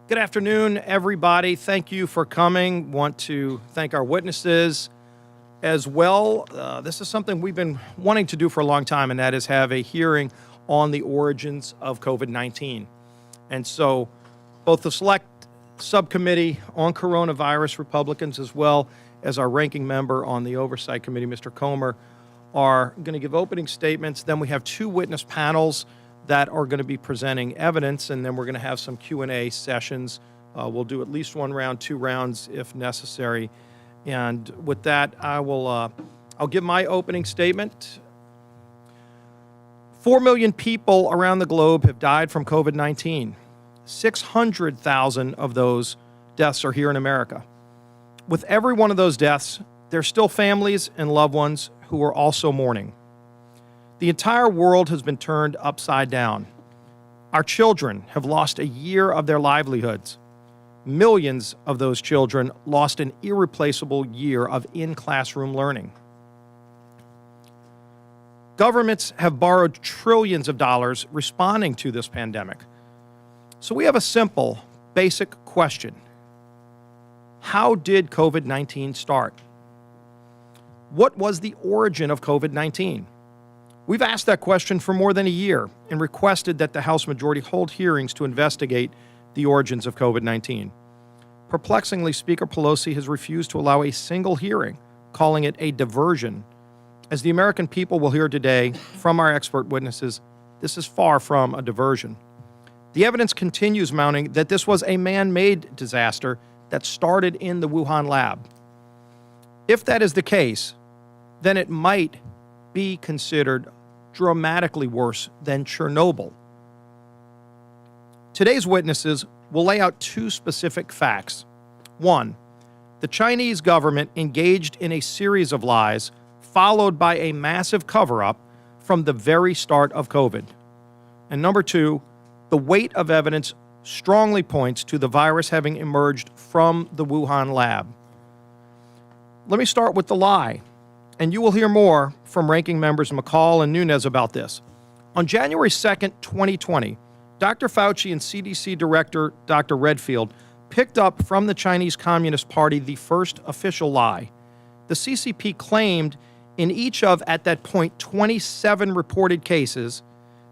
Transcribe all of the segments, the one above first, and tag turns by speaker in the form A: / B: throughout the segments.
A: Good afternoon, everybody. Thank you for coming. Want to thank our witnesses as well. This is something we've been wanting to do for a long time, and that is have a hearing on the origins of COVID-19. And so both the Select Subcommittee on Coronavirus, Republicans, as well as our ranking member on the Oversight Committee, Mr. Comer, are going to give opening statements. Then we have two witness panels that are going to be presenting evidence, and then we're going to have some Q&A sessions. We'll do at least one round, two rounds if necessary. And with that, I'll give my opening statement. 4 million people around the globe have died from COVID-19. 600,000 of those deaths are here in America. With every one of those deaths, there's still families and loved ones who are also mourning. The entire world has been turned upside down. Our children have lost a year of their livelihoods. Millions of those children lost an irreplaceable year of in-classroom learning. Governments have borrowed trillions of dollars responding to this pandemic. So we have a simple, basic question. How did COVID-19 start? What was the origin of COVID-19? We've asked that question for more than a year and requested that the House majority hold hearings to investigate the origins of COVID-19. Perplexingly, Speaker Pelosi has refused to allow a single hearing, calling it a diversion. As the American people will hear today from our expert witnesses, this is far from a diversion. The evidence continues mounting that this was a man-made disaster that started in the Wuhan lab. If that is the case, then it might be considered dramatically worse than Chernobyl. Today's witnesses will lay out two specific facts. One, the Chinese government engaged in a series of lies followed by a massive cover-up from the very start of COVID. And number two, the weight of evidence strongly points to the virus having emerged from the Wuhan lab. Let me start with the lie, and you will hear more from ranking members McCall and Nunes about this. On January 2nd, 2020, Dr. Fauci and CDC Director Dr. Redfield picked up from the Chinese Communist Party the first official lie. The CCP claimed in each of, at that point, 27 reported cases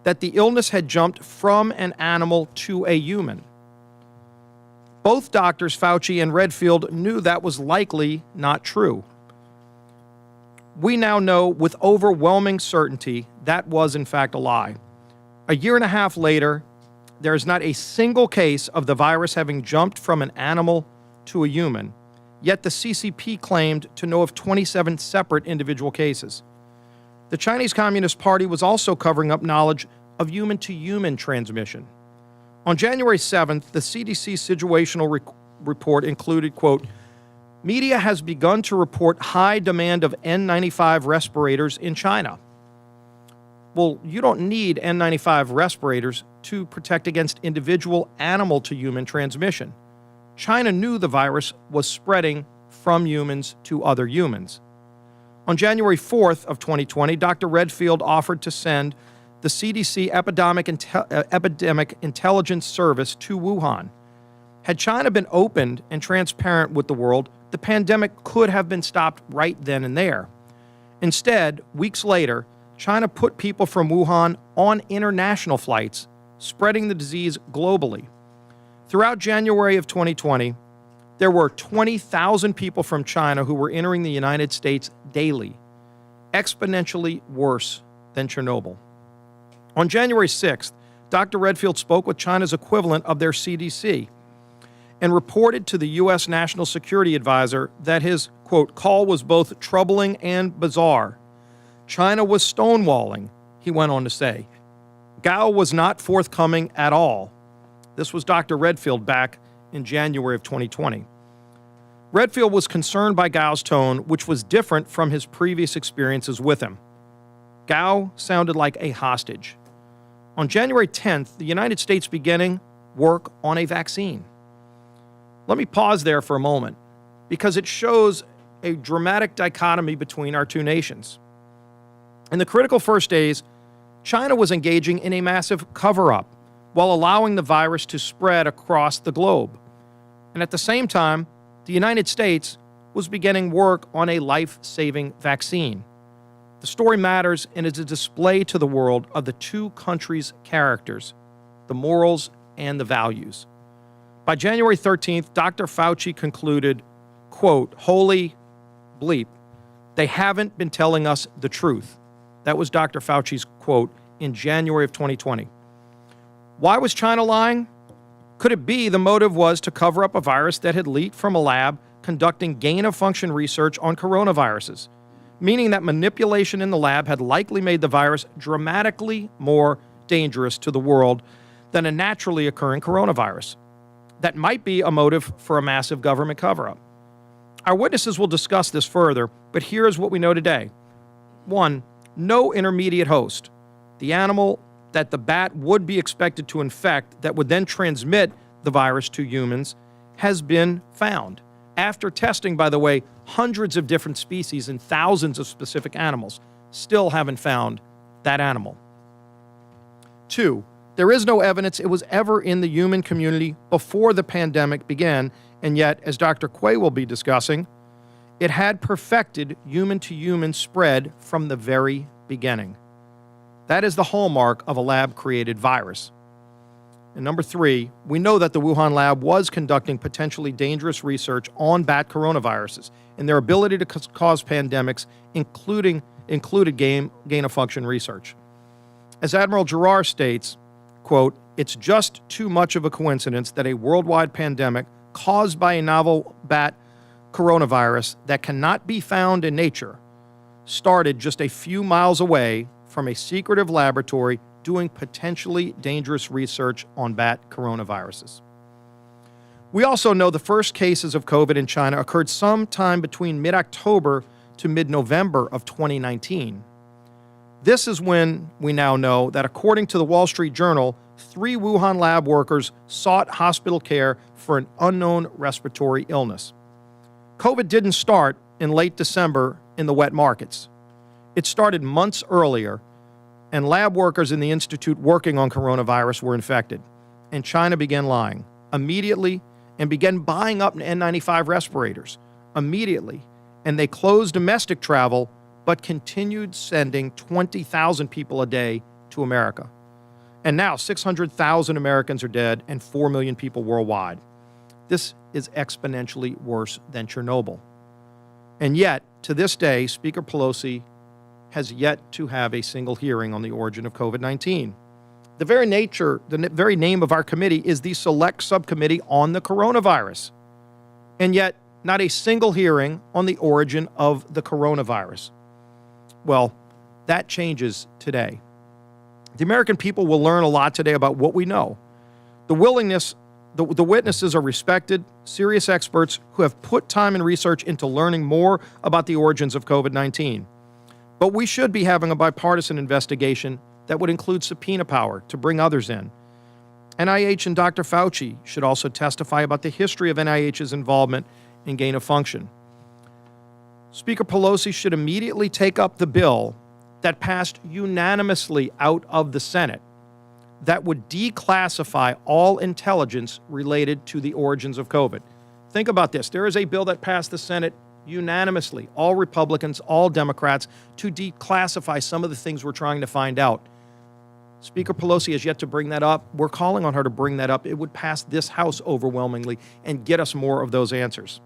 A: that the illness had jumped from an animal to a human. Both doctors, Fauci and Redfield, knew that was likely not true. We now know with overwhelming certainty that was in fact a lie. A year and a half later, there is not a single case of the virus having jumped from an animal to a human, yet the CCP claimed to know of 27 separate individual cases. The Chinese Communist Party was also covering up knowledge of human-to-human transmission. On January 7th, the CDC situational report included, quote, media has begun to report high demand of N95 respirators in China. Well, you don't need N95 respirators to protect against individual animal-to-human transmission. China knew the virus was spreading from humans to other humans. On January 4th of 2020, Dr. Redfield offered to send the CDC Epidemic Intelligence Service to Wuhan. Had China been open and transparent with the world, the pandemic could have been stopped right then and there. Instead, weeks later, China put people from Wuhan on international flights, spreading the disease globally. Throughout January of 2020, there were 20,000 people from China who were entering the United States daily, exponentially worse than Chernobyl. On January 6th, Dr. Redfield spoke with China's equivalent of their CDC and reported to the U.S. National Security Advisor that his, quote, call was both troubling and bizarre. China was stonewalling, he went on to say. Gao was not forthcoming at all. This was Dr. Redfield back in January of 2020. Redfield was concerned by Gao's tone, which was different from his previous experiences with him. Gao sounded like a hostage. On January 10th, the United States beginning work on a vaccine. Let me pause there for a moment, because it shows a dramatic dichotomy between our two nations. In the critical first days, China was engaging in a massive cover-up, while allowing the virus to spread across the globe. And at the same time, the United States was beginning work on a life-saving vaccine. The story matters and is a display to the world of the two countries' characters, the morals and the values. By January 13th, Dr. Fauci concluded, quote, "Holy bleep, they haven't been telling us the truth." That was Dr. Fauci's quote in January of 2020. Why was China lying? Could it be the motive was to cover up a virus that had leaked from a lab conducting gain-of-function research on coronaviruses, meaning that manipulation in the lab had likely made the virus dramatically more dangerous to the world than a naturally occurring coronavirus? That might be a motive for a massive government cover-up. Our witnesses will discuss this further, but here is what we know today. 1. No intermediate host. The animal that the bat would be expected to infect that would then transmit the virus to humans has been found. After testing, by the way, hundreds of different species and thousands of specific animals, still haven't found that animal. 2. There is no evidence it was ever in the human community before the pandemic began, and yet, as Dr. Quay will be discussing, it had perfected human-to-human spread from the very beginning. That is the hallmark of a lab-created virus. And number 3, we know that the Wuhan lab was conducting potentially dangerous research on bat coronaviruses and their ability to cause pandemics, included gain-of-function research. As Admiral Giroir states, quote, "It's just too much of a coincidence that a worldwide pandemic caused by a novel bat coronavirus that cannot be found in nature started just a few miles away from a secretive laboratory doing potentially dangerous research on bat coronaviruses." We also know the first cases of COVID in China occurred sometime between mid-October to mid-November of 2019. This is when we now know that, according to the Wall Street Journal, 3 Wuhan lab workers sought hospital care for an unknown respiratory illness. COVID didn't start in late December in the wet markets. It started months earlier, and lab workers in the institute working on coronavirus were infected. And China began lying immediately and began buying up N95 respirators immediately. And they closed domestic travel but continued sending 20,000 people a day to America. And now 600,000 Americans are dead and 4 million people worldwide. This is exponentially worse than Chernobyl. And yet, to this day, Speaker Pelosi has yet to have a single hearing on the origin of COVID-19. The very name of our committee is the Select Subcommittee on the Coronavirus. And yet, not a single hearing on the origin of the coronavirus. Well, that changes today. The American people will learn a lot today about what we know. The witnesses are respected, serious experts who have put time and research into learning more about the origins of COVID-19. But we should be having a bipartisan investigation that would include subpoena power to bring others in. NIH and Dr. Fauci should also testify about the history of NIH's involvement in gain of function. Speaker Pelosi should immediately take up the bill that passed unanimously out of the Senate that would declassify all intelligence related to the origins of COVID. Think about this. There is a bill that passed the Senate unanimously, all Republicans, all Democrats, to declassify some of the things we're trying to find out. Speaker Pelosi has yet to bring that up. We're calling on her to bring that up. It would pass this House overwhelmingly and get us more of those answers.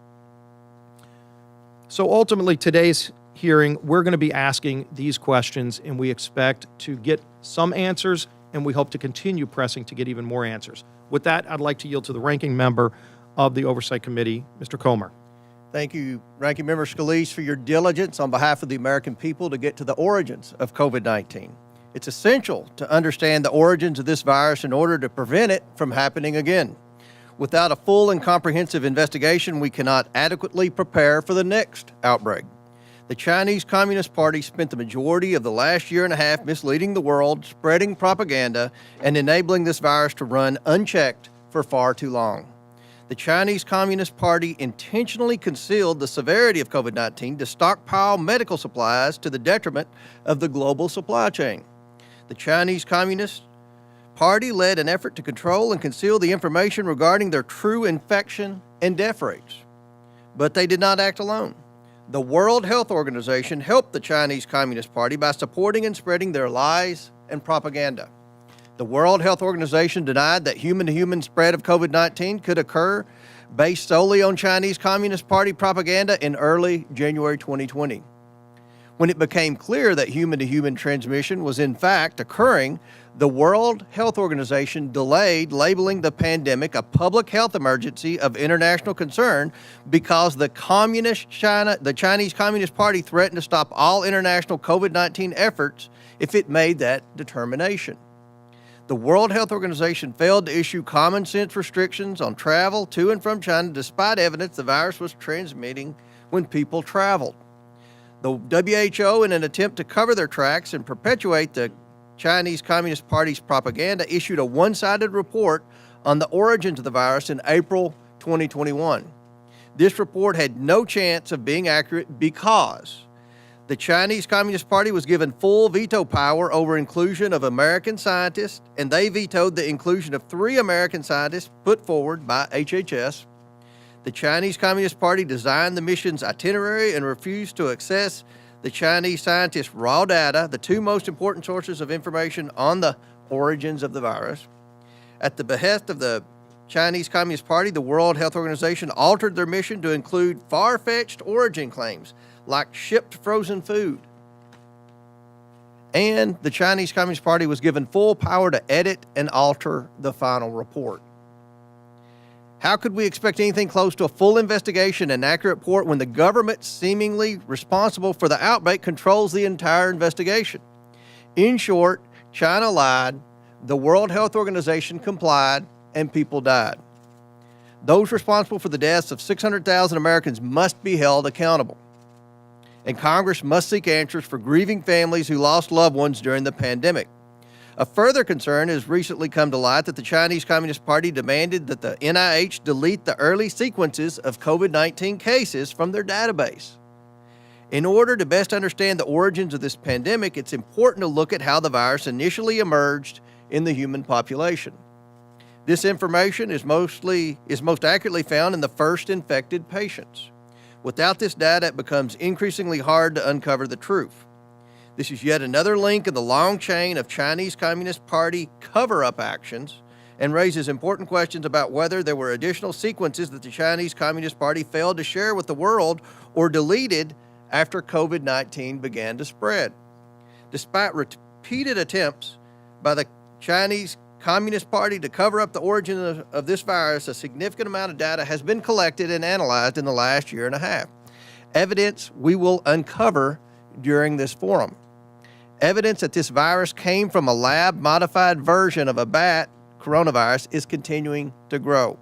A: So ultimately, today's hearing, we're going to be asking these questions, and we expect to get some answers, and we hope to continue pressing to get even more answers. With that, I'd like to yield to the ranking member of the Oversight Committee, Mr. Comer.
B: Thank you, Ranking Member Scalise, for your diligence on behalf of the American people to get to the origins of COVID-19. It's essential to understand the origins of this virus in order to prevent it from happening again. Without a full and comprehensive investigation, we cannot adequately prepare for the next outbreak. The Chinese Communist Party spent the majority of the last year and a half misleading the world, spreading propaganda, and enabling this virus to run unchecked for far too long. The Chinese Communist Party intentionally concealed the severity of COVID-19 to stockpile medical supplies to the detriment of the global supply chain. The Chinese Communist Party led an effort to control and conceal the information regarding their true infection and death rates. But they did not act alone. The World Health Organization helped the Chinese Communist Party by supporting and spreading their lies and propaganda. The World Health Organization denied that human-to-human spread of COVID-19 could occur based solely on Chinese Communist Party propaganda in early January 2020. When it became clear that human-to-human transmission was in fact occurring, the World Health Organization delayed labeling the pandemic a public health emergency of international concern because the Chinese Communist Party threatened to stop all international COVID-19 efforts if it made that determination. The World Health Organization failed to issue common sense restrictions on travel to and from China despite evidence the virus was transmitting when people traveled. The WHO, in an attempt to cover their tracks and perpetuate the Chinese Communist Party's propaganda, issued a one-sided report on the origins of the virus in April 2021. This report had no chance of being accurate because the Chinese Communist Party was given full veto power over inclusion of American scientists, and they vetoed the inclusion of 3 American scientists put forward by HHS. The Chinese Communist Party designed the mission's itinerary and refused to access the Chinese scientists' raw data, the 2 most important sources of information on the origins of the virus. At the behest of the Chinese Communist Party, the World Health Organization altered their mission to include far-fetched origin claims like shipped frozen food. And the Chinese Communist Party was given full power to edit and alter the final report. How could we expect anything close to a full investigation and accurate report when the government seemingly responsible for the outbreak controls the entire investigation? In short, China lied, the World Health Organization complied, and people died. Those responsible for the deaths of 600,000 Americans must be held accountable. And Congress must seek answers for grieving families who lost loved ones during the pandemic. A further concern has recently come to light that the Chinese Communist Party demanded that the NIH delete the early sequences of COVID-19 cases from their database. In order to best understand the origins of this pandemic, it's important to look at how the virus initially emerged in the human population. This information is most accurately found in the first infected patients. Without this data, it becomes increasingly hard to uncover the truth. This is yet another link in the long chain of Chinese Communist Party cover-up actions and raises important questions about whether there were additional sequences that the Chinese Communist Party failed to share with the world or deleted after COVID-19 began to spread. Despite repeated attempts by the Chinese Communist Party to cover up the origin of this virus, a significant amount of data has been collected and analyzed in the last year and a half. Evidence we will uncover during this forum. Evidence that this virus came from a lab-modified version of a bat coronavirus is continuing to grow.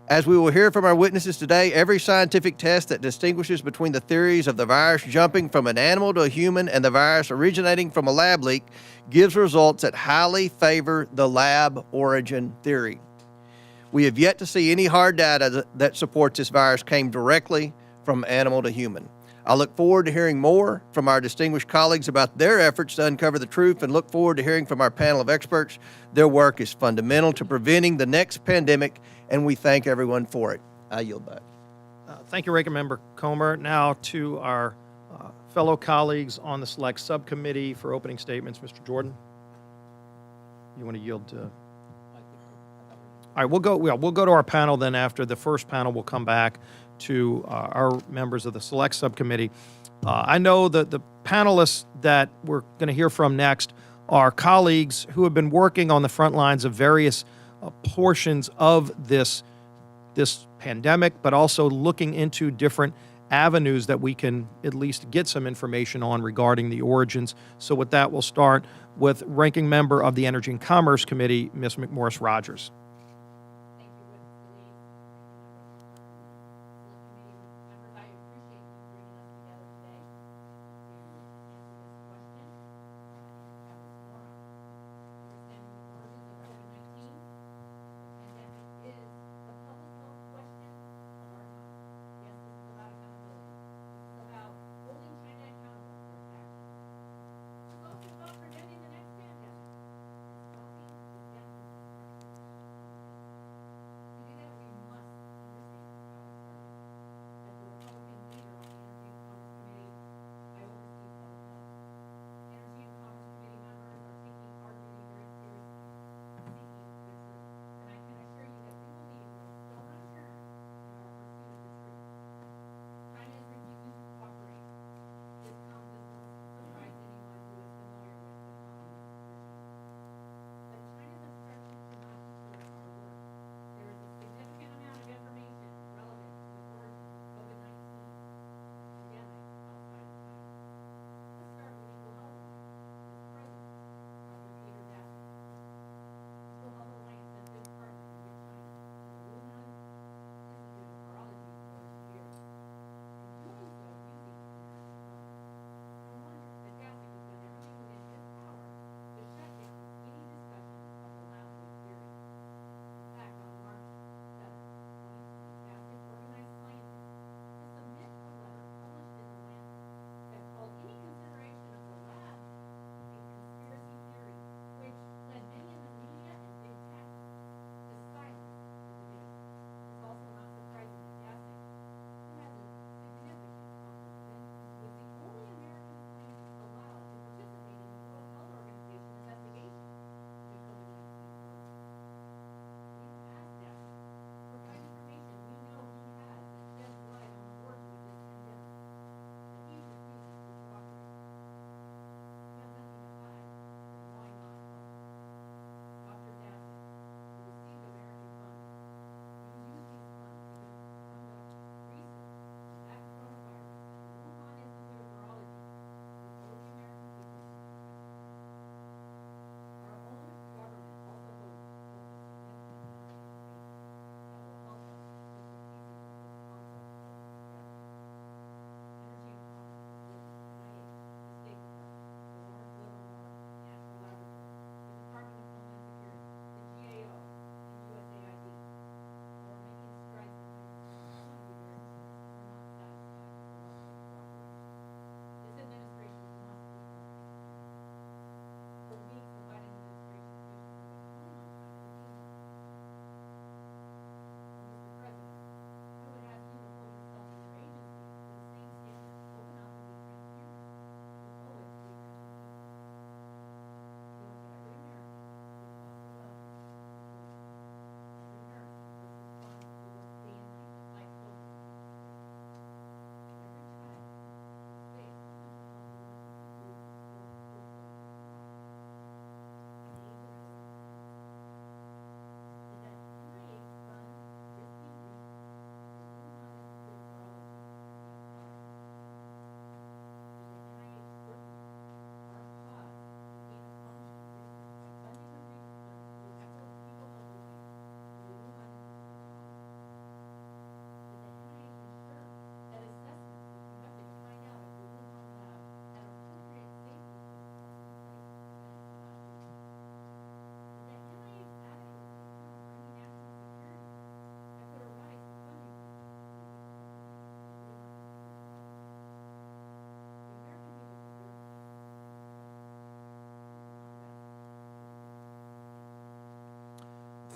B: As we will hear from our witnesses today, every scientific test that distinguishes between the theories of the virus jumping from an animal to a human and the virus originating from a lab leak gives results that highly favor the lab origin theory. We have yet to see any hard data that supports this virus came directly from animal to human. I look forward to hearing more from our distinguished colleagues about their efforts to uncover the truth and look forward to hearing from our panel of experts. Their work is fundamental to preventing the next pandemic, and we thank everyone for it. I yield back.
A: Thank you, Ranking Member Comer. Now to our fellow colleagues on the Select Subcommittee for opening statements. Mr. Jordan, you want to yield to? All right, we'll go to our panel then. After the first panel, we'll come back to our members of the Select Subcommittee. I know that the panelists that we're going to hear from next are colleagues who have been working on the front lines of various portions of this pandemic, but also looking into different avenues that we can at least get some information on regarding the origins. So with that, we'll start with Ranking Member of the Energy and Commerce Committee, Ms. McMorris Rodgers.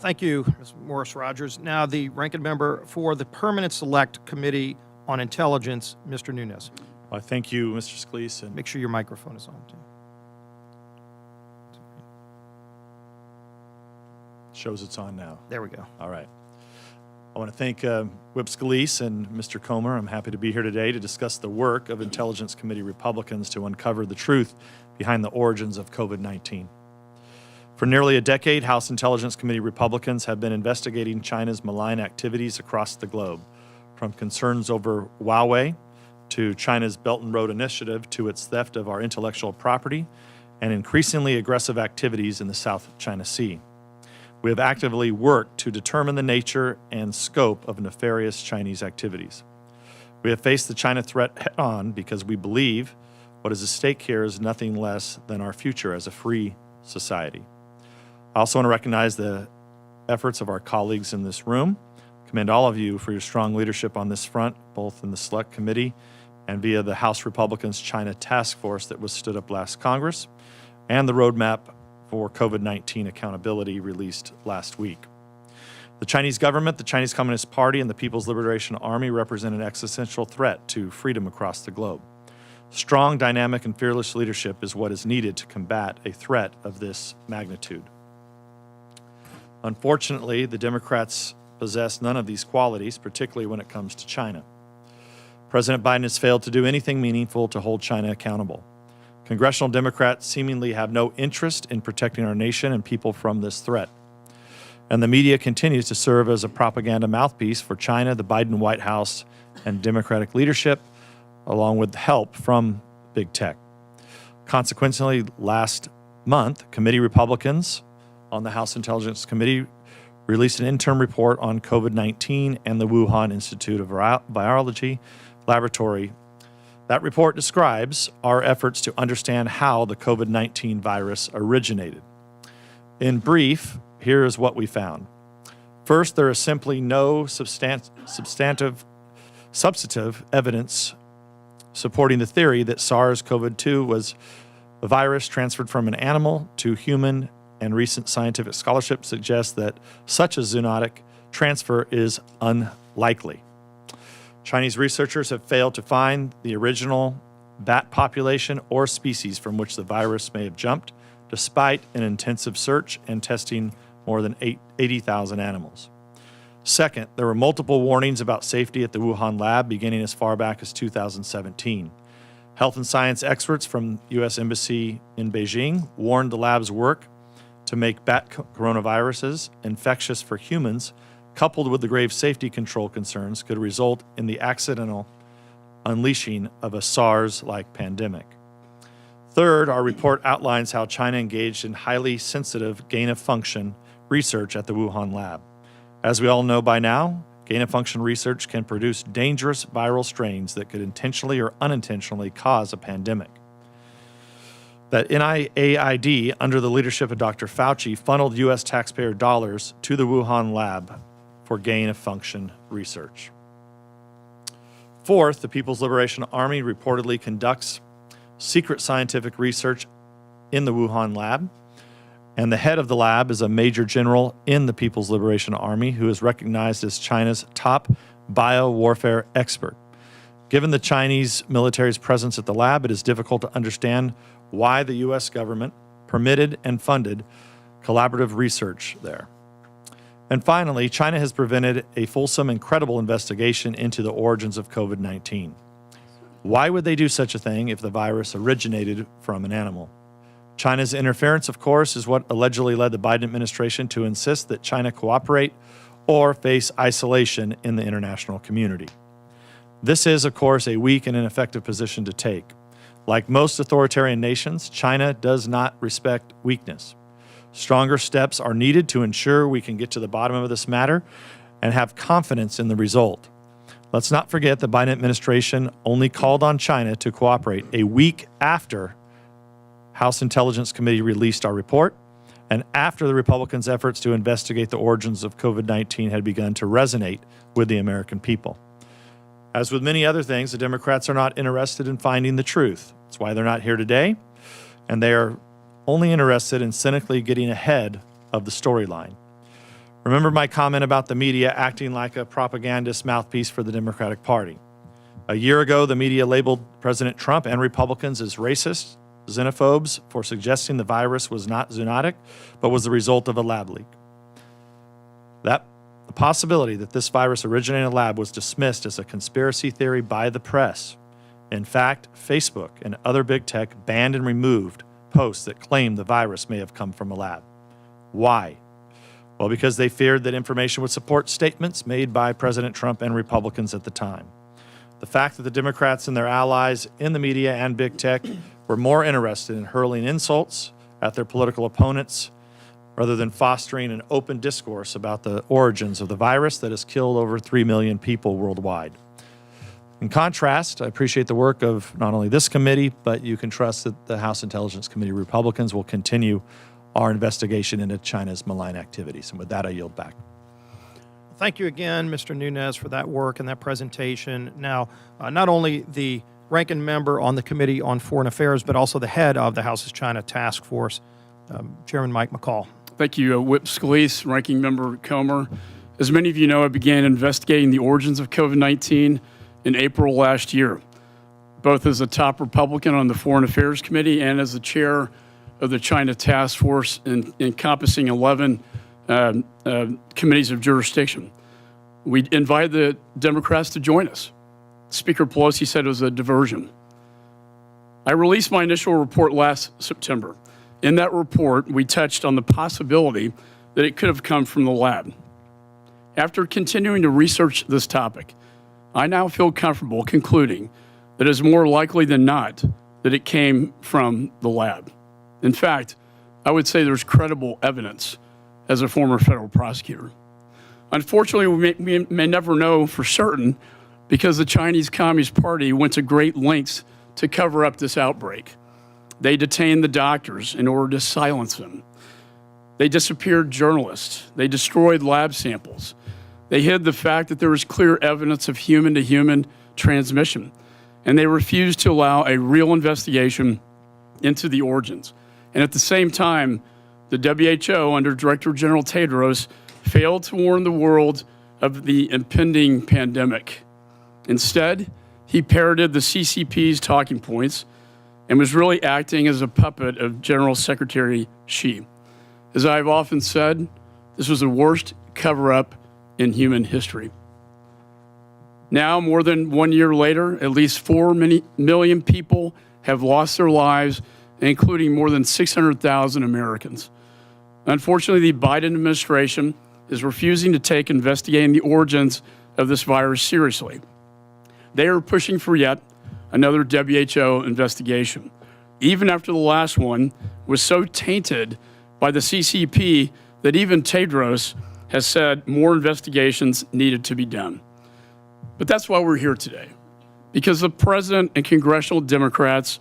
A: Thank you, Ms. Morris Rogers. Now, the ranking member for the Permanent Select Committee on Intelligence, Mr. Nunes.
C: Well, thank you, Mr. Scalise. And
A: Make sure your microphone is on, too.
C: shows it's on now.
A: There we go.
C: All right. I want to thank Whip Scalise and Mr. Comer. I'm happy to be here today to discuss the work of Intelligence Committee Republicans to uncover the truth behind the origins of COVID-19. For nearly a decade, House Intelligence Committee Republicans have been investigating China's malign activities across the globe, from concerns over Huawei to China's Belt and Road Initiative to its theft of our intellectual property and increasingly aggressive activities in the South China Sea. We have actively worked to determine the nature and scope of nefarious Chinese activities. We have faced the China threat head-on because we believe what is at stake here is nothing less than our future as a free society. I also want to recognize the efforts of our colleagues in this room. Commend all of you for your strong leadership on this front, both in the Select Committee and via the House Republicans China Task Force that was stood up last Congress, and the roadmap for COVID-19 accountability released last week. The Chinese government, the Chinese Communist Party, and the People's Liberation Army represent an existential threat to freedom across the globe. Strong, dynamic, and fearless leadership is what is needed to combat a threat of this magnitude. Unfortunately, the Democrats possess none of these qualities, particularly when it comes to China. President Biden has failed to do anything meaningful to hold China accountable. Congressional Democrats seemingly have no interest in protecting our nation and people from this threat. And the media continues to serve as a propaganda mouthpiece for China, the Biden White House, and Democratic leadership, along with help from big tech. Consequently, last month, committee Republicans on the House Intelligence Committee released an interim report on COVID-19 and the Wuhan Institute of Virology Laboratory. That report describes our efforts to understand how the COVID-19 virus originated. In brief, here is what we found. First, there is simply no substantive evidence supporting the theory that SARS-CoV-2 was a virus transferred from an animal to human, and recent scientific scholarship suggests that such a zoonotic transfer is unlikely. Chinese researchers have failed to find the original bat population or species from which the virus may have jumped, despite an intensive search and testing more than 80,000 animals. Second, there were multiple warnings about safety at the Wuhan lab beginning as far back as 2017. Health and science experts from U.S. Embassy in Beijing warned the lab's work to make bat coronaviruses infectious for humans, coupled with the grave safety control concerns, could result in the accidental unleashing of a SARS-like pandemic. Third, our report outlines how China engaged in highly sensitive gain-of-function research at the Wuhan lab. As we all know by now, gain-of-function research can produce dangerous viral strains that could intentionally or unintentionally cause a pandemic. That NIAID, under the leadership of Dr. Fauci, funneled U.S. taxpayer dollars to the Wuhan lab for gain-of-function research. Fourth, the People's Liberation Army reportedly conducts secret scientific research in the Wuhan lab, and the head of the lab is a major general in the People's Liberation Army who is recognized as China's top biowarfare expert. Given the Chinese military's presence at the lab, it is difficult to understand why the U.S. government permitted and funded collaborative research there. And finally, China has prevented a fulsome and credible investigation into the origins of COVID-19. Why would they do such a thing if the virus originated from an animal? China's interference, of course, is what allegedly led the Biden administration to insist that China cooperate or face isolation in the international community. This is, of course, a weak and ineffective position to take. Like most authoritarian nations, China does not respect weakness. Stronger steps are needed to ensure we can get to the bottom of this matter and have confidence in the result. Let's not forget the Biden administration only called on China to cooperate a week after House Intelligence Committee released our report and after the Republicans' efforts to investigate the origins of COVID-19 had begun to resonate with the American people. As with many other things, the Democrats are not interested in finding the truth. That's why they're not here today, and they are only interested in cynically getting ahead of the storyline. Remember my comment about the media acting like a propagandist mouthpiece for the Democratic Party. A year ago, the media labeled President Trump and Republicans as racist, xenophobes for suggesting the virus was not zoonotic, but was the result of a lab leak. The possibility that this virus originated in a lab was dismissed as a conspiracy theory by the press. In fact, Facebook and other big tech banned and removed posts that claimed the virus may have come from a lab. Why? Well, because they feared that information would support statements made by President Trump and Republicans at the time. The fact that the Democrats and their allies in the media and big tech were more interested in hurling insults at their political opponents rather than fostering an open discourse about the origins of the virus that has killed over 3 million people worldwide. In contrast, I appreciate the work of not only this committee, but you can trust that the House Intelligence Committee Republicans will continue our investigation into China's malign activities. And with that, I yield back.
A: Thank you again, Mr. Nunes, for that work and that presentation. Now, not only the ranking member on the Committee on Foreign Affairs, but also the head of the House's China Task Force, Chairman Mike McCaul.
D: Thank you, Whip Scalise, Ranking Member Comer. As many of you know, I began investigating the origins of COVID-19 in April last year, both as a top Republican on the Foreign Affairs Committee and as the chair of the China Task Force encompassing 11 committees of jurisdiction. We invited the Democrats to join us. Speaker Pelosi said it was a diversion. I released my initial report last September. In that report, we touched on the possibility that it could have come from the lab. After continuing to research this topic, I now feel comfortable concluding that it is more likely than not that it came from the lab. In fact, I would say there's credible evidence as a former federal prosecutor. Unfortunately, we may never know for certain because the Chinese Communist Party went to great lengths to cover up this outbreak. They detained the doctors in order to silence them. They disappeared journalists. They destroyed lab samples. They hid the fact that there was clear evidence of human-to-human transmission, and they refused to allow a real investigation into the origins. And at the same time, the WHO, under Director General Tedros, failed to warn the world of the impending pandemic. Instead, he parroted the CCP's talking points and was really acting as a puppet of General Secretary Xi. As I've often said, this was the worst cover-up in human history. Now, more than 1 year later, at least 4 million people have lost their lives, including more than 600,000 Americans. Unfortunately, the Biden administration is refusing to take investigating the origins of this virus seriously. They are pushing for yet another WHO investigation, even after the last one was so tainted by the CCP that even Tedros has said more investigations needed to be done. But that's why we're here today, because the president and congressional Democrats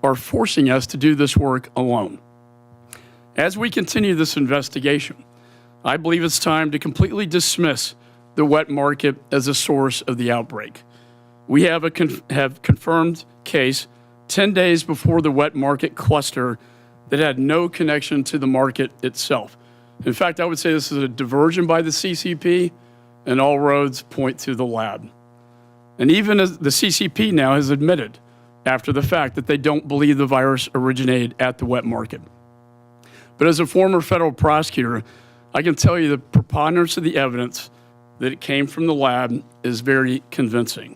D: are forcing us to do this work alone. As we continue this investigation, I believe it's time to completely dismiss the wet market as a source of the outbreak. We have a confirmed case 10 days before the wet market cluster that had no connection to the market itself. In fact, I would say this is a diversion by the CCP, and all roads point to the lab. And even as the CCP now has admitted after the fact that they don't believe the virus originated at the wet market. But as a former federal prosecutor, I can tell you the preponderance of the evidence that it came from the lab is very convincing.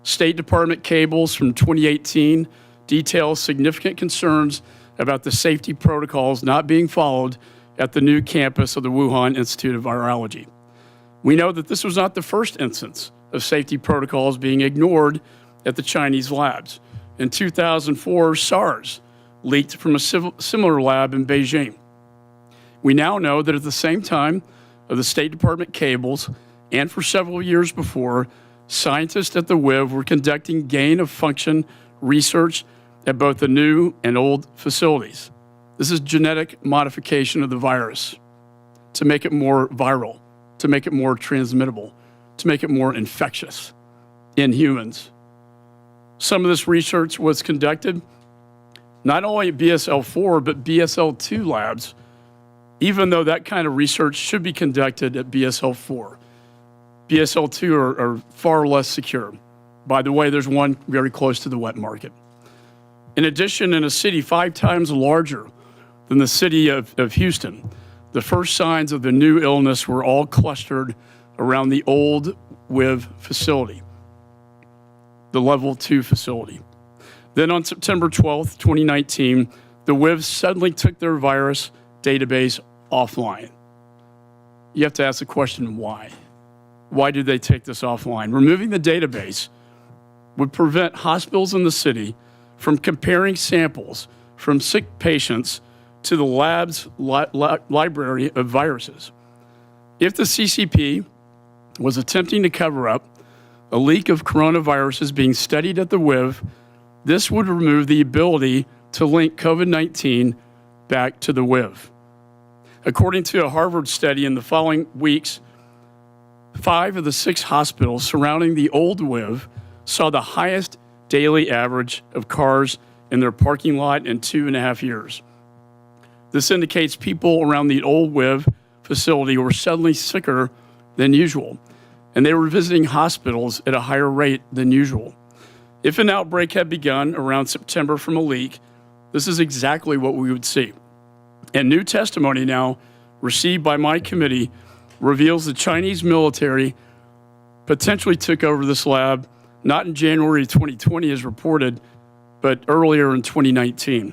D: State Department cables from 2018 detail significant concerns about the safety protocols not being followed at the new campus of the Wuhan Institute of Virology. We know that this was not the first instance of safety protocols being ignored at the Chinese labs. In 2004, SARS leaked from a similar lab in Beijing. We now know that at the same time of the State Department cables, and for several years before, scientists at the WIV were conducting gain-of-function research at both the new and old facilities. This is genetic modification of the virus to make it more viral, to make it more transmittable, to make it more infectious in humans. Some of this research was conducted not only at BSL-4, but BSL-2 labs, even though that kind of research should be conducted at BSL-4. BSL-2 are far less secure. By the way, there's one very close to the wet market. In addition, in a city 5 times larger than the city of Houston, the first signs of the new illness were all clustered around the old WIV facility, the level 2 facility. Then on September 12th, 2019, the WIV suddenly took their virus database offline. You have to ask the question, why? Why did they take this offline? Removing the database would prevent hospitals in the city from comparing samples from sick patients to the lab's library of viruses. If the CCP was attempting to cover up a leak of coronaviruses being studied at the WIV, this would remove the ability to link COVID-19 back to the WIV. According to a Harvard study, in the following weeks, 5 of the 6 hospitals surrounding the old WIV saw the highest daily average of cars in their parking lot in 2.5 years. This indicates people around the old WIV facility were suddenly sicker than usual, and they were visiting hospitals at a higher rate than usual. If an outbreak had begun around September from a leak, this is exactly what we would see. And new testimony now received by my committee reveals the Chinese military potentially took over this lab not in January 2020 as reported, but earlier in 2019.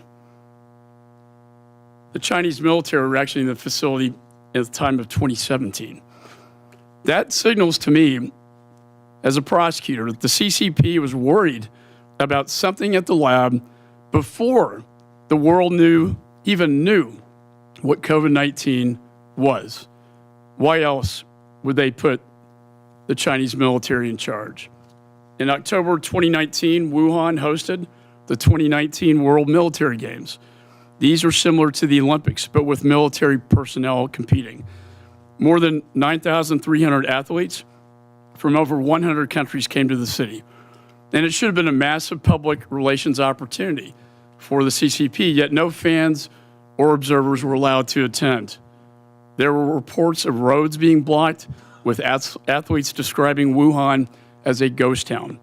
D: The Chinese military were actually in the facility at the time of 2017. That signals to me, as a prosecutor, that the CCP was worried about something at the lab before the world even knew what COVID-19 was. Why else would they put the Chinese military in charge? In October 2019, Wuhan hosted the 2019 World Military Games. These are similar to the Olympics, but with military personnel competing. More than 9,300 athletes from over 100 countries came to the city. And it should have been a massive public relations opportunity for the CCP, yet no fans or observers were allowed to attend. There were reports of roads being blocked, with athletes describing Wuhan as a ghost town.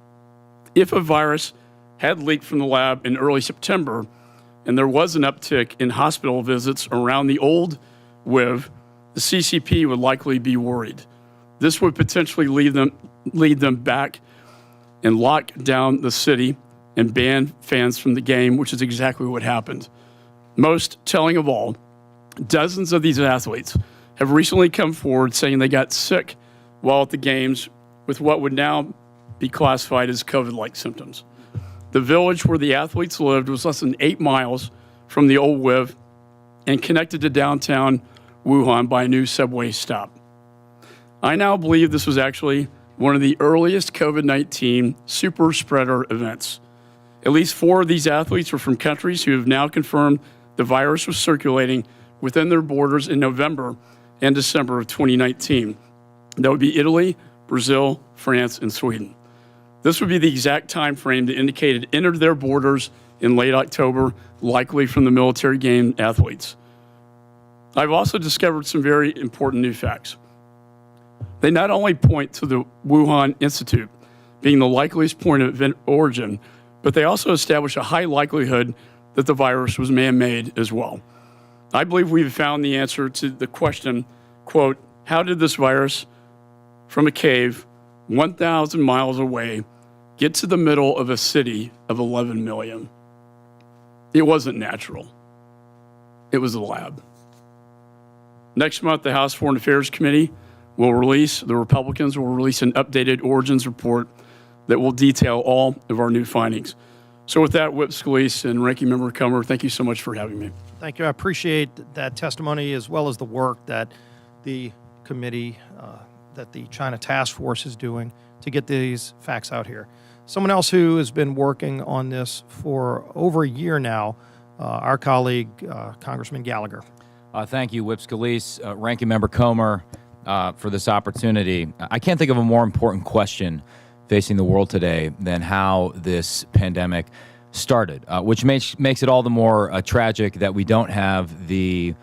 D: If a virus had leaked from the lab in early September, and there was an uptick in hospital visits around the old WIV, the CCP would likely be worried. This would potentially lead them back and lock down the city and ban fans from the game, which is exactly what happened. Most telling of all, dozens of these athletes have recently come forward saying they got sick while at the games with what would now be classified as COVID-like symptoms. The village where the athletes lived was less than 8 miles from the old WIV and connected to downtown Wuhan by a new subway stop. I now believe this was actually one of the earliest COVID-19 super spreader events. At least 4 of these athletes were from countries who have now confirmed the virus was circulating within their borders in November and December of 2019. That would be Italy, Brazil, France, and Sweden. This would be the exact time frame that indicated it entered their borders in late October, likely from the military game athletes. I've also discovered some very important new facts. They not only point to the Wuhan Institute being the likeliest point of origin, but they also establish a high likelihood that the virus was man-made as well. I believe we've found the answer to the question, quote, how did this virus from a cave 1,000 miles away get to the middle of a city of 11 million? It wasn't natural. It was a lab. Next month, the House Foreign Affairs Committee the Republicans will release an updated origins report that will detail all of our new findings. So with that, Whip Scalise and Ranking Member Comer, thank you so much for having me.
A: Thank you. I appreciate that testimony as well as the work that the committee, that the China Task Force is doing to get these facts out here. Someone else who has been working on this for over a year now, our colleague, Congressman Gallagher.
E: Thank you, Whip Scalise, Ranking Member Comer, for this opportunity. I can't think of a more important question facing the world today than how this pandemic started, which makes it all the more tragic that we don't have the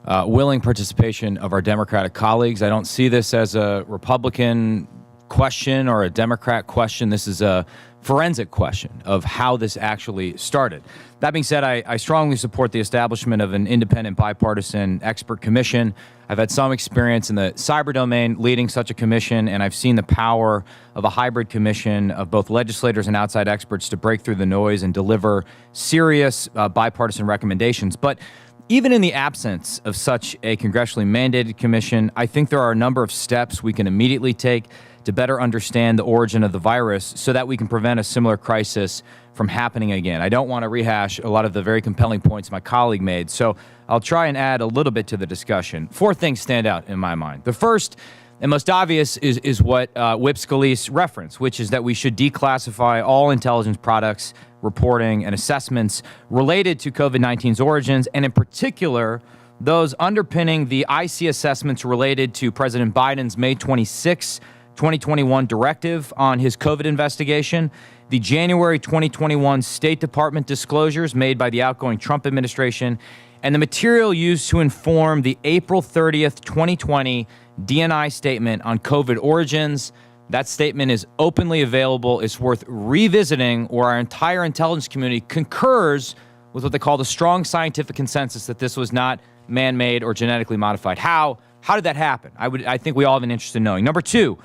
E: willing participation of our Democratic colleagues. I don't see this as a Republican question or a Democrat question. This is a forensic question of how this actually started. That being said, I strongly support the establishment of an independent bipartisan expert commission. I've had some experience in the cyber domain leading such a commission, and I've seen the power of a hybrid commission of both legislators and outside experts to break through the noise and deliver serious bipartisan recommendations. But even in the absence of such a congressionally mandated commission, I think there are a number of steps we can immediately take to better understand the origin of the virus so that we can prevent a similar crisis from happening again. I don't want to rehash a lot of the very compelling points my colleague made, so I'll try and add a little bit to the discussion. 4 things stand out in my mind. The first and most obvious is what Whip Scalise referenced, which is that we should declassify all intelligence products, reporting, and assessments related to COVID-19's origins, and in particular, those underpinning the IC assessments related to President Biden's May 26, 2021 directive on his COVID investigation, the January 2021 State Department disclosures made by the outgoing Trump administration, and the material used to inform the April 30th, 2020 DNI statement on COVID origins. That statement is openly available. It's worth revisiting, or our entire intelligence community concurs with what they call the strong scientific consensus that this was not man-made or genetically modified. How did that happen? I think we all have an interest in knowing. Number 2,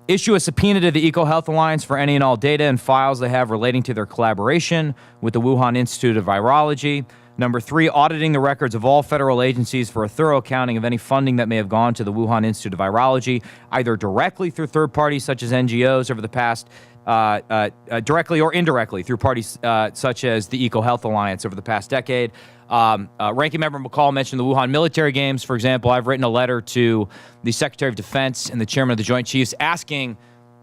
E: issue a subpoena to the EcoHealth Alliance for any and all data and files they have relating to their collaboration with the Wuhan Institute of Virology. Number 3, auditing the records of all federal agencies for a thorough accounting of any funding that may have gone to the Wuhan Institute of Virology, either directly through third parties such as NGOs over the past, directly or indirectly through parties such as the EcoHealth Alliance over the past decade. Ranking Member McCall mentioned the Wuhan military games, for example. I've written a letter to the Secretary of Defense and the Chairman of the Joint Chiefs asking,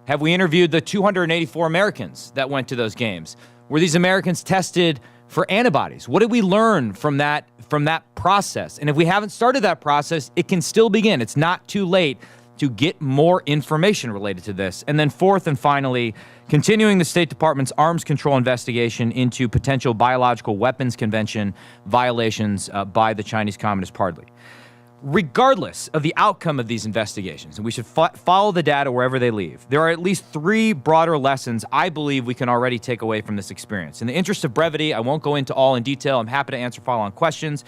E: have we interviewed the 284 Americans that went to those games? Were these Americans tested for antibodies? What did we learn from that process? And if we haven't started that process, it can still begin. It's not too late to get more information related to this. And then 4th and finally, continuing the State Department's arms control investigation into potential biological weapons convention violations by the Chinese Communist Party. Regardless of the outcome of these investigations, and we should follow the data wherever they leave, there are at least 3 broader lessons I believe we can already take away from this experience. In the interest of brevity, I won't go into all in detail. I'm happy to answer follow-on questions.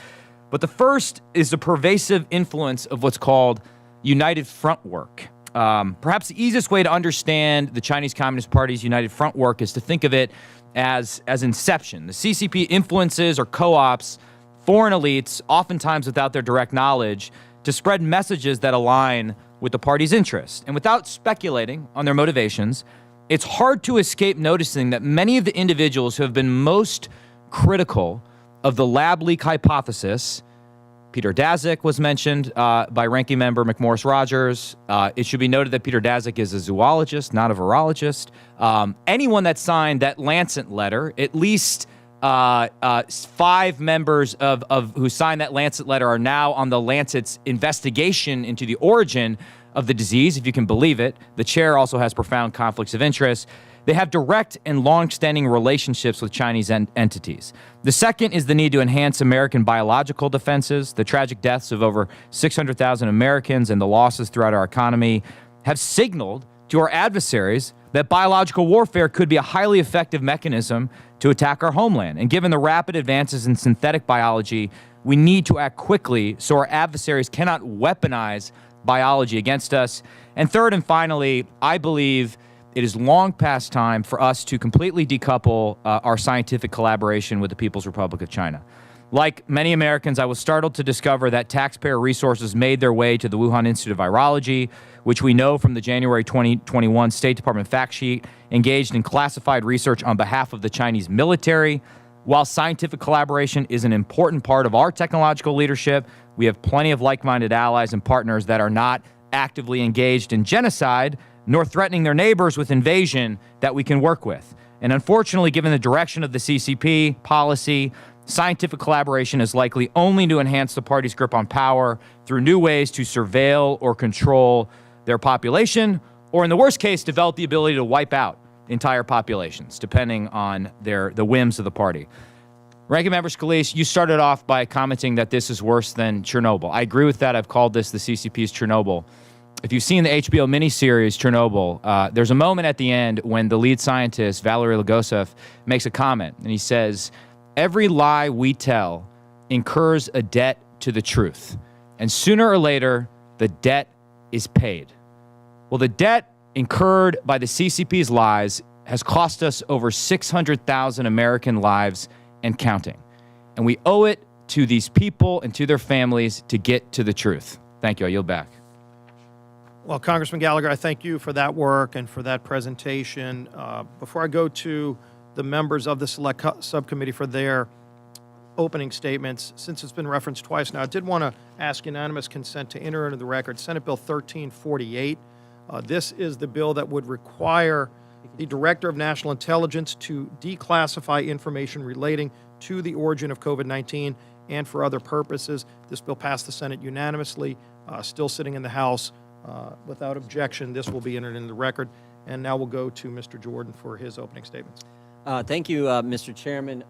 E: But the first is the pervasive influence of what's called United Front work. Perhaps the easiest way to understand the Chinese Communist Party's United Front work is to think of it as inception. The CCP influences or co-ops foreign elites, oftentimes without their direct knowledge, to spread messages that align with the party's interests. And without speculating on their motivations, it's hard to escape noticing that many of the individuals who have been most critical of the lab leak hypothesis, Peter Daszak was mentioned by Ranking Member McMorris-Rodgers. It should be noted that Peter Daszak is a zoologist, not a virologist. Anyone that signed that Lancet letter, at least 5 members of who signed that Lancet letter are now on the Lancet's investigation into the origin of the disease, if you can believe it. The chair also has profound conflicts of interest. They have direct and long-standing relationships with Chinese entities. The second is the need to enhance American biological defenses. The tragic deaths of over 600,000 Americans and the losses throughout our economy have signaled to our adversaries that biological warfare could be a highly effective mechanism to attack our homeland. And given the rapid advances in synthetic biology, we need to act quickly so our adversaries cannot weaponize biology against us. And third and finally, I believe it is long past time for us to completely decouple our scientific collaboration with the People's Republic of China. Like many Americans, I was startled to discover that taxpayer resources made their way to the Wuhan Institute of Virology, which we know from the January 2021 State Department fact sheet, engaged in classified research on behalf of the Chinese military. While scientific collaboration is an important part of our technological leadership, we have plenty of like-minded allies and partners that are not actively engaged in genocide, nor threatening their neighbors with invasion that we can work with. And unfortunately, given the direction of the CCP policy, scientific collaboration is likely only to enhance the party's grip on power through new ways to surveil or control their population, or in the worst case, develop the ability to wipe out entire populations, depending on the whims of the party. Ranking Member Scalise, you started off by commenting that this is worse than Chernobyl. I agree with that. I've called this the CCP's Chernobyl. If you've seen the HBO miniseries Chernobyl, there's a moment at the end when the lead scientist, Valery Legosev, makes a comment, and he says, "Every lie we tell incurs a debt to the truth, and sooner or later, the debt is paid." Well, the debt incurred by the CCP's lies has cost us over 600,000 American lives and counting. And we owe it to these people and to their families to get to the truth. Thank you. I yield back.
A: Well, Congressman Gallagher, I thank you for that work and for that presentation. Before I go to the members of the Select Subcommittee for their opening statements, since it's been referenced twice now, I did want to ask unanimous consent to enter into the record Senate Bill 1348. This is the bill that would require the Director of National Intelligence to declassify information relating to the origin of COVID-19 and for other purposes. This bill passed the Senate unanimously, still sitting in the House without objection. This will be entered into the record. And now we'll go to Mr. Jordan for his opening statements.
F: Thank you, Mr. Chairman.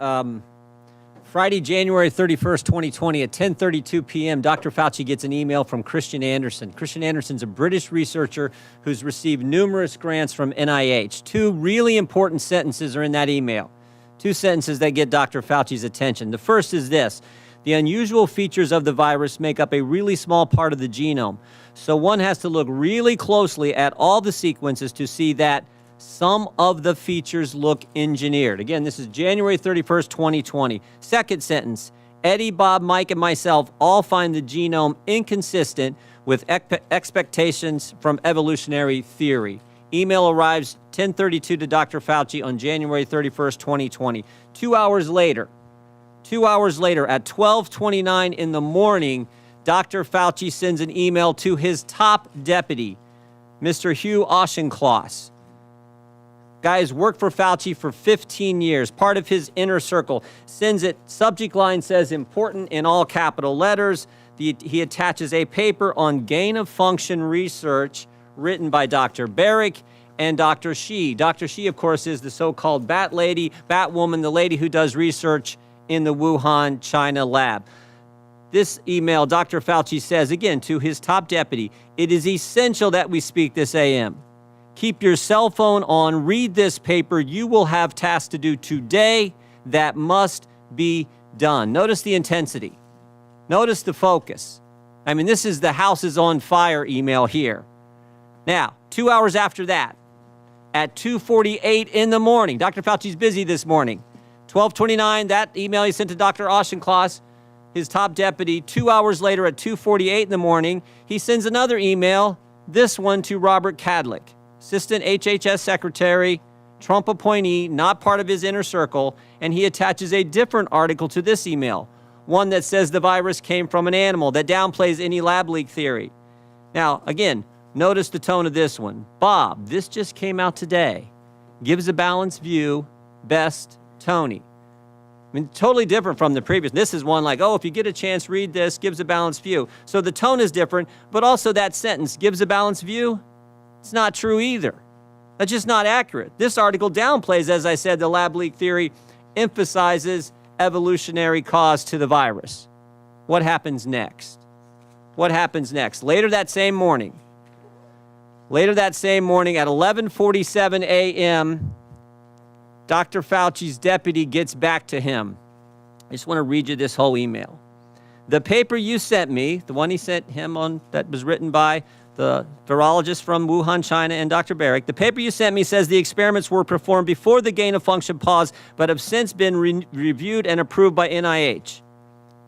F: Friday, January 31st, 2020 at 10:32 p.m., Dr. Fauci gets an email from Christian Anderson. Christian Anderson's a British researcher who's received numerous grants from NIH. Two really important sentences are in that email. Two sentences that get Dr. Fauci's attention. The first is this: the unusual features of the virus make up a really small part of the genome. So one has to look really closely at all the sequences to see that some of the features look engineered. Again, this is January 31st, 2020. Second sentence: Eddie, Bob, Mike, and myself all find the genome inconsistent with expectations from evolutionary theory. Email arrives 10:32 to Dr. Fauci on January 31st, 2020. 2 hours later at 12:29 in the morning, Dr. Fauci sends an email to his top deputy, Mr. Hugh Auchincloss. Guys worked for Fauci for 15 years, part of his inner circle. Sends it, subject line says important in all capital letters. He attaches a paper on gain-of-function research written by Dr. Barrick and Dr. Shi. Dr. Shi, of course, is the so-called Bat Lady, Batwoman, the lady who does research in the Wuhan, China lab. This email, Dr. Fauci says, again, to his top deputy, "It is essential that we speak this AM. Keep your cell phone on, read this paper. You will have tasks to do today that must be done." Notice the intensity. Notice the focus. I mean, this is the house is on fire email here. Now, 2 hours after that, at 2:48 in the morning, Dr. Fauci's busy this morning. 12:29, that email he sent to Dr. Auchincloss, his top deputy. 2 hours later at 2:48 in the morning, he sends another email, this one to Robert Kadlec, Assistant HHS Secretary, Trump appointee, not part of his inner circle, and he attaches a different article to this email, one that says the virus came from an animal, that downplays any lab leak theory. Now, again, notice the tone of this one. Bob, this just came out today. Gives a balanced view, best, Tony. I mean, totally different from the previous. This is one like, oh, if you get a chance, read this, gives a balanced view. So the tone is different, but also that sentence, gives a balanced view, it's not true either. That's just not accurate. This article downplays, as I said, the lab leak theory, emphasizes evolutionary cause to the virus. What happens next? What happens next? Later that same morning at 11:47 a.m., Dr. Fauci's deputy gets back to him. I just want to read you this whole email. "The paper you sent me," the one he sent him on that was written by the virologist from Wuhan, China, and Dr. Barrick, "the paper you sent me says the experiments were performed before the gain-of-function pause, but have since been reviewed and approved by NIH.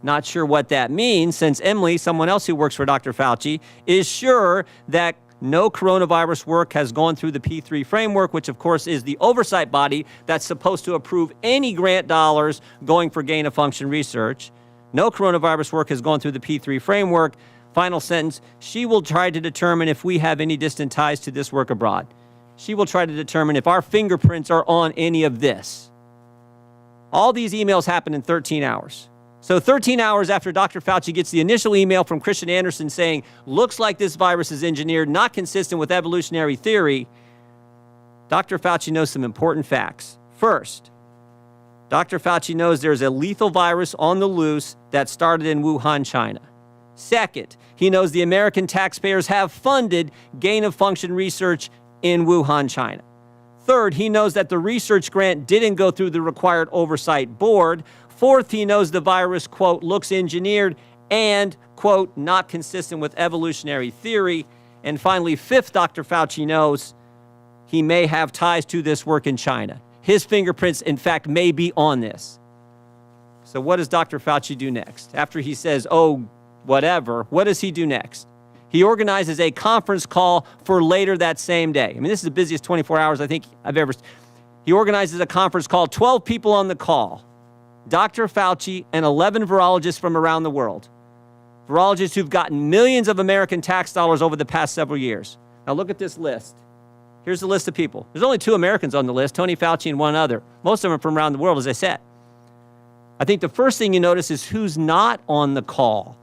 F: Not sure what that means, since Emily, someone else who works for Dr. Fauci, is sure that no coronavirus work has gone through the P3 framework, which of course is the oversight body that's supposed to approve any grant dollars going for gain-of-function research. No coronavirus work has gone through the P3 framework." Final sentence: "She will try to determine if we have any distant ties to this work abroad. She will try to determine if our fingerprints are on any of this." All these emails happen in 13 hours. So 13 hours after Dr. Fauci gets the initial email from Christian Anderson saying, looks like this virus is engineered, not consistent with evolutionary theory, Dr. Fauci knows some important facts. First, Dr. Fauci knows there's a lethal virus on the loose that started in Wuhan, China. Second, he knows the American taxpayers have funded gain-of-function research in Wuhan, China. Third, he knows that the research grant didn't go through the required oversight board. Fourth, he knows the virus, quote, looks engineered and, quote, not consistent with evolutionary theory. And finally, fifth, Dr. Fauci knows he may have ties to this work in China. His fingerprints, in fact, may be on this. So what does Dr. Fauci do next? After he says, oh, whatever, what does he do next? He organizes a conference call for later that same day. I mean, this is the busiest 24 hours I think I've ever. He organizes a conference call, 12 people on the call. Dr. Fauci and 11 virologists from around the world. Virologists who've gotten millions of American tax dollars over the past several years. Now look at this list. Here's the list of people. There's only 2 Americans on the list, Tony Fauci and one other. Most of them are from around the world, as I said. I think the first thing you notice is who's not on the call.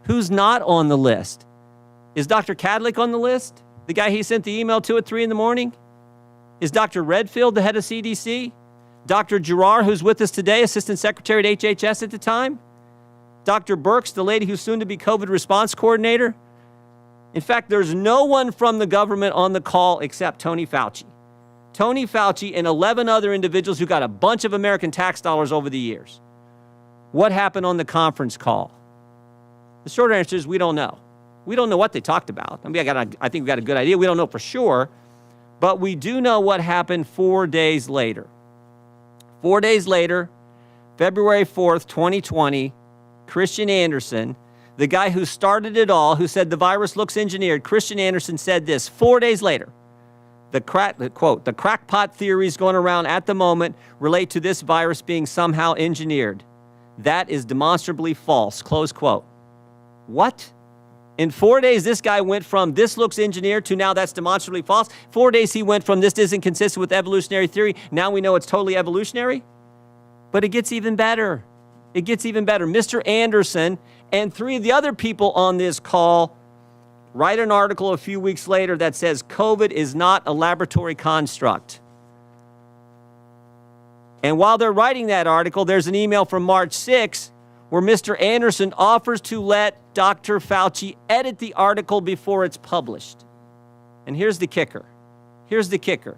F: Who's not on the list? Is Dr. Kadlec on the list? The guy he sent the email to at 3 in the morning? Is Dr. Redfield the head of CDC? Dr. Giroir, who's with us today, Assistant Secretary at HHS at the time? Dr. Birx, the lady who's soon to be COVID response coordinator? In fact, there's no one from the government on the call except Tony Fauci. Tony Fauci and 11 other individuals who got a bunch of American tax dollars over the years. What happened on the conference call? The short answer is we don't know. We don't know what they talked about. I mean, I think we got a good idea. We don't know for sure, but we do know what happened 4 days later. 4 days later, February 4th, 2020, Christian Anderson, the guy who started it all, who said the virus looks engineered, Christian Anderson said this 4 days later. The crackpot theories going around at the moment relate to this virus being somehow engineered. That is demonstrably false, close quote. What? In 4 days, this guy went from this looks engineered to now that's demonstrably false. 4 days, he went from this isn't consistent with evolutionary theory. Now we know it's totally evolutionary. But it gets even better. It gets even better. Mr. Anderson and 3 of the other people on this call write an article a few weeks later that says COVID is not a laboratory construct. And while they're writing that article, there's an email from March 6 where Mr. Anderson offers to let Dr. Fauci edit the article before it's published. And here's the kicker. Here's the kicker.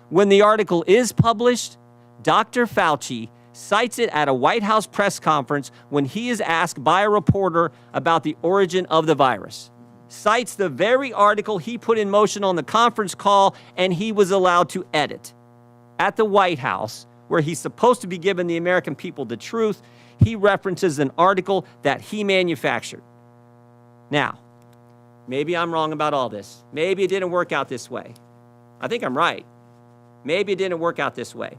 F: When the article is published, Dr. Fauci cites it at a White House press conference when he is asked by a reporter about the origin of the virus. Cites the very article he put in motion on the conference call and he was allowed to edit. At the White House, where he's supposed to be giving the American people the truth, he references an article that he manufactured. Now, maybe I'm wrong about all this. Maybe it didn't work out this way. I think I'm right. Maybe it didn't work out this way.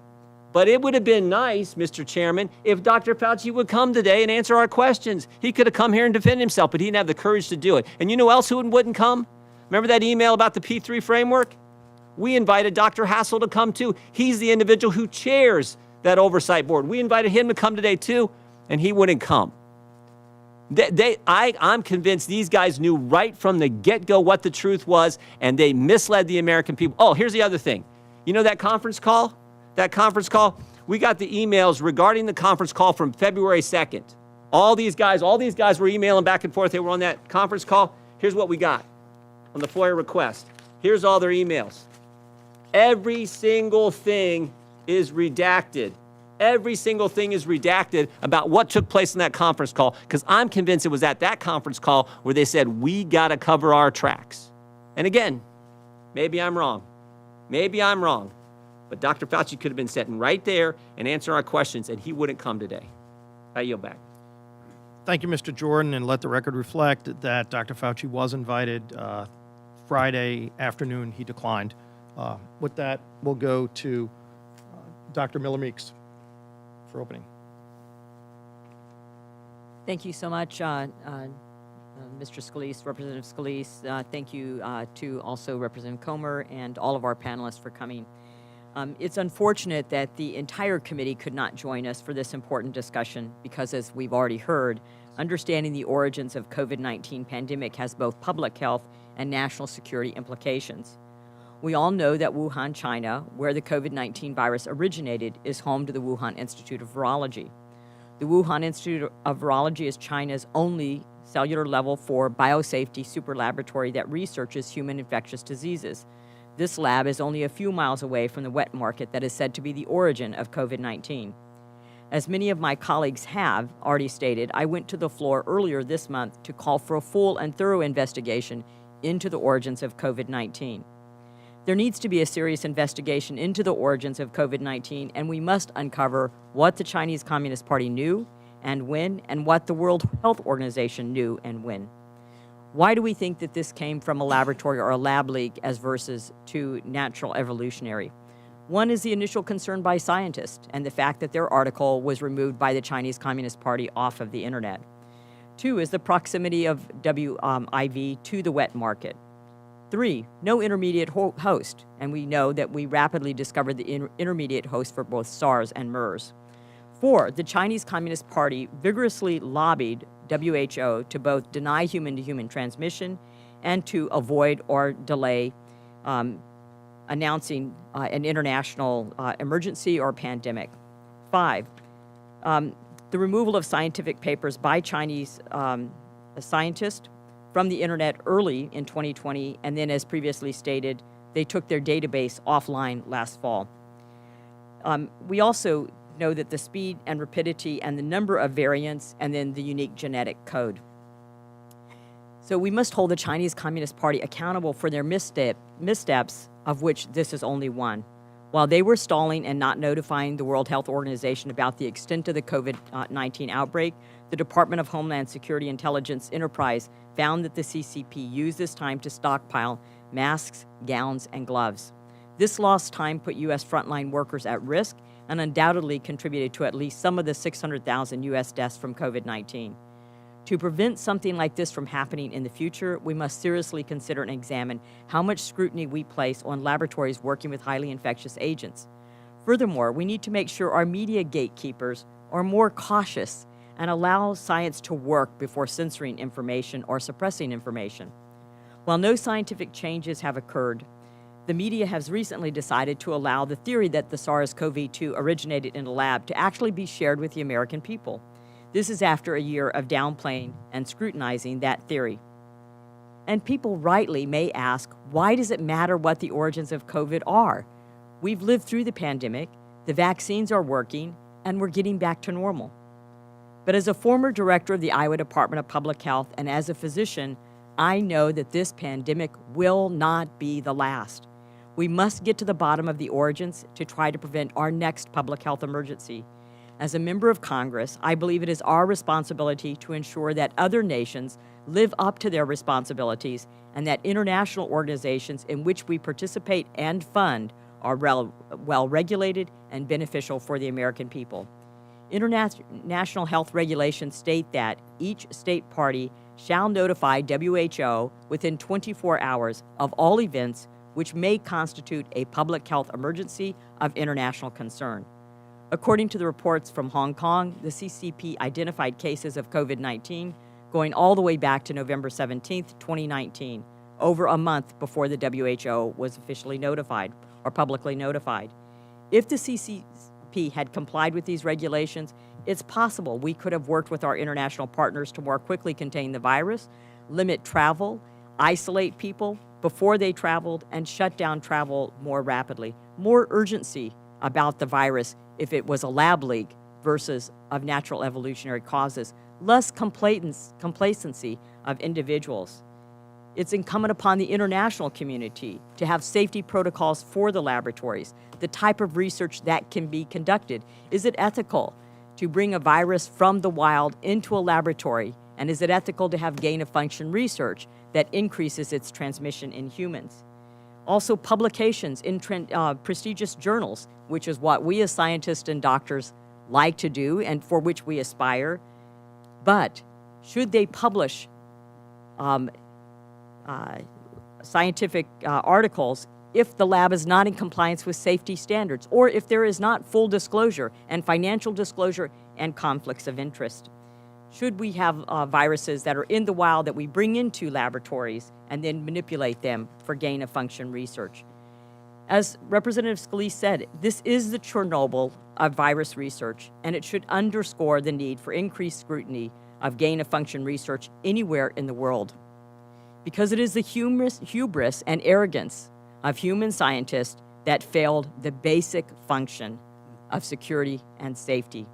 F: But it would have been nice, Mr. Chairman, if Dr. Fauci would come today and answer our questions. He could have come here and defended himself, but he didn't have the courage to do it. And you know who else who wouldn't come? Remember that email about the P3 framework? We invited Dr. Hassel to come too. He's the individual who chairs that oversight board. We invited him to come today too, and he wouldn't come. I'm convinced these guys knew right from the get-go what the truth was, and they misled the American people. Oh, here's the other thing. You know that conference call? That conference call? We got the emails regarding the conference call from February 2nd. All these guys were emailing back and forth. They were on that conference call. Here's what we got on the FOIA request. Here's all their emails. Every single thing is redacted. Every single thing is redacted about what took place in that conference call, because I'm convinced it was at that conference call where they said, we got to cover our tracks. And again, maybe I'm wrong. Maybe I'm wrong. But Dr. Fauci could have been sitting right there and answering our questions, and he wouldn't come today. I yield back.
A: Thank you, Mr. Jordan, and let the record reflect that Dr. Fauci was invited Friday afternoon. He declined. With that, we'll go to Dr. Miller-Meeks for opening.
G: Thank you so much, Mr. Scalise, Representative Scalise. Thank you to also Representative Comer and all of our panelists for coming. It's unfortunate that the entire committee could not join us for this important discussion because, as we've already heard, understanding the origins of COVID-19 pandemic has both public health and national security implications. We all know that Wuhan, China, where the COVID-19 virus originated, is home to the Wuhan Institute of Virology. The Wuhan Institute of Virology is China's only cellular level 4 biosafety super laboratory that researches human infectious diseases. This lab is only a few miles away from the wet market that is said to be the origin of COVID-19. As many of my colleagues have already stated, I went to the floor earlier this month to call for a full and thorough investigation into the origins of COVID-19. There needs to be a serious investigation into the origins of COVID-19, and we must uncover what the Chinese Communist Party knew and when, and what the World Health Organization knew and when. Why do we think that this came from a laboratory or a lab leak as versus to natural evolutionary? One is the initial concern by scientists and the fact that their article was removed by the Chinese Communist Party off of the internet. Two is the proximity of WIV to the wet market. Three, no intermediate host, and we know that we rapidly discovered the intermediate host for both SARS and MERS. Four, the Chinese Communist Party vigorously lobbied WHO to both deny human-to-human transmission and to avoid or delay announcing an international emergency or pandemic. Five, the removal of scientific papers by Chinese scientists from the internet early in 2020, and then, as previously stated, they took their database offline last fall. We also know that the speed and rapidity and the number of variants and then the unique genetic code. So we must hold the Chinese Communist Party accountable for their missteps, of which this is only one. While they were stalling and not notifying the World Health Organization about the extent of the COVID-19 outbreak, the Department of Homeland Security Intelligence Enterprise found that the CCP used this time to stockpile masks, gowns, and gloves. This lost time put U.S. frontline workers at risk and undoubtedly contributed to at least some of the 600,000 U.S. deaths from COVID-19. To prevent something like this from happening in the future, we must seriously consider and examine how much scrutiny we place on laboratories working with highly infectious agents. Furthermore, we need to make sure our media gatekeepers are more cautious and allow science to work before censoring information or suppressing information. While no scientific changes have occurred, the media has recently decided to allow the theory that the SARS-CoV-2 originated in a lab to actually be shared with the American people. This is after a year of downplaying and scrutinizing that theory. And people rightly may ask, why does it matter what the origins of COVID are? We've lived through the pandemic, the vaccines are working, and we're getting back to normal. But as a former director of the Iowa Department of Public Health and as a physician, I know that this pandemic will not be the last. We must get to the bottom of the origins to try to prevent our next public health emergency. As a member of Congress, I believe it is our responsibility to ensure that other nations live up to their responsibilities and that international organizations in which we participate and fund are well regulated and beneficial for the American people. International health regulations state that each state party shall notify WHO within 24 hours of all events which may constitute a public health emergency of international concern. According to the reports from Hong Kong, the CCP identified cases of COVID-19 going all the way back to November 17, 2019, over a month before the WHO was officially notified or publicly notified. If the CCP had complied with these regulations, it's possible we could have worked with our international partners to more quickly contain the virus, limit travel, isolate people before they traveled, and shut down travel more rapidly. More urgency about the virus if it was a lab leak versus of natural evolutionary causes, less complacency of individuals. It's incumbent upon the international community to have safety protocols for the laboratories, the type of research that can be conducted. Is it ethical to bring a virus from the wild into a laboratory? And is it ethical to have gain-of-function research that increases its transmission in humans? Also, publications in prestigious journals, which is what we as scientists and doctors like to do and for which we aspire. But should they publish scientific articles if the lab is not in compliance with safety standards, or if there is not full disclosure and financial disclosure and conflicts of interest? Should we have viruses that are in the wild that we bring into laboratories and then manipulate them for gain-of-function research? As Representative Scalise said, this is the Chernobyl of virus research, and it should underscore the need for increased scrutiny of gain-of-function research anywhere in the world. Because it is the hubris and arrogance of human scientists that failed the basic function of security and safety.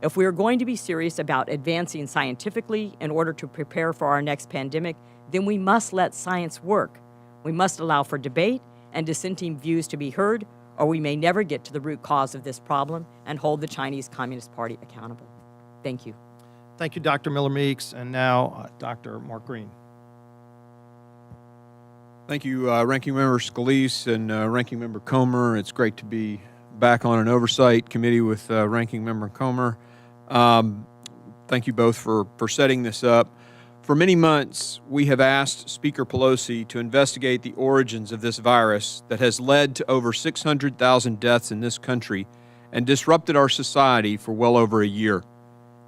G: If we are going to be serious about advancing scientifically in order to prepare for our next pandemic, then we must let science work. We must allow for debate and dissenting views to be heard, or we may never get to the root cause of this problem and hold the Chinese Communist Party accountable. Thank you.
A: Thank you, Dr. Miller Meeks. And now, Dr. Mark Green.
H: Thank you, Ranking Member Scalise and Ranking Member Comer. It's great to be back on an oversight committee with Ranking Member Comer. Thank you both for setting this up. For many months, we have asked Speaker Pelosi to investigate the origins of this virus that has led to over 600,000 deaths in this country and disrupted our society for well over a year.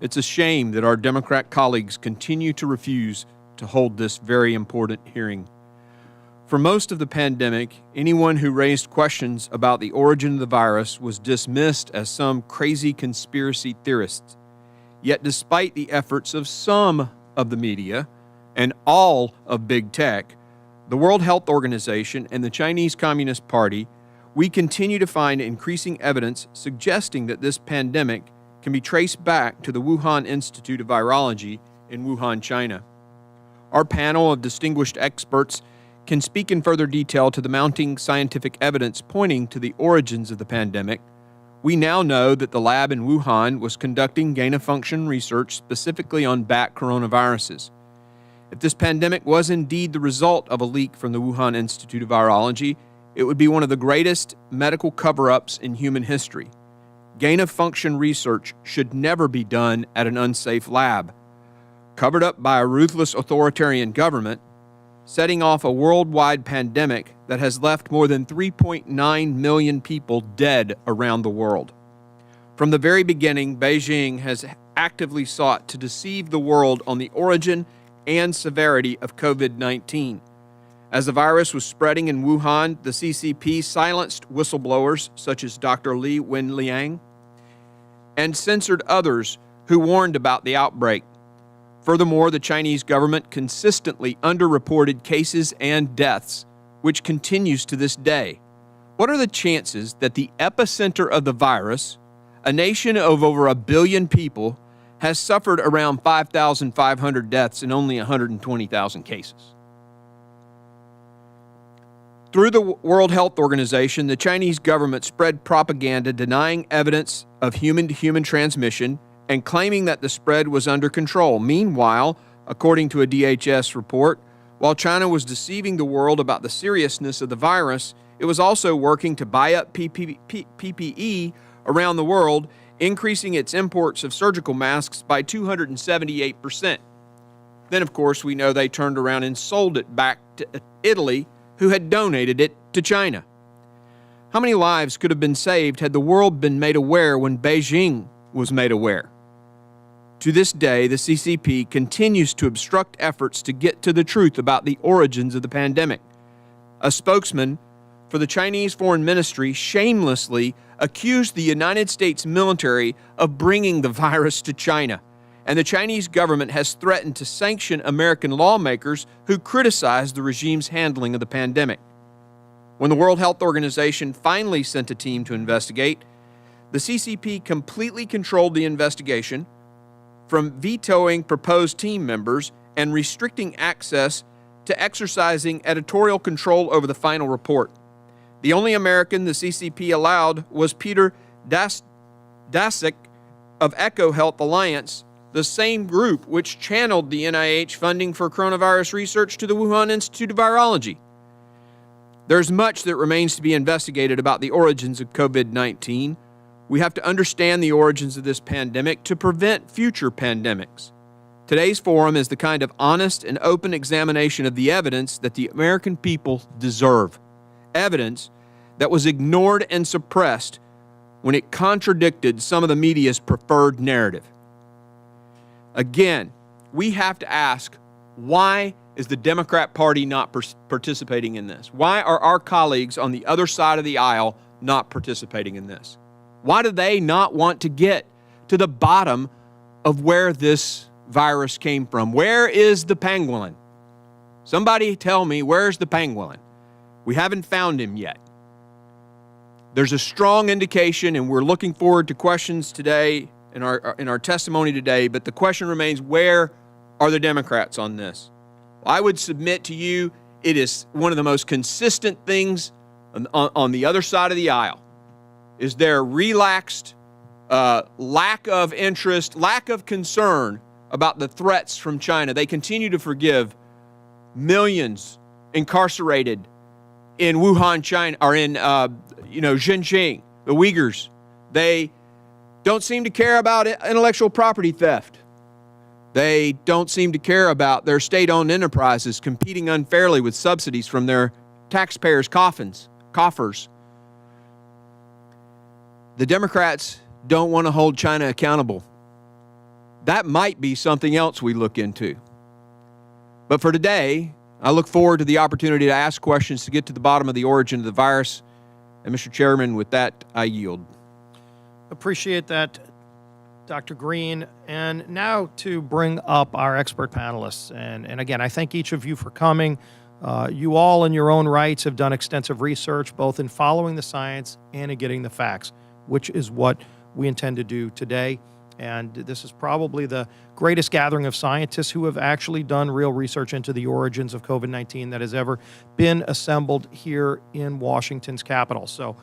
H: It's a shame that our Democrat colleagues continue to refuse to hold this very important hearing. For most of the pandemic, anyone who raised questions about the origin of the virus was dismissed as some crazy conspiracy theorists. Yet despite the efforts of some of the media and all of big tech, the World Health Organization and the Chinese Communist Party, we continue to find increasing evidence suggesting that this pandemic can be traced back to the Wuhan Institute of Virology in Wuhan, China. Our panel of distinguished experts can speak in further detail to the mounting scientific evidence pointing to the origins of the pandemic. We now know that the lab in Wuhan was conducting gain-of-function research specifically on bat coronaviruses. If this pandemic was indeed the result of a leak from the Wuhan Institute of Virology, it would be one of the greatest medical cover-ups in human history. Gain-of-function research should never be done at an unsafe lab. Covered up by a ruthless authoritarian government, setting off a worldwide pandemic that has left more than 3.9 million people dead around the world. From the very beginning, Beijing has actively sought to deceive the world on the origin and severity of COVID-19. As the virus was spreading in Wuhan, the CCP silenced whistleblowers such as Dr. Li Wenliang and censored others who warned about the outbreak. Furthermore, the Chinese government consistently underreported cases and deaths, which continues to this day. What are the chances that the epicenter of the virus, a nation of over 1 billion people, has suffered around 5,500 deaths in only 120,000 cases? Through the World Health Organization, the Chinese government spread propaganda denying evidence of human-to-human transmission and claiming that the spread was under control. Meanwhile, according to a DHS report, while China was deceiving the world about the seriousness of the virus, it was also working to buy up PPE around the world, increasing its imports of surgical masks by 278%. Then, of course, we know they turned around and sold it back to Italy, who had donated it to China. How many lives could have been saved had the world been made aware when Beijing was made aware? To this day, the CCP continues to obstruct efforts to get to the truth about the origins of the pandemic. A spokesman for the Chinese Foreign Ministry shamelessly accused the United States military of bringing the virus to China, and the Chinese government has threatened to sanction American lawmakers who criticize the regime's handling of the pandemic. When the World Health Organization finally sent a team to investigate, the CCP completely controlled the investigation, from vetoing proposed team members and restricting access to exercising editorial control over the final report. The only American the CCP allowed was Peter Daszak of Echo Health Alliance, the same group which channeled the NIH funding for coronavirus research to the Wuhan Institute of Virology. There's much that remains to be investigated about the origins of COVID-19. We have to understand the origins of this pandemic to prevent future pandemics. Today's forum is the kind of honest and open examination of the evidence that the American people deserve. Evidence that was ignored and suppressed when it contradicted some of the media's preferred narrative. Again, we have to ask, why is the Democrat Party not participating in this? Why are our colleagues on the other side of the aisle not participating in this? Why do they not want to get to the bottom of where this virus came from? Where is the pangolin? Somebody tell me, where's the pangolin? We haven't found him yet. There's a strong indication, and we're looking forward to questions today in our testimony today, but the question remains, where are the Democrats on this? I would submit to you it is one of the most consistent things on the other side of the aisle is their relaxed lack of interest, lack of concern about the threats from China. They continue to forgive millions incarcerated in Wuhan, China, or in Xinjiang, the Uyghurs. They don't seem to care about intellectual property theft. They don't seem to care about their state-owned enterprises competing unfairly with subsidies from their taxpayers' coffers. The Democrats don't want to hold China accountable. That might be something else we look into. But for today, I look forward to the opportunity to ask questions to get to the bottom of the origin of the virus. And Mr. Chairman, with that, I yield.
A: Appreciate that, Dr. Green. And now to bring up our expert panelists. And again, I thank each of you for coming. You all in your own rights have done extensive research, both in following the science and in getting the facts, which is what we intend to do today. And this is probably the greatest gathering of scientists who have actually done real research into the origins of COVID-19 that has ever been assembled here in Washington's Capitol. So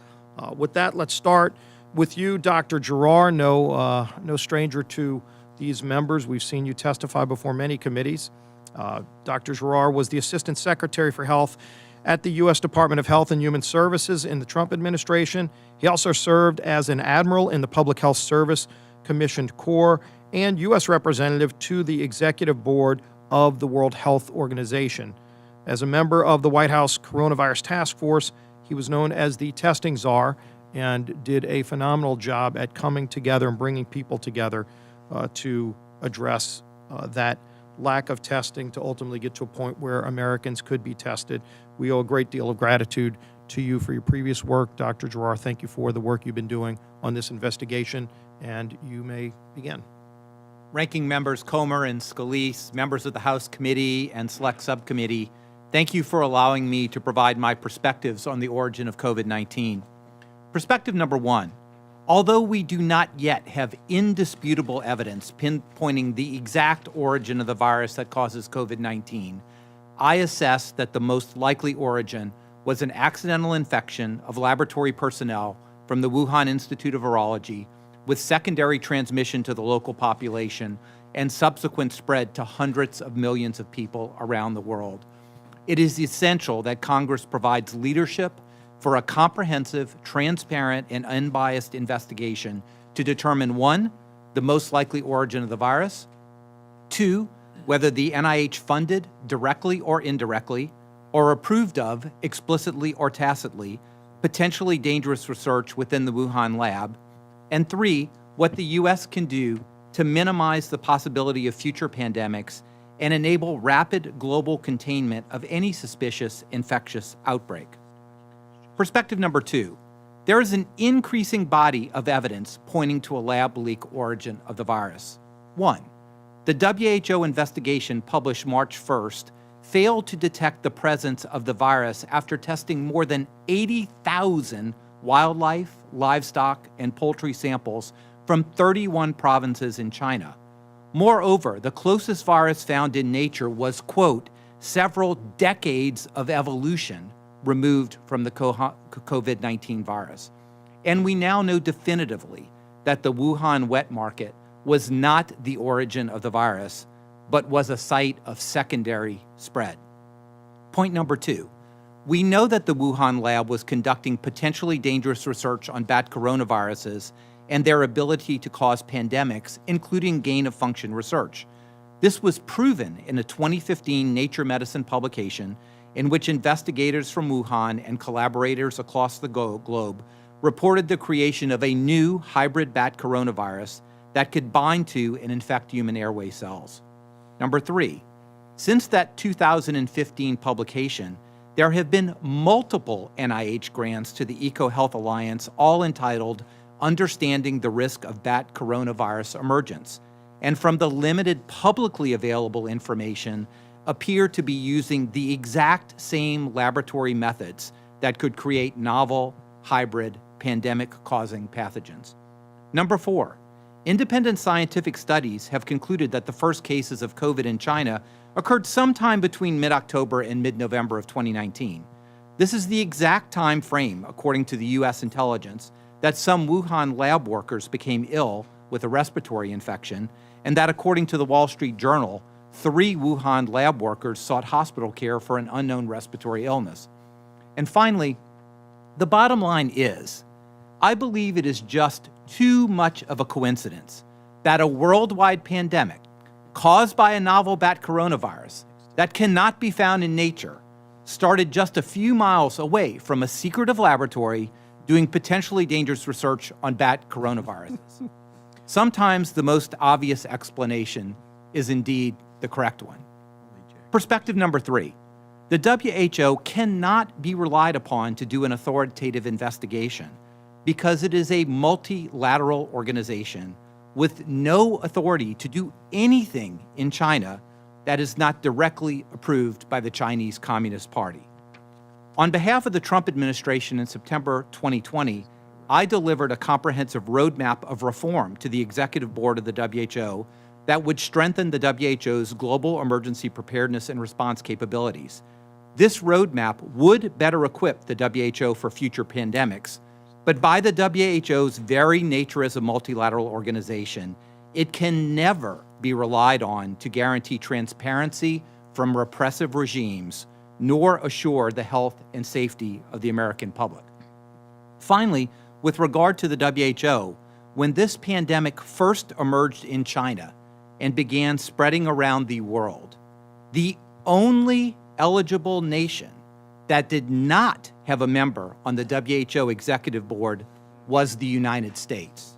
A: with that, let's start with you, Dr. Giroir. No stranger to these members. We've seen you testify before many committees. Dr. Giroir was the Assistant Secretary for Health at the U.S. Department of Health and Human Services in the Trump administration. He also served as an admiral in the Public Health Service Commissioned Corps and U.S. representative to the Executive Board of the World Health Organization. As a member of the White House Coronavirus Task Force, he was known as the testing czar and did a phenomenal job at coming together and bringing people together to address that lack of testing to ultimately get to a point where Americans could be tested. We owe a great deal of gratitude to you for your previous work. Dr. Giroir, thank you for the work you've been doing on this investigation, and you may begin.
I: Ranking Members Comer and Scalise, members of the House Committee and Select Subcommittee, thank you for allowing me to provide my perspectives on the origin of COVID-19. Perspective number one, although we do not yet have indisputable evidence pinpointing the exact origin of the virus that causes COVID-19, I assess that the most likely origin was an accidental infection of laboratory personnel from the Wuhan Institute of Virology, with secondary transmission to the local population and subsequent spread to hundreds of millions of people around the world. It is essential that Congress provides leadership for a comprehensive, transparent, and unbiased investigation to determine 1, the most likely origin of the virus, 2, whether the NIH funded, directly or indirectly, or approved of, explicitly or tacitly, potentially dangerous research within the Wuhan lab, and 3, what the U.S. can do to minimize the possibility of future pandemics and enable rapid global containment of any suspicious infectious outbreak. Perspective number 2, there is an increasing body of evidence pointing to a lab leak origin of the virus. 1, the WHO investigation published March 1st failed to detect the presence of the virus after testing more than 80,000 wildlife, livestock, and poultry samples from 31 provinces in China. Moreover, the closest virus found in nature was, quote, several decades of evolution removed from the COVID-19 virus. And we now know definitively that the Wuhan wet market was not the origin of the virus, but was a site of secondary spread. Point number 2, we know that the Wuhan lab was conducting potentially dangerous research on bat coronaviruses and their ability to cause pandemics, including gain-of-function research. This was proven in a 2015 Nature Medicine publication in which investigators from Wuhan and collaborators across the globe reported the creation of a new hybrid bat coronavirus that could bind to and infect human airway cells. Number 3, Since that 2015 publication, there have been multiple NIH grants to the EcoHealth Alliance, all entitled Understanding the Risk of Bat Coronavirus Emergence, and from the limited publicly available information, appear to be using the exact same laboratory methods that could create novel, hybrid, pandemic-causing pathogens. Number 4, independent scientific studies have concluded that the first cases of COVID in China occurred sometime between mid-October and mid-November of 2019. This is the exact time frame, according to the U.S. intelligence, that some Wuhan lab workers became ill with a respiratory infection, and that, according to the Wall Street Journal, 3 Wuhan lab workers sought hospital care for an unknown respiratory illness. And finally, the bottom line is, I believe it is just too much of a coincidence that a worldwide pandemic caused by a novel bat coronavirus that cannot be found in nature started just a few miles away from a secretive laboratory doing potentially dangerous research on bat coronaviruses. Sometimes the most obvious explanation is indeed the correct one. Perspective number 3. The WHO cannot be relied upon to do an authoritative investigation because it is a multilateral organization with no authority to do anything in China that is not directly approved by the Chinese Communist Party. On behalf of the Trump administration in September 2020, I delivered a comprehensive roadmap of reform to the executive board of the WHO that would strengthen the WHO's global emergency preparedness and response capabilities. This roadmap would better equip the WHO for future pandemics, but by the WHO's very nature as a multilateral organization, it can never be relied on to guarantee transparency from repressive regimes, nor assure the health and safety of the American public. Finally, with regard to the WHO, when this pandemic first emerged in China and began spreading around the world, the only eligible nation that did not have a member on the WHO executive board was the United States.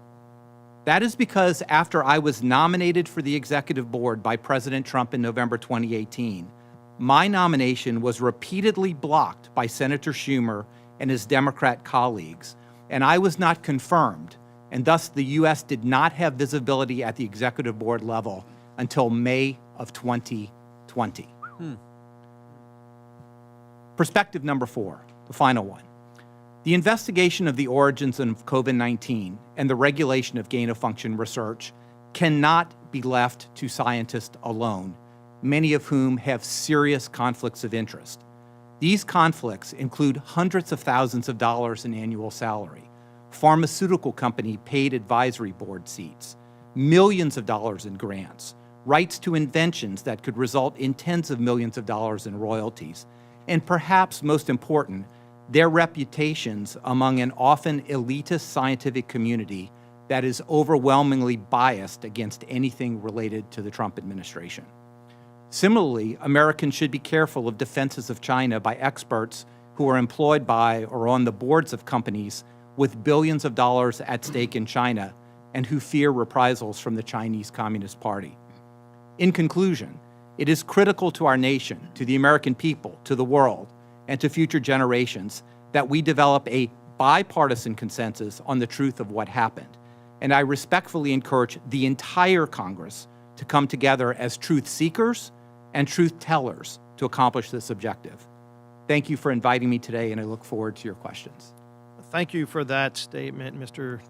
I: That is because after I was nominated for the executive board by President Trump in November 2018, my nomination was repeatedly blocked by Senator Schumer and his Democrat colleagues, and I was not confirmed, and thus the U.S. did not have visibility at the executive board level until May of 2020. Perspective number 4, the final one. The investigation of the origins of COVID-19 and the regulation of gain-of-function research cannot be left to scientists alone, many of whom have serious conflicts of interest. These conflicts include hundreds of thousands of dollars in annual salary, pharmaceutical company paid advisory board seats, millions of dollars in grants, rights to inventions that could result in tens of millions of dollars in royalties, and perhaps most important, their reputations among an often elitist scientific community that is overwhelmingly biased against anything related to the Trump administration. Similarly, Americans should be careful of defenses of China by experts who are employed by or on the boards of companies with billions of dollars at stake in China and who fear reprisals from the Chinese Communist Party. In conclusion, it is critical to our nation, to the American people, to the world, and to future generations that we develop a bipartisan consensus on the truth of what happened. And I respectfully encourage the entire Congress to come together as truth seekers and truth tellers to accomplish this objective. Thank you for inviting me today, and I look forward to your questions.
A: Thank you for that statement,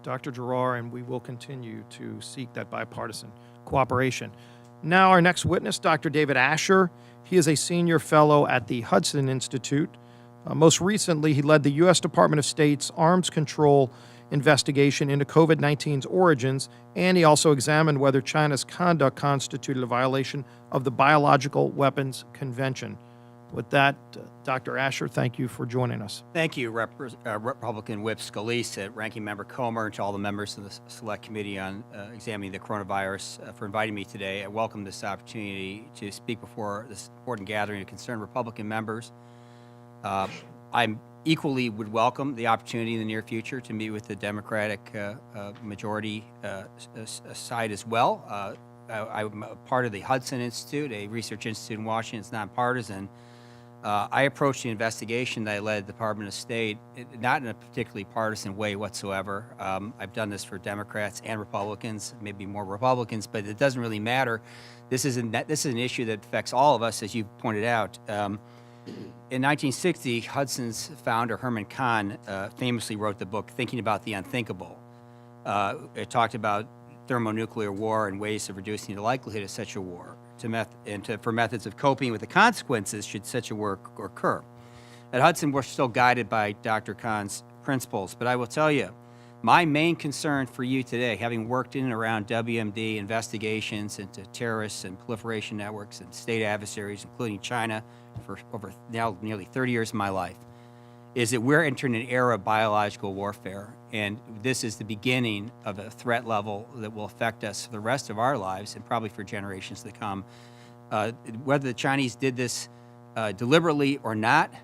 A: Dr. Giroir, and we will continue to seek that bipartisan cooperation. Now, our next witness, Dr. David Asher. He is a senior fellow at the Hudson Institute. Most recently, he led the U.S. Department of State's arms control investigation into COVID-19's origins, and he also examined whether China's conduct constituted a violation of the Biological Weapons Convention. With that, Dr. Asher, thank you for joining us.
J: Thank you, Republican Whip Scalise, Ranking Member Comer, and to all the members of the Select Committee on Examining the Coronavirus for inviting me today. I welcome this opportunity to speak before this important gathering of concerned Republican members. I equally would welcome the opportunity in the near future to meet with the Democratic majority side as well. I'm a part of the Hudson Institute, a research institute in Washington. It's nonpartisan. I approached the investigation that I led at the Department of State, not in a particularly partisan way whatsoever. I've done this for Democrats and Republicans, maybe more Republicans, but it doesn't really matter. This is an issue that affects all of us, as you pointed out. In 1960, Hudson's founder, Herman Kahn, famously wrote the book Thinking About the Unthinkable. It talked about thermonuclear war and ways of reducing the likelihood of such a war, for methods of coping with the consequences should such a war occur. At Hudson, we're still guided by Dr. Kahn's principles, but I will tell you, my main concern for you today, having worked in and around WMD investigations into terrorists and proliferation networks and state adversaries, including China, for over now nearly 30 years of my life, is that we're entering an era of biological warfare, and this is the beginning of a threat level that will affect us for the rest of our lives and probably for generations to come. Whether the Chinese did this deliberately or not,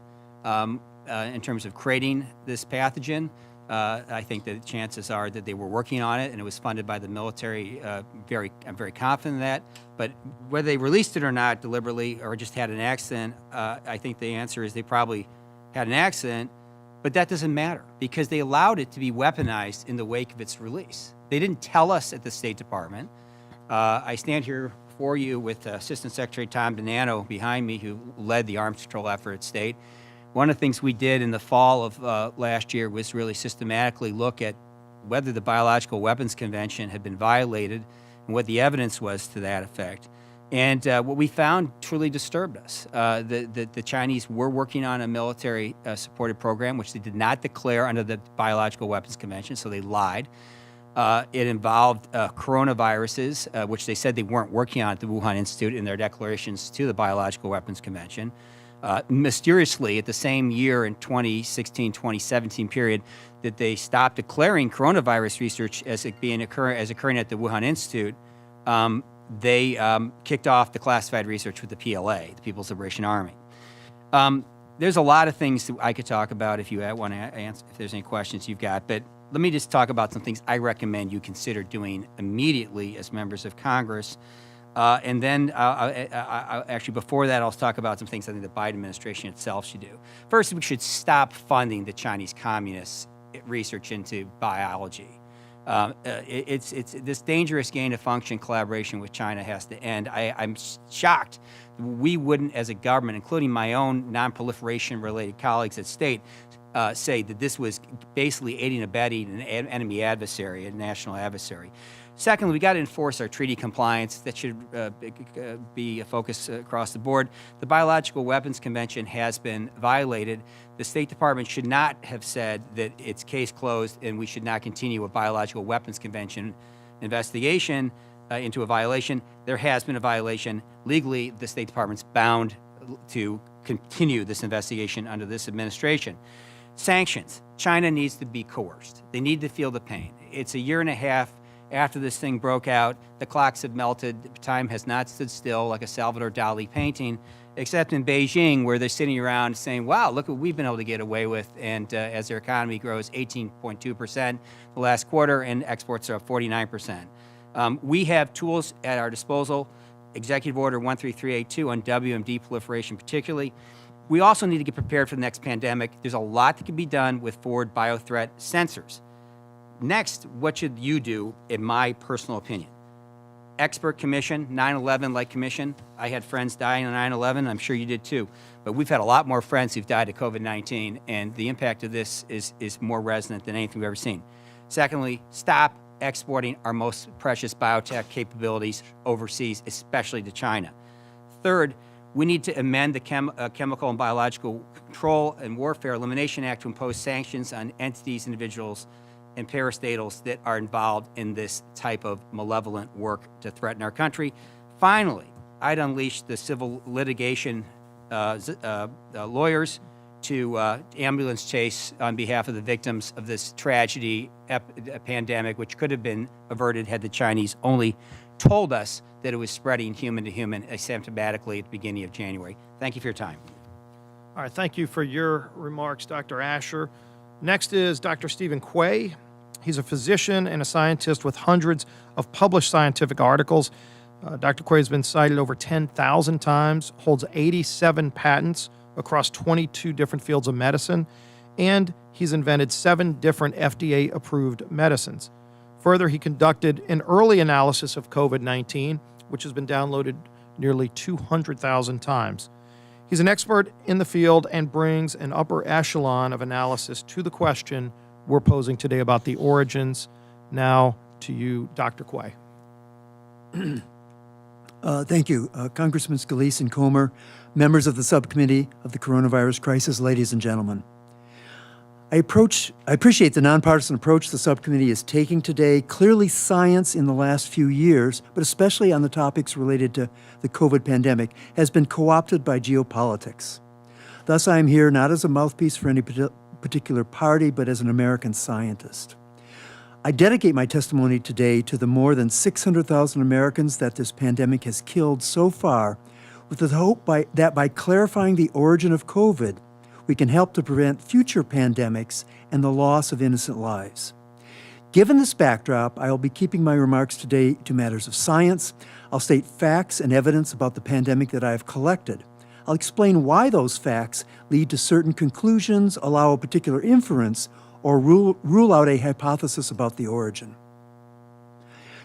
J: in terms of creating this pathogen, I think that chances are that they were working on it and it was funded by the military. I'm very confident in that. But whether they released it or not deliberately or just had an accident, I think the answer is they probably had an accident, but that doesn't matter because they allowed it to be weaponized in the wake of its release. They didn't tell us at the State Department. I stand here before you with Assistant Secretary Tom DiNanno behind me, who led the arms control effort at State. One of the things we did in the fall of last year was really systematically look at whether the Biological Weapons Convention had been violated and what the evidence was to that effect. And what we found truly disturbed us. The Chinese were working on a military-supported program, which they did not declare under the Biological Weapons Convention, so they lied. It involved coronaviruses, which they said they weren't working on at the Wuhan Institute in their declarations to the Biological Weapons Convention. Mysteriously, at the same year in 2016-2017 period, that they stopped declaring coronavirus research as occurring at the Wuhan Institute, they kicked off the classified research with the PLA, the People's Liberation Army. There's a lot of things that I could talk about if you want to answer, if there's any questions you've got, but let me just talk about some things I recommend you consider doing immediately as members of Congress. And then, actually, before that, I'll talk about some things I think the Biden administration itself should do. First, we should stop funding the Chinese communists' research into biology. It's this dangerous gain-of-function collaboration with China has to end. I'm shocked we wouldn't, as a government, including my own non-proliferation-related colleagues at State, say that this was basically aiding and abetting an enemy adversary, a national adversary. Secondly, we got to enforce our treaty compliance. That should be a focus across the board. The Biological Weapons Convention has been violated. The State Department should not have said that it's case closed and we should not continue a Biological Weapons Convention investigation into a violation. There has been a violation. Legally, the State Department's bound to continue this investigation under this administration. Sanctions. China needs to be coerced. They need to feel the pain. It's a year and a half after this thing broke out. The clocks have melted. Time has not stood still like a Salvador Dali painting, except in Beijing, where they're sitting around saying, wow, look what we've been able to get away with. And as their economy grows 18.2% the last quarter, and exports are up 49%. We have tools at our disposal, Executive Order 13382 on WMD proliferation particularly. We also need to get prepared for the next pandemic. There's a lot that can be done with forward biothreat sensors. Next, what should you do, in my personal opinion? Expert commission, 9/11-like commission. I had friends die on 9/11. I'm sure you did too. But we've had a lot more friends who've died of COVID-19, and the impact of this is more resonant than anything we've ever seen. Secondly, stop exporting our most precious biotech capabilities overseas, especially to China. Third, we need to amend the Chemical and Biological Control and Warfare Elimination Act to impose sanctions on entities, individuals, and parastatals that are involved in this type of malevolent work to threaten our country. Finally, I'd unleash the civil litigation lawyers to ambulance chase on behalf of the victims of this tragedy, pandemic, which could have been averted had the Chinese only told us that it was spreading human to human asymptomatically at the beginning of January. Thank you for your time.
A: All right, thank you for your remarks, Dr. Asher. Next is Dr. Stephen Quay. He's a physician and a scientist with hundreds of published scientific articles. Dr. Quay has been cited over 10,000 times, holds 87 patents across 22 different fields of medicine, and he's invented 7 different FDA-approved medicines. Further, he conducted an early analysis of COVID-19, which has been downloaded nearly 200,000 times. He's an expert in the field and brings an upper echelon of analysis to the question we're posing today about the origins. Now to you, Dr. Quay.
K: Thank you, Congressman Scalise and Comer, members of the subcommittee of the coronavirus crisis, ladies and gentlemen. I appreciate the nonpartisan approach the subcommittee is taking today. Clearly, science in the last few years, but especially on the topics related to the COVID pandemic, has been co-opted by geopolitics. Thus, I am here not as a mouthpiece for any particular party, but as an American scientist. I dedicate my testimony today to the more than 600,000 Americans that this pandemic has killed so far, with the hope that by clarifying the origin of COVID, we can help to prevent future pandemics and the loss of innocent lives. Given this backdrop, I will be keeping my remarks today to matters of science. I'll state facts and evidence about the pandemic that I have collected. I'll explain why those facts lead to certain conclusions, allow a particular inference, or rule out a hypothesis about the origin.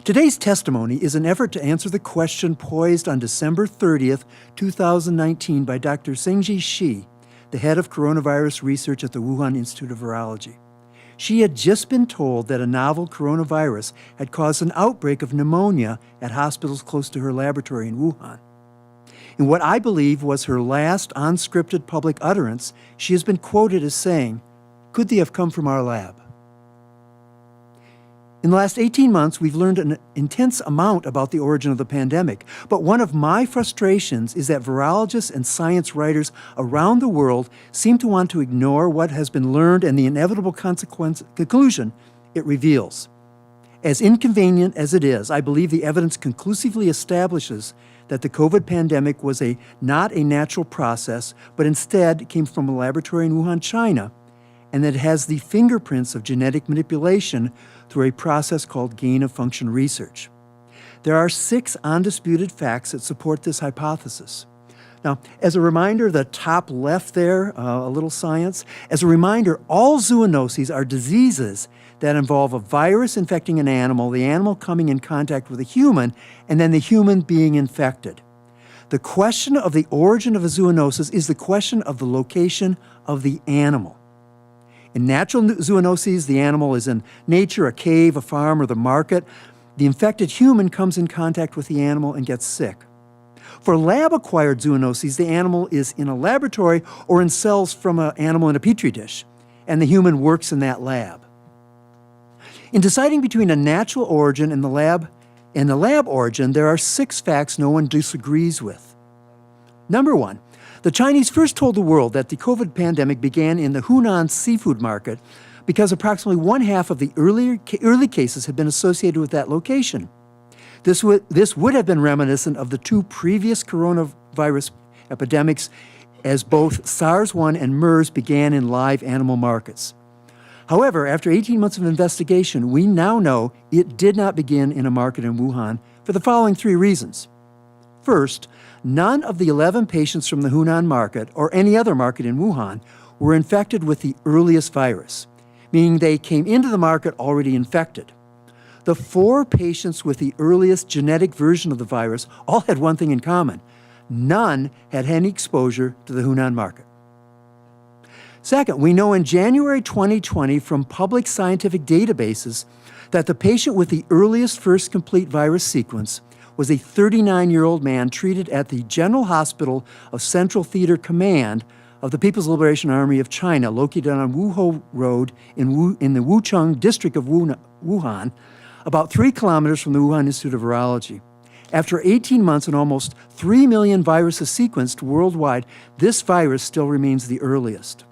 K: Today's testimony is an effort to answer the question posed on December 30th, 2019 by Dr. Zhengji Shi, the head of coronavirus research at the Wuhan Institute of Virology. She had just been told that a novel coronavirus had caused an outbreak of pneumonia at hospitals close to her laboratory in Wuhan. In what I believe was her last unscripted public utterance, she has been quoted as saying, "Could they have come from our lab?" In the last 18 months, we've learned an intense amount about the origin of the pandemic. But one of my frustrations is that virologists and science writers around the world seem to want to ignore what has been learned and the inevitable conclusion it reveals. As inconvenient as it is, I believe the evidence conclusively establishes that the COVID pandemic was not a natural process, but instead came from a laboratory in Wuhan, China, and that it has the fingerprints of genetic manipulation through a process called gain-of-function research. There are 6 undisputed facts that support this hypothesis. Now, as a reminder, the top left there, a little science. As a reminder, all zoonoses are diseases that involve a virus infecting an animal, the animal coming in contact with a human, and then the human being infected. The question of the origin of a zoonosis is the question of the location of the animal. In natural zoonoses, the animal is in nature, a cave, a farm, or the market. The infected human comes in contact with the animal and gets sick. For lab-acquired zoonoses, the animal is in a laboratory or in cells from an animal in a petri dish, and the human works in that lab. In deciding between a natural origin and the lab origin, there are 6 facts no one disagrees with. Number 1, the Chinese first told the world that the COVID pandemic began in the Hunan seafood market because approximately 1/2 of the early cases had been associated with that location. This would have been reminiscent of the 2 previous coronavirus epidemics, as both SARS-1 and MERS began in live animal markets. However, after 18 months of investigation, we now know it did not begin in a market in Wuhan for the following 3 reasons. First, none of the 11 patients from the Hunan market or any other market in Wuhan were infected with the earliest virus, meaning they came into the market already infected. The 4 patients with the earliest genetic version of the virus all had one thing in common. None had any exposure to the Hunan market. Second, we know in January 2020 from public scientific databases that the patient with the earliest first complete virus sequence was a 39-year-old man treated at the General Hospital of Central Theater Command of the People's Liberation Army of China, located on Wuhou Road in the Wuchang district of Wuhan, about 3 kilometers from the Wuhan Institute of Virology. After 18 months and almost 3 million viruses sequenced worldwide, this virus still remains the earliest.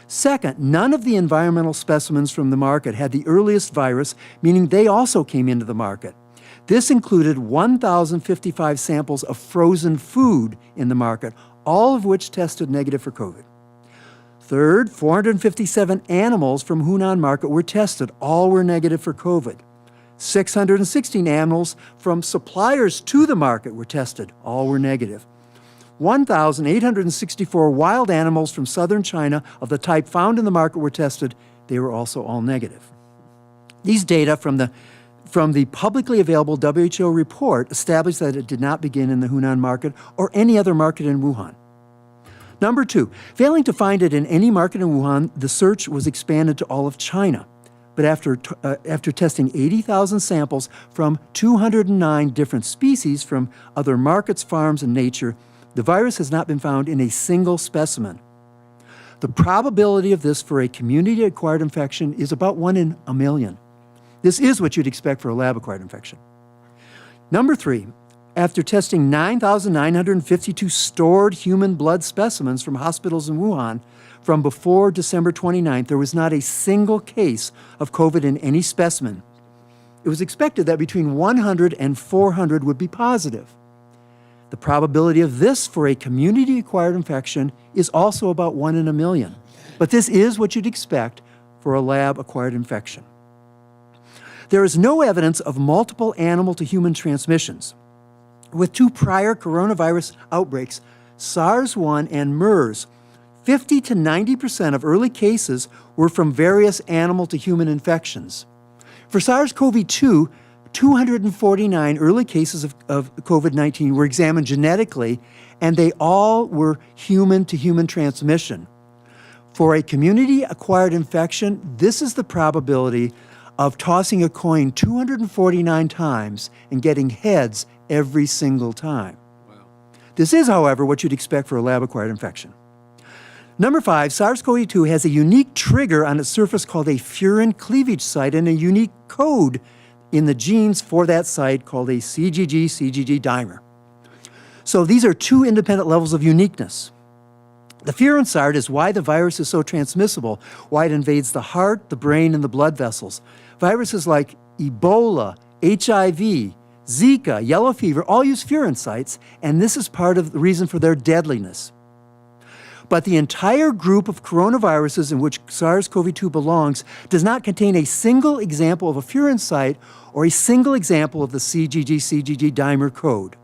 K: Second, none of the environmental specimens from the market had the earliest virus, meaning they also came into the market. This included 1,055 samples of frozen food in the market, all of which tested negative for COVID. Third, 457 animals from Hunan market were tested. All were negative for COVID. 616 animals from suppliers to the market were tested. All were negative. 1,864 wild animals from southern China of the type found in the market were tested. They were also all negative. These data from the publicly available WHO report established that it did not begin in the Hunan market or any other market in Wuhan. Number 2, failing to find it in any market in Wuhan, the search was expanded to all of China. But after testing 80,000 samples from 209 different species from other markets, farms, and nature, the virus has not been found in a single specimen. The probability of this for a community-acquired infection is about 1 in a million. This is what you'd expect for a lab-acquired infection. Number 3, after testing 9,952 stored human blood specimens from hospitals in Wuhan from before December 29th, there was not a single case of COVID in any specimen. It was expected that between 100 and 400 would be positive. The probability of this for a community-acquired infection is also about 1 in a million. But this is what you'd expect for a lab-acquired infection. There is no evidence of multiple animal-to-human transmissions. With 2 prior coronavirus outbreaks, SARS-1 and MERS, 50 to 90% of early cases were from various animal-to-human infections. For SARS-CoV-2, 249 early cases of COVID-19 were examined genetically, and they all were human-to-human transmission. For a community-acquired infection, this is the probability of tossing a coin 249 times and getting heads every single time. Wow. This is, however, what you'd expect for a lab-acquired infection. Number 5, SARS-CoV-2 has a unique trigger on its surface called a furin cleavage site and a unique code in the genes for that site called a CGG dimer. So these are 2 independent levels of uniqueness. The furin site is why the virus is so transmissible, why it invades the heart, the brain, and the blood vessels. Viruses like Ebola, HIV, Zika, yellow fever all use furin sites, and this is part of the reason for their deadliness. But the entire group of coronaviruses in which SARS-CoV-2 belongs does not contain a single example of a furin site or a single example of the CGG dimer code.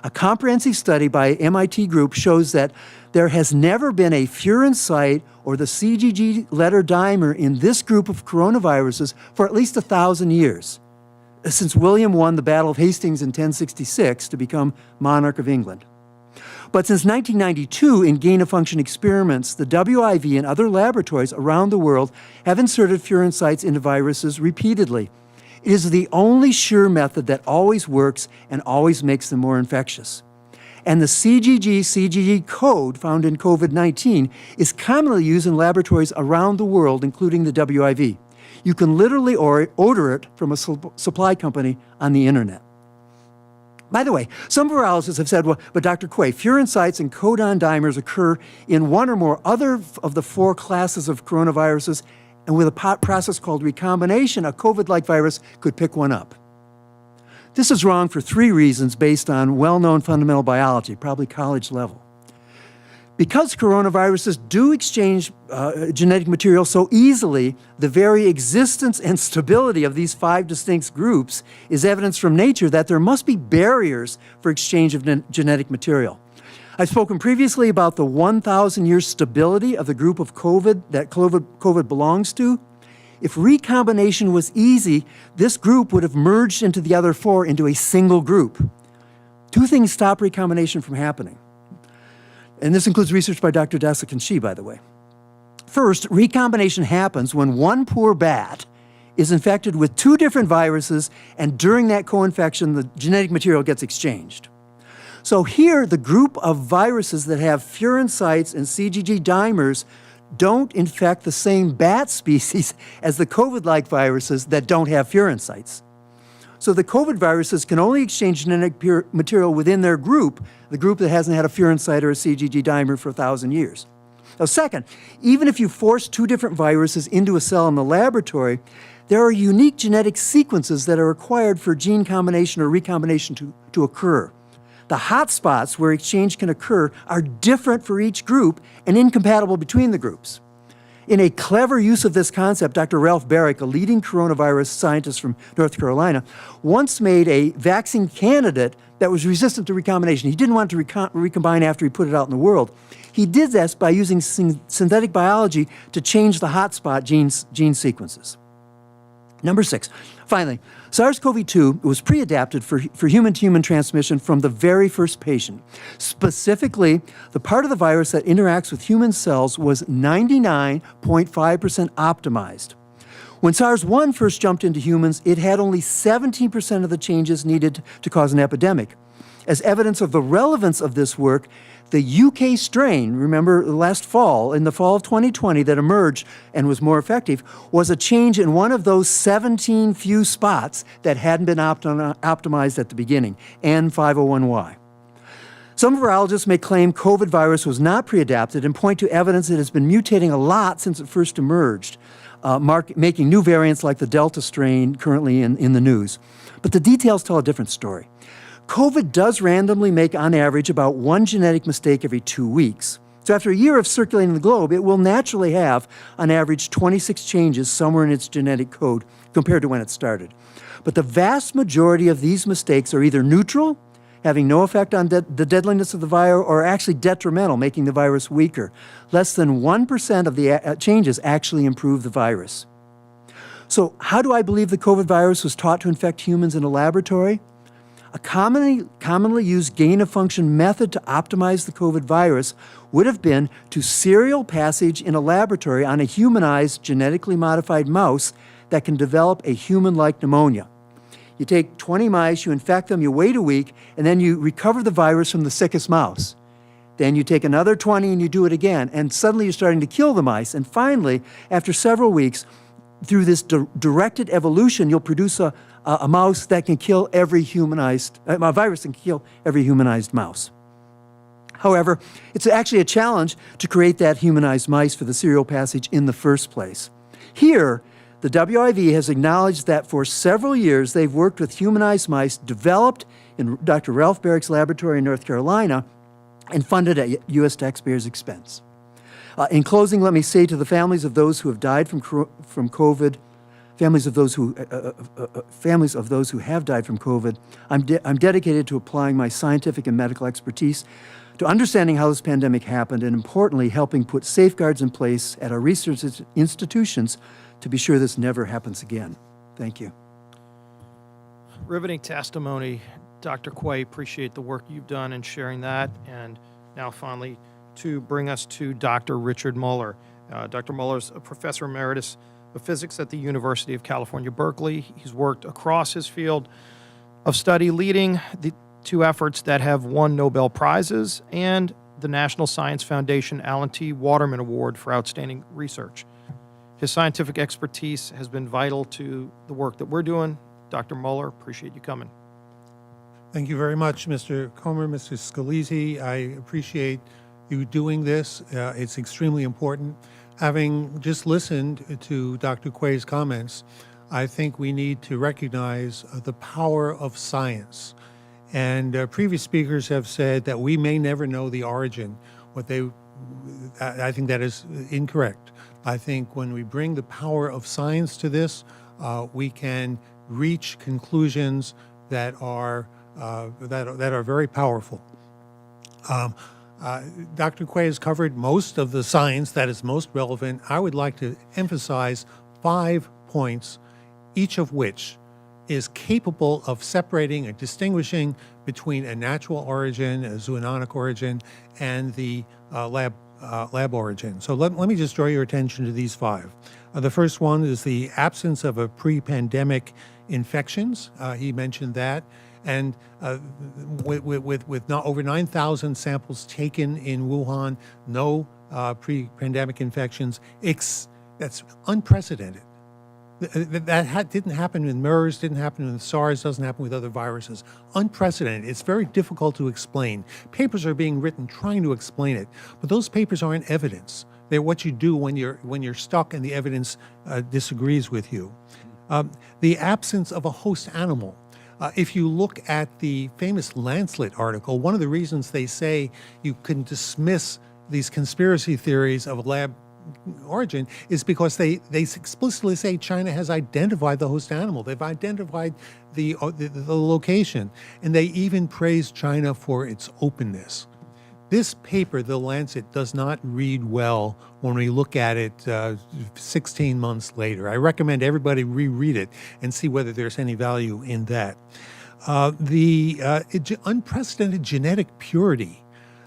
K: A comprehensive study by MIT group shows that there has never been a furin site or the CGG letter dimer in this group of coronaviruses for at least 1,000 years, since William won the Battle of Hastings in 1066 to become monarch of England. But since 1992, in gain-of-function experiments, the WIV and other laboratories around the world have inserted furin sites into viruses repeatedly. It is the only sure method that always works and always makes them more infectious. And the CGG code found in COVID-19 is commonly used in laboratories around the world, including the WIV. You can literally order it from a supply company on the internet. By the way, some virologists have said, well, but Dr. Quay, furin sites and codon dimers occur in 1 or more other of the 4 classes of coronaviruses, and with a process called recombination, a COVID-like virus could pick one up. This is wrong for 3 reasons based on well-known fundamental biology, probably college level. Because coronaviruses do exchange genetic material so easily, the very existence and stability of these 5 distinct groups is evidence from nature that there must be barriers for exchange of genetic material. I've spoken previously about the 1,000-year stability of the group of COVID that COVID belongs to. If recombination was easy, this group would have merged into the other 4 into a single group. 2 things stop recombination from happening. And this includes research by Dr. Dasick and Shi, by the way. First, recombination happens when one poor bat is infected with 2 different viruses, and during that co-infection, the genetic material gets exchanged. So here, the group of viruses that have furin sites and CGG dimers don't infect the same bat species as the COVID-like viruses that don't have furin sites. So the COVID viruses can only exchange genetic material within their group, the group that hasn't had a furin site or a CGG dimer for 1,000 years. Now, second, even if you force 2 different viruses into a cell in the laboratory, there are unique genetic sequences that are required for gene combination or recombination to occur. The hotspots where exchange can occur are different for each group and incompatible between the groups. In a clever use of this concept, Dr. Ralph Baric, a leading coronavirus scientist from North Carolina, once made a vaccine candidate that was resistant to recombination. He didn't want to recombine after he put it out in the world. He did this by using synthetic biology to change the hotspot gene sequences. Number 6, finally, SARS-CoV-2 was pre-adapted for human-to-human transmission from the very first patient. Specifically, the part of the virus that interacts with human cells was 99.5% optimized. When SARS-1 first jumped into humans, it had only 17% of the changes needed to cause an epidemic. As evidence of the relevance of this work, the UK strain, remember last fall, in the fall of 2020, that emerged and was more effective, was a change in one of those 17 few spots that hadn't been optimized at the beginning, N501Y. Some virologists may claim COVID virus was not pre-adapted and point to evidence it has been mutating a lot since it first emerged, making new variants like the Delta strain currently in the news. But the details tell a different story. COVID does randomly make, on average, about one genetic mistake every 2 weeks. So after a year of circulating the globe, it will naturally have, on average, 26 changes somewhere in its genetic code compared to when it started. But the vast majority of these mistakes are either neutral, having no effect on the deadliness of the virus, or actually detrimental, making the virus weaker. Less than 1% of the changes actually improve the virus. So how do I believe the COVID virus was taught to infect humans in a laboratory? A commonly used gain-of-function method to optimize the COVID virus would have been to serial passage in a laboratory on a humanized, genetically modified mouse that can develop a human-like pneumonia. You take 20 mice, you infect them, you wait a week, and then you recover the virus from the sickest mouse. Then you take another 20 and you do it again, and suddenly you're starting to kill the mice. And finally, after several weeks, through this directed evolution, you'll produce a mouse that can kill every humanized, a virus that can kill every humanized mouse. However, it's actually a challenge to create that humanized mice for the serial passage in the first place. Here, the WIV has acknowledged that for several years they've worked with humanized mice developed in Dr. Ralph Baric's laboratory in North Carolina and funded at U.S. taxpayers' expense. In closing, let me say to the families of those who have died from COVID, families of those who have died from COVID, I'm dedicated to applying my scientific and medical expertise to understanding how this pandemic happened, and importantly, helping put safeguards in place at our research institutions to be sure this never happens again. Thank you.
A: Riveting testimony, Dr. Quay. Appreciate the work you've done in sharing that. And now finally, to bring us to Dr. Richard Muller. Dr. Muller is a professor emeritus of physics at the University of California, Berkeley. He's worked across his field of study, leading the two efforts that have won Nobel Prizes and the National Science Foundation Alan T. Waterman Award for Outstanding Research. His scientific expertise has been vital to the work that we're doing. Dr. Muller, appreciate you coming.
L: Thank you very much, Mr. Comer, Mr. Scalise. I appreciate you doing this. It's extremely important. Having just listened to Dr. Quay's comments, I think we need to recognize the power of science. And previous speakers have said that we may never know the origin. I think that is incorrect. I think when we bring the power of science to this, we can reach conclusions that are very powerful. Dr. Quay has covered most of the science that is most relevant. I would like to emphasize 5 points, each of which is capable of separating or distinguishing between a natural origin, a zoonotic origin, and the lab origin. So let me just draw your attention to these 5. The first one is the absence of a pre-pandemic infections. He mentioned that. And with not over 9,000 samples taken in Wuhan, no pre-pandemic infections, that's unprecedented. That didn't happen with MERS, didn't happen with SARS, doesn't happen with other viruses. Unprecedented. It's very difficult to explain. Papers are being written trying to explain it, but those papers aren't evidence. They're what you do when you're stuck and the evidence disagrees with you. The absence of a host animal. If you look at the famous Lancelet article, one of the reasons they say you can dismiss these conspiracy theories of origin is because they explicitly say China has identified the host animal. They've identified the location, and they even praise China for its openness. This paper, The Lancet, does not read well when we look at it 16 months later. I recommend everybody reread it and see whether there's any value in that. Unprecedented genetic purity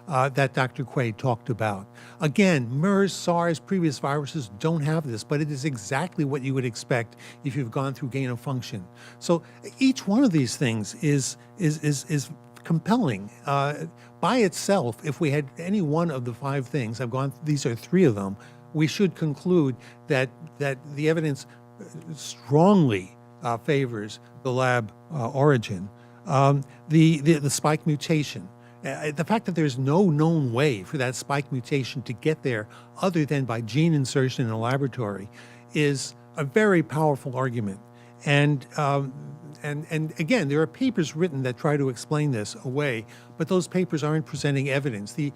L: that Dr. Quaid talked about. Again, MERS, SARS, previous viruses don't have this, but it is exactly what you would expect if you've gone through gain of function. So each one of these things is compelling. By itself, if we had any one of the 5 things, these are 3 of them, we should conclude that the evidence strongly favors the lab origin. The spike mutation. The fact that there's no known way for that spike mutation to get there other than by gene insertion in a laboratory is a very powerful argument. And again, there are papers written that try to explain this away, but those papers aren't presenting evidence. The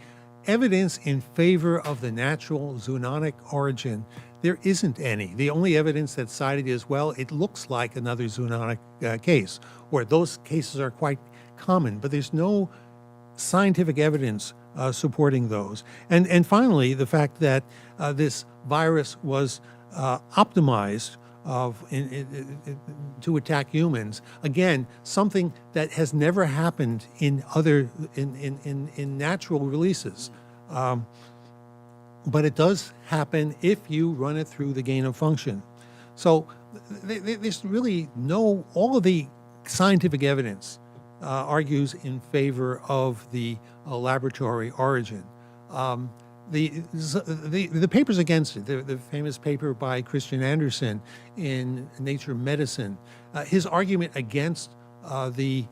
L: evidence in favor of the natural zoonotic origin, there isn't any. The only evidence that's cited is, well, it looks like another zoonotic case, or those cases are quite common, but there's no scientific evidence supporting those. And finally, the fact that this virus was optimized to attack humans. Again, something that has never happened in natural releases. But it does happen if you run it through the gain of function. So there's really all of the scientific evidence argues in favor of the laboratory origin. The papers against it, the famous paper by Christian Andersen in Nature Medicine, his argument against the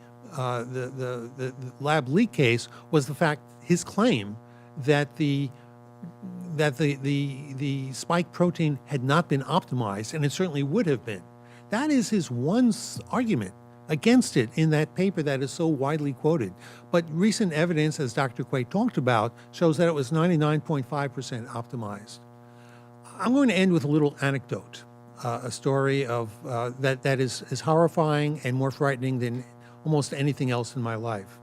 L: lab leak case was his claim that the spike protein had not been optimized, and it certainly would have been. That is his one argument against it in that paper that is so widely quoted. But recent evidence, as Dr. Quaid talked about, shows that it was 99.5% optimized. I'm going to end with a little anecdote, a story of that is as horrifying and more frightening than almost anything else in my life.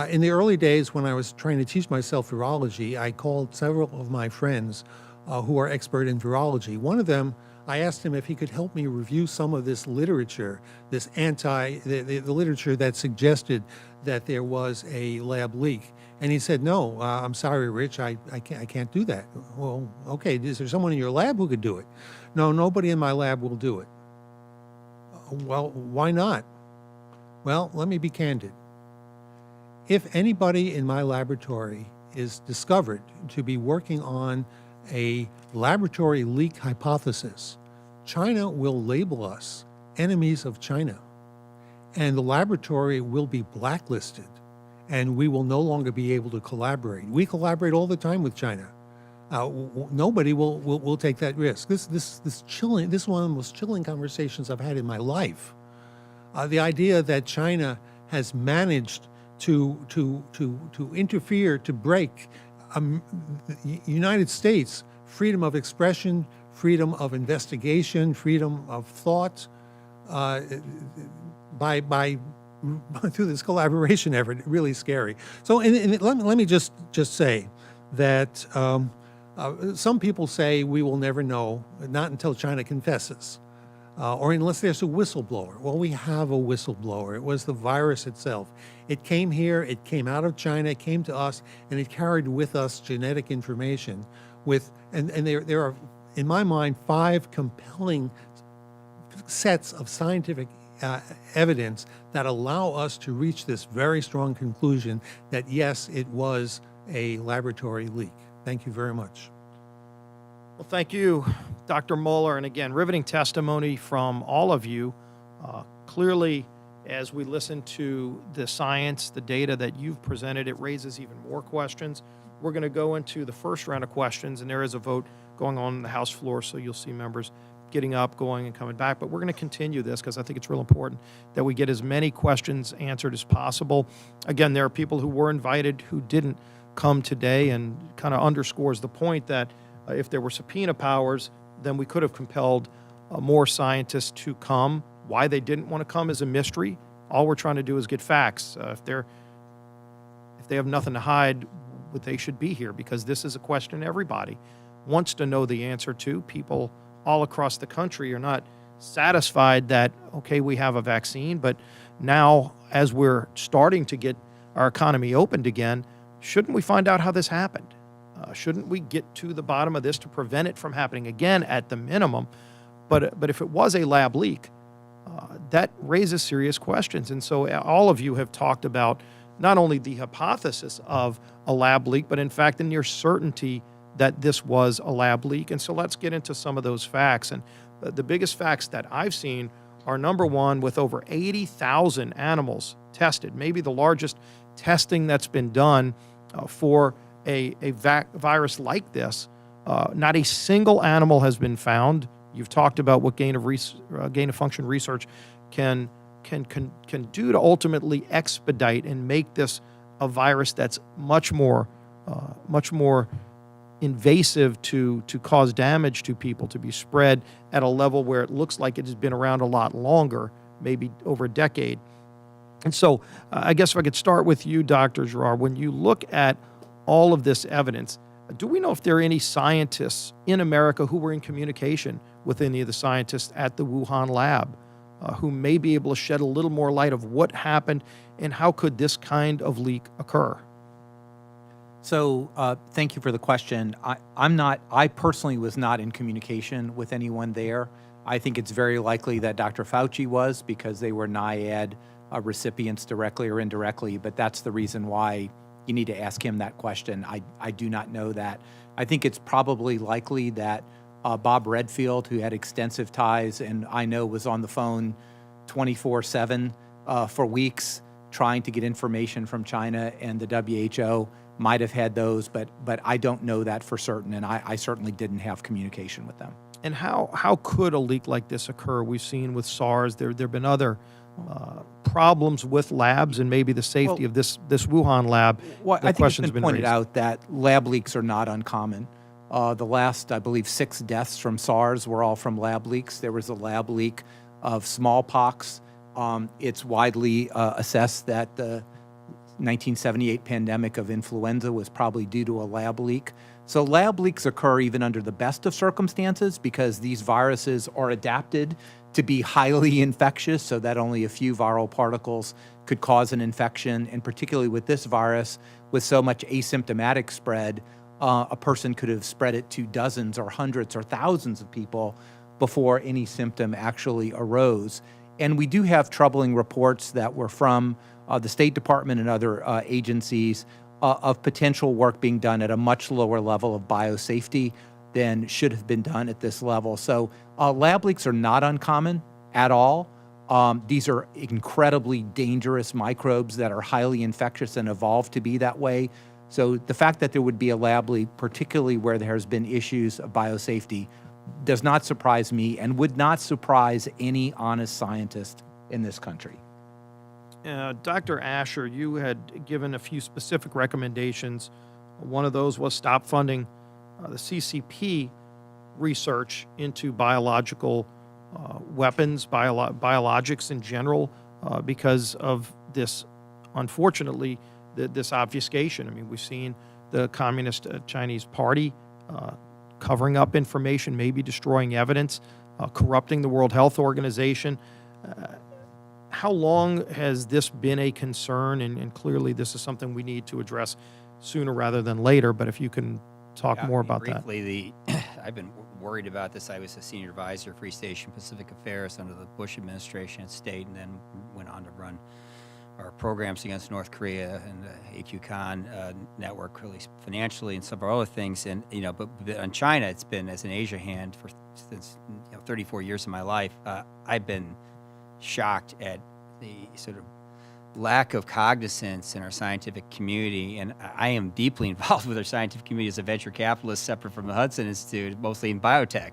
L: In the early days when I was trying to teach myself virology, I called several of my friends who are expert in virology. One of them, I asked him if he could help me review some of this literature, the literature that suggested that there was a lab leak. And he said, no, I'm sorry, Rich, I can't do that. Well, okay, is there someone in your lab who could do it? No, nobody in my lab will do it. Well, why not? Well, let me be candid. If anybody in my laboratory is discovered to be working on a laboratory leak hypothesis, China will label us enemies of China, and the laboratory will be blacklisted, and we will no longer be able to collaborate. We collaborate all the time with China. Nobody will take that risk. This is one of the most chilling conversations I've had in my life. The idea that China has managed to interfere, to break the United States freedom of expression, freedom of investigation, freedom of thought, by through this collaboration effort, really scary. So, let me just say that some people say we will never know, not until China confesses, or unless there's a whistleblower. Well, we have a whistleblower. It was the virus itself. It came here, it came out of China, it came to us, and it carried with us genetic information. And there are, in my mind, 5 compelling sets of scientific evidence that allow us to reach this very strong conclusion that, yes, it was a laboratory leak. Thank you very much.
A: Well, thank you, Dr. Moeller. And again, riveting testimony from all of you. Clearly, as we listen to the science, the data that you've presented, it raises even more questions. We're going to go into the first round of questions, and there is a vote going on the House floor, so you'll see members getting up, going, and coming back. But we're going to continue this because I think it's real important that we get as many questions answered as possible. Again, there are people who were invited who didn't come today, and kind of underscores the point that If there were subpoena powers, then we could have compelled more scientists to come. Why they didn't want to come is a mystery. All we're trying to do is get facts. If they have nothing to hide, they should be here, because this is a question everybody wants to know the answer to. People all across the country are not satisfied that, okay, we have a vaccine, but now as we're starting to get our economy opened again, shouldn't we find out how this happened? Shouldn't we get to the bottom of this to prevent it from happening again at the minimum? But if it was a lab leak, that raises serious questions. And so all of you have talked about not only the hypothesis of a lab leak, but in fact the near certainty that this was a lab leak. And so let's get into some of those facts. And the biggest facts that I've seen are, number one, with over 80,000 animals tested, maybe the largest testing that's been done for a virus like this. Not a single animal has been found. You've talked about what gain of function research can do to ultimately expedite and make this a virus that's much more invasive to cause damage to people, to be spread at a level where it looks like it has been around a lot longer, maybe over a decade. And so I guess if I could start with you, Dr. Gerard, when you look at all of this evidence, do we know if there are any scientists in America who were in communication with any of the scientists at the Wuhan lab who may be able to shed a little more light of what happened and how could this kind of leak occur?
I: So thank you for the question. I personally was not in communication with anyone there. I think it's very likely that Dr. Fauci was, because they were NIAID recipients directly or indirectly, but that's the reason why you need to ask him that question. I do not know that. I think it's probably likely that Bob Redfield, who had extensive ties and I know was on the phone 24/7 for weeks trying to get information from China and the WHO, might have had those, but I don't know that for certain, and I certainly didn't have communication with them.
A: And how could a leak like this occur? We've seen with SARS, there have been other problems with labs and maybe the safety of this Wuhan lab.
I: Well, I think it's been pointed
A: raised.
I: out that lab leaks are not uncommon. The last, I believe, 6 deaths from SARS were all from lab leaks. There was a lab leak of smallpox. It's widely assessed that the 1978 pandemic of influenza was probably due to a lab leak. So lab leaks occur even under the best of circumstances because these viruses are adapted to be highly infectious, so that only a few viral particles could cause an infection. And particularly with this virus, with so much asymptomatic spread, a person could have spread it to dozens or hundreds or thousands of people before any symptom actually arose. And we do have troubling reports that were from the State Department and other agencies of potential work being done at a much lower level of biosafety than should have been done at this level. So lab leaks are not uncommon at all. These are incredibly dangerous microbes that are highly infectious and evolved to be that way. So the fact that there would be a lab leak, particularly where there has been issues of biosafety, does not surprise me and would not surprise any honest scientist in this country.
A: Dr. Asher, you had given a few specific recommendations. One of those was stop funding the CCP research into biological weapons, biologics in general, because of this, unfortunately, this obfuscation. I mean, we've seen the Communist Chinese Party covering up information, maybe destroying evidence, corrupting the World Health Organization. How long has this been a concern? And clearly this is something we need to address sooner rather than later, but if you can talk more about
J: briefly, I've been worried about this. I was a senior advisor for East Asian Pacific Affairs under the Bush administration at State, and then went on to run our programs against North Korea and the AQCON network, really financially and some of our other things. And, but on China, it's been, as an Asia hand for since 34 years of my life, I've been shocked at the sort of lack of cognizance in our scientific community, and I am deeply involved with our scientific community as a venture capitalist separate from the Hudson Institute, mostly in biotech.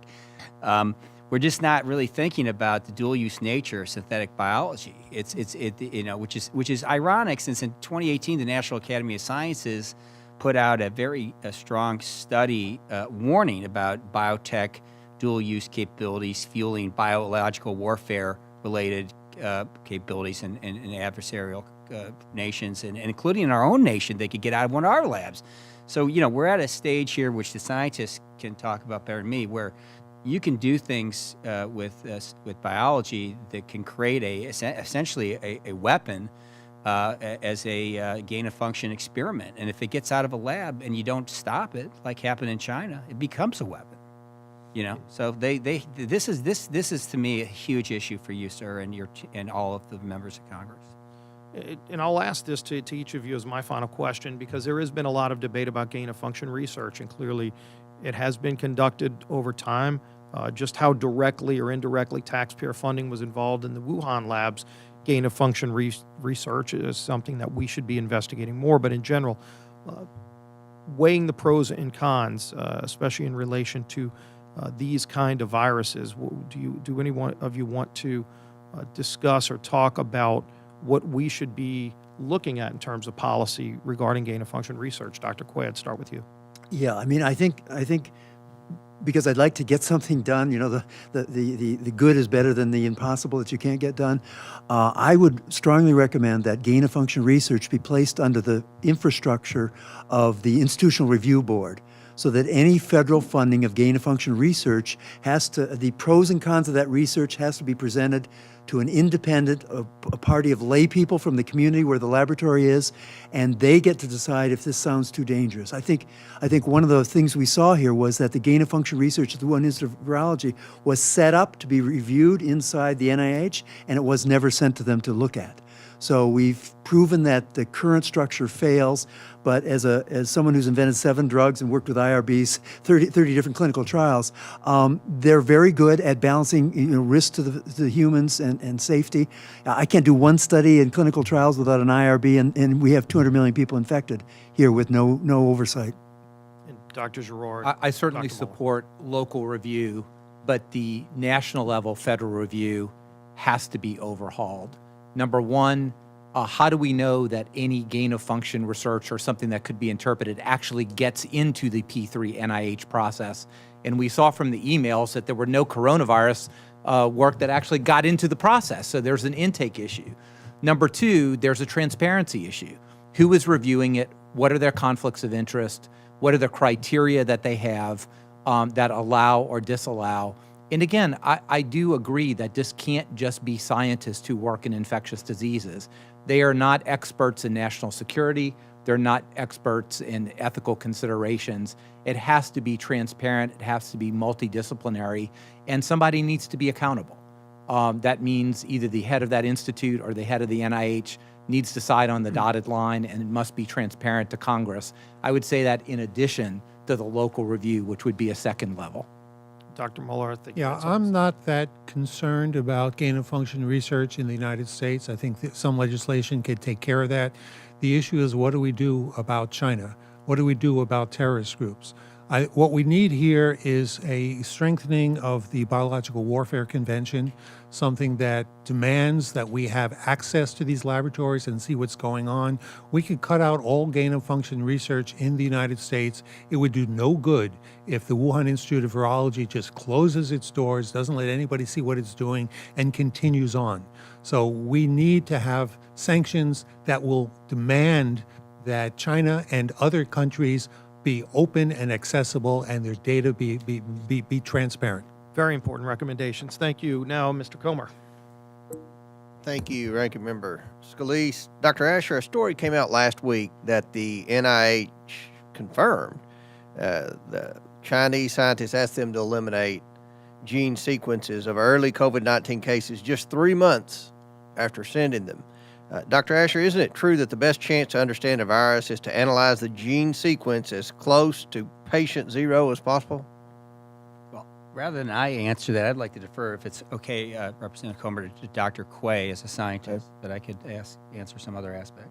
J: We're just not really thinking about the dual-use nature of synthetic biology. Which is ironic, since in 2018 the National Academy of Sciences put out a very strong study warning about biotech dual-use capabilities fueling biological warfare-related capabilities in adversarial nations, and including in our own nation, they could get out of one of our labs. So, we're at a stage here, which the scientists can talk about better than me, where you can do things with biology that can create essentially a weapon as a gain-of-function experiment. And if it gets out of a lab and you don't stop it, like happened in China, it becomes a weapon. So this is to me a huge issue for you, sir, and all of the members of Congress.
A: And I'll ask this to each of you as my final question, because there has been a lot of debate about gain-of-function research, and clearly it has been conducted over time. Just how directly or indirectly taxpayer funding was involved in the Wuhan labs gain-of-function research is something that we should be investigating more. But in general, weighing the pros and cons, especially in relation to these kind of viruses, do any one of you want to discuss or talk about what we should be looking at in terms of policy regarding gain-of-function research? Dr. Quay, I'd start with you.
K: Yeah, I mean, I think because I'd like to get something done, the good is better than the impossible that you can't get done. I would strongly recommend that gain-of-function research be placed under the infrastructure of the Institutional Review Board, so that any federal funding of gain-of-function research the pros and cons of that research has to be presented to an independent, a party of lay people from the community where the laboratory is, and they get to decide if this sounds too dangerous. I think one of the things we saw here was that the gain-of-function research at the Wuhan Institute of Virology was set up to be reviewed inside the NIH, and it was never sent to them to look at. So we've proven that the current structure fails, but as someone who's invented 7 drugs and worked with IRBs, 30 different clinical trials, they're very good at balancing risk to the humans and safety. I can't do one study in clinical trials without an IRB, and we have 200 million people infected here with no oversight.
A: And Dr. Giroir.
I: I certainly
A: Dr. Muller.
I: support local review, but the national level federal review has to be overhauled. Number one, how do we know that any gain-of-function research or something that could be interpreted actually gets into the P3 NIH process? And we saw from the emails that there were no coronavirus work that actually got into the process, so there's an intake issue. Number two, there's a transparency issue. Who is reviewing it? What are their conflicts of interest? What are the criteria that they have that allow or disallow? And again, I do agree that this can't just be scientists who work in infectious diseases. They are not experts in national security. They're not experts in ethical considerations. It has to be transparent. It has to be multidisciplinary, and somebody needs to be accountable. That means either the head of that institute or the head of the NIH needs to sign on the dotted line, and it must be transparent to Congress. I would say that in addition to the local review, which would be a second level.
A: Dr. Muller, I think.
L: Yeah,
A: that's
L: I'm not that concerned about gain-of-function research in the United States. I think that some legislation could take care of that. The issue is, what do we do about China? What do we do about terrorist groups? What we need here is a strengthening of the Biological Warfare Convention, something that demands that we have access to these laboratories and see what's going on. We could cut out all gain-of-function research in the United States. It would do no good if the Wuhan Institute of Virology just closes its doors, doesn't let anybody see what it's doing, and continues on. So we need to have sanctions that will demand that China and other countries be open and accessible, and their data be transparent.
A: very important recommendations. Thank you. Now, Mr. Comer.
B: Thank you, Ranking Member Scalise. Dr. Asher, a story came out last week that the NIH confirmed. The Chinese scientists asked them to eliminate gene sequences of early COVID-19 cases just 3 months after sending them. Dr. Asher, isn't it true that the best chance to understand a virus is to analyze the gene sequence as close to patient zero as possible?
J: Well, rather than I answer that, I'd like to defer, if it's okay, Representative Comer, to Dr. Quay as a scientist, that I could answer some other aspect.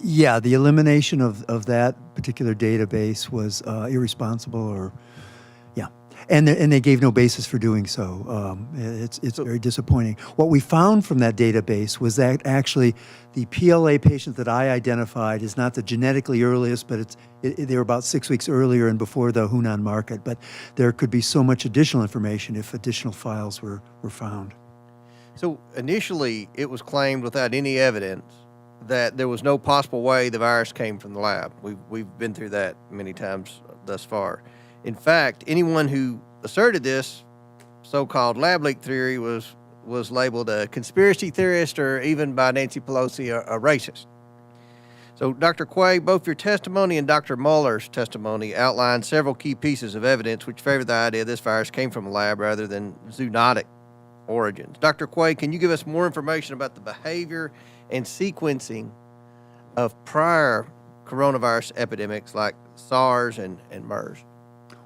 K: Yeah, the elimination of that particular database was irresponsible, or, yeah. And they gave no basis for doing so. It's very disappointing. What we found from that database was that actually the PLA patient that I identified is not the genetically earliest, but they were about 6 weeks earlier and before the Hunan market. But there could be so much additional information if additional files were found.
B: So initially, it was claimed without any evidence that there was no possible way the virus came from the lab. We've been through that many times thus far. In fact, anyone who asserted this so-called lab leak theory was labeled a conspiracy theorist, or even by Nancy Pelosi, a racist. So, Dr. Quay, both your testimony and Dr. Mueller's testimony outlined several key pieces of evidence which favor the idea this virus came from a lab rather than zoonotic origins. Dr. Quay, can you give us more information about the behavior and sequencing of prior coronavirus epidemics like SARS and MERS?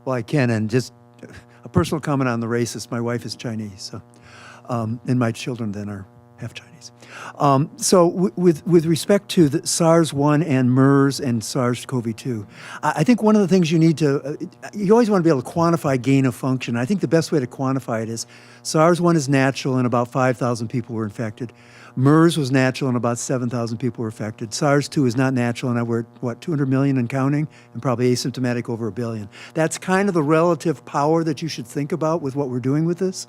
K: Well, I can, and just a personal comment on the racist. My wife is Chinese, so, and my children then are half Chinese. With respect to the SARS-1 and MERS and SARS-CoV-2, I think one of the things you need to, you always want to be able to quantify gain of function. I think the best way to quantify it is SARS-1 is natural and about 5,000 people were infected. MERS was natural and about 7,000 people were affected. SARS-2 is not natural and we're at, 200 million and counting, and probably asymptomatic over 1 billion. That's kind of the relative power that you should think about with what we're doing with this.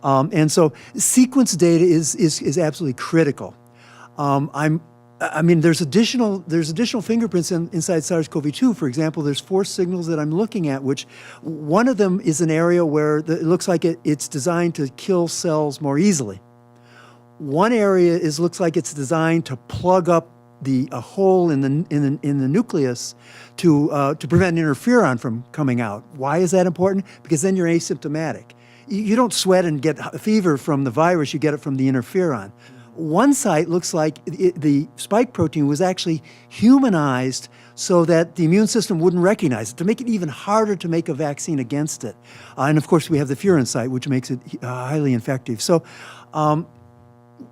K: And so sequence data is absolutely critical. There's additional fingerprints inside SARS-CoV-2. For example, there's 4 signals that I'm looking at, which one of them is an area where it looks like it's designed to kill cells more easily. One area looks like it's designed to plug up a hole in the nucleus to prevent interferon from coming out. Why is that important? Because then you're asymptomatic. You don't sweat and get a fever from the virus, you get it from the interferon. One site looks like the spike protein was actually humanized so that the immune system wouldn't recognize it, to make it even harder to make a vaccine against it. And of course, we have the furin site, which makes it highly infective. So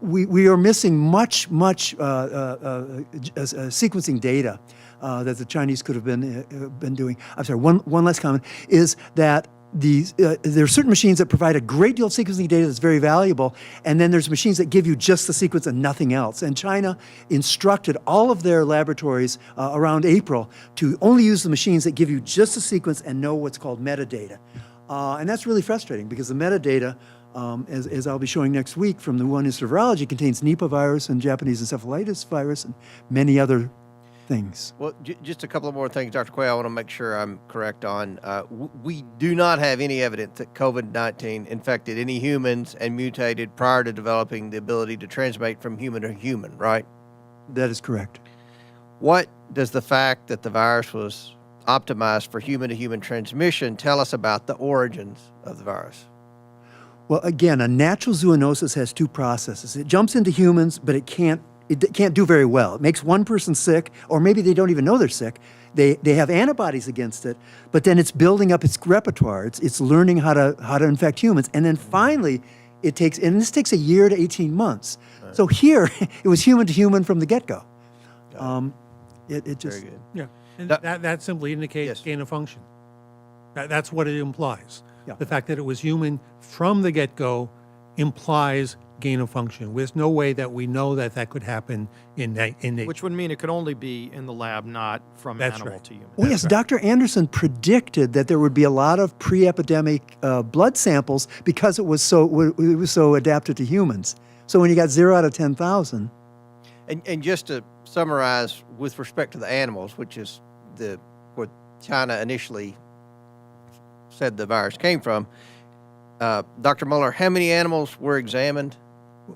K: we are missing much sequencing data that the Chinese could have been doing. I'm sorry, one last comment is that there are certain machines that provide a great deal of sequencing data that's very valuable, and then there's machines that give you just the sequence and nothing else. And China instructed all of their laboratories around April to only use the machines that give you just the sequence and know what's called metadata. And that's really frustrating because the metadata, as I'll be showing next week from the Wuhan Institute of Virology, contains Nipah virus and Japanese encephalitis virus and many other things.
B: Well, just a couple of more things, Dr. Quay, I want to make sure I'm correct on. We do not have any evidence that COVID-19 infected any humans and mutated prior to developing the ability to transmit from human to human, right?
K: That is correct.
B: What does the fact that the virus was optimized for human-to-human transmission tell us about the origins of the virus?
K: Well, again, a natural zoonosis has 2 processes. It jumps into humans, but it can't do very well. It makes one person sick, or maybe they don't even know they're sick. They have antibodies against it, but then it's building up its repertoire. It's learning how to infect humans, and then finally this takes a year to 18 months. Right. So here it was human to human from the get-go. It just
B: very good.
L: Yeah, and that simply indicates gain of function. That's what it implies.
K: Yeah.
L: The fact that it was human from the get-go implies gain of function. There's no way that we know that could happen in nature.
A: Which would mean it could only be in the lab, not from
L: That's
A: animal
L: right.
A: to human.
K: Well, yes, Dr. Anderson predicted that there would be a lot of pre-epidemic blood samples because it was so adapted to humans. So when you got 0 out of 10,000.
B: And just to summarize, with respect to the animals, which is where China initially said the virus came from, Dr. Mueller, how many animals were examined?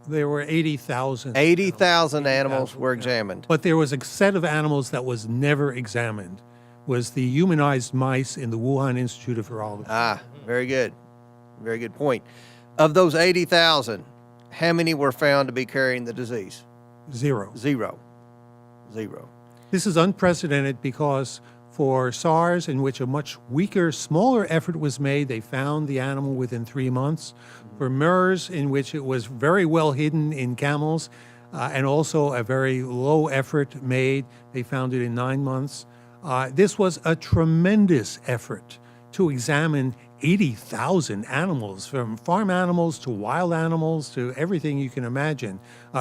L: There were 80,000.
B: 80,000 animals were examined.
L: But there was a set of animals that was never examined, was the humanized mice in the Wuhan Institute of Virology.
B: Ah, very good. Very good point. Of those 80,000, how many were found to be carrying the disease?
L: 0.
B: Zero.
L: This is unprecedented because for SARS, in which a much weaker, smaller effort was made, they found the animal within 3 months. For MERS, in which it was very well hidden in camels, and also a very low effort made, they found it in 9 months. This was a tremendous effort to examine 80,000 animals, from farm animals to wild animals to everything you can imagine,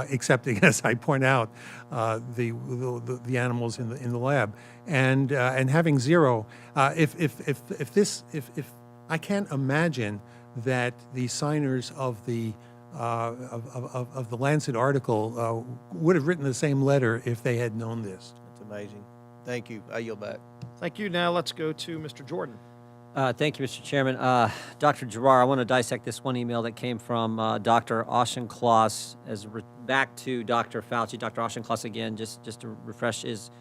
L: except, as I point out, the animals in the lab, and having zero. If I can't imagine that the signers of the Lancet article would have written the same letter if they had known this.
B: It's amazing. Thank you. I yield back.
A: Thank you. Now let's go to Mr. Jordan.
F: Thank you, Mr. Chairman. Dr. Giroir, I want to dissect this one email that came from Dr. Auchincloss back to Dr. Fauci. Dr. Auchincloss, again, just to refresh, is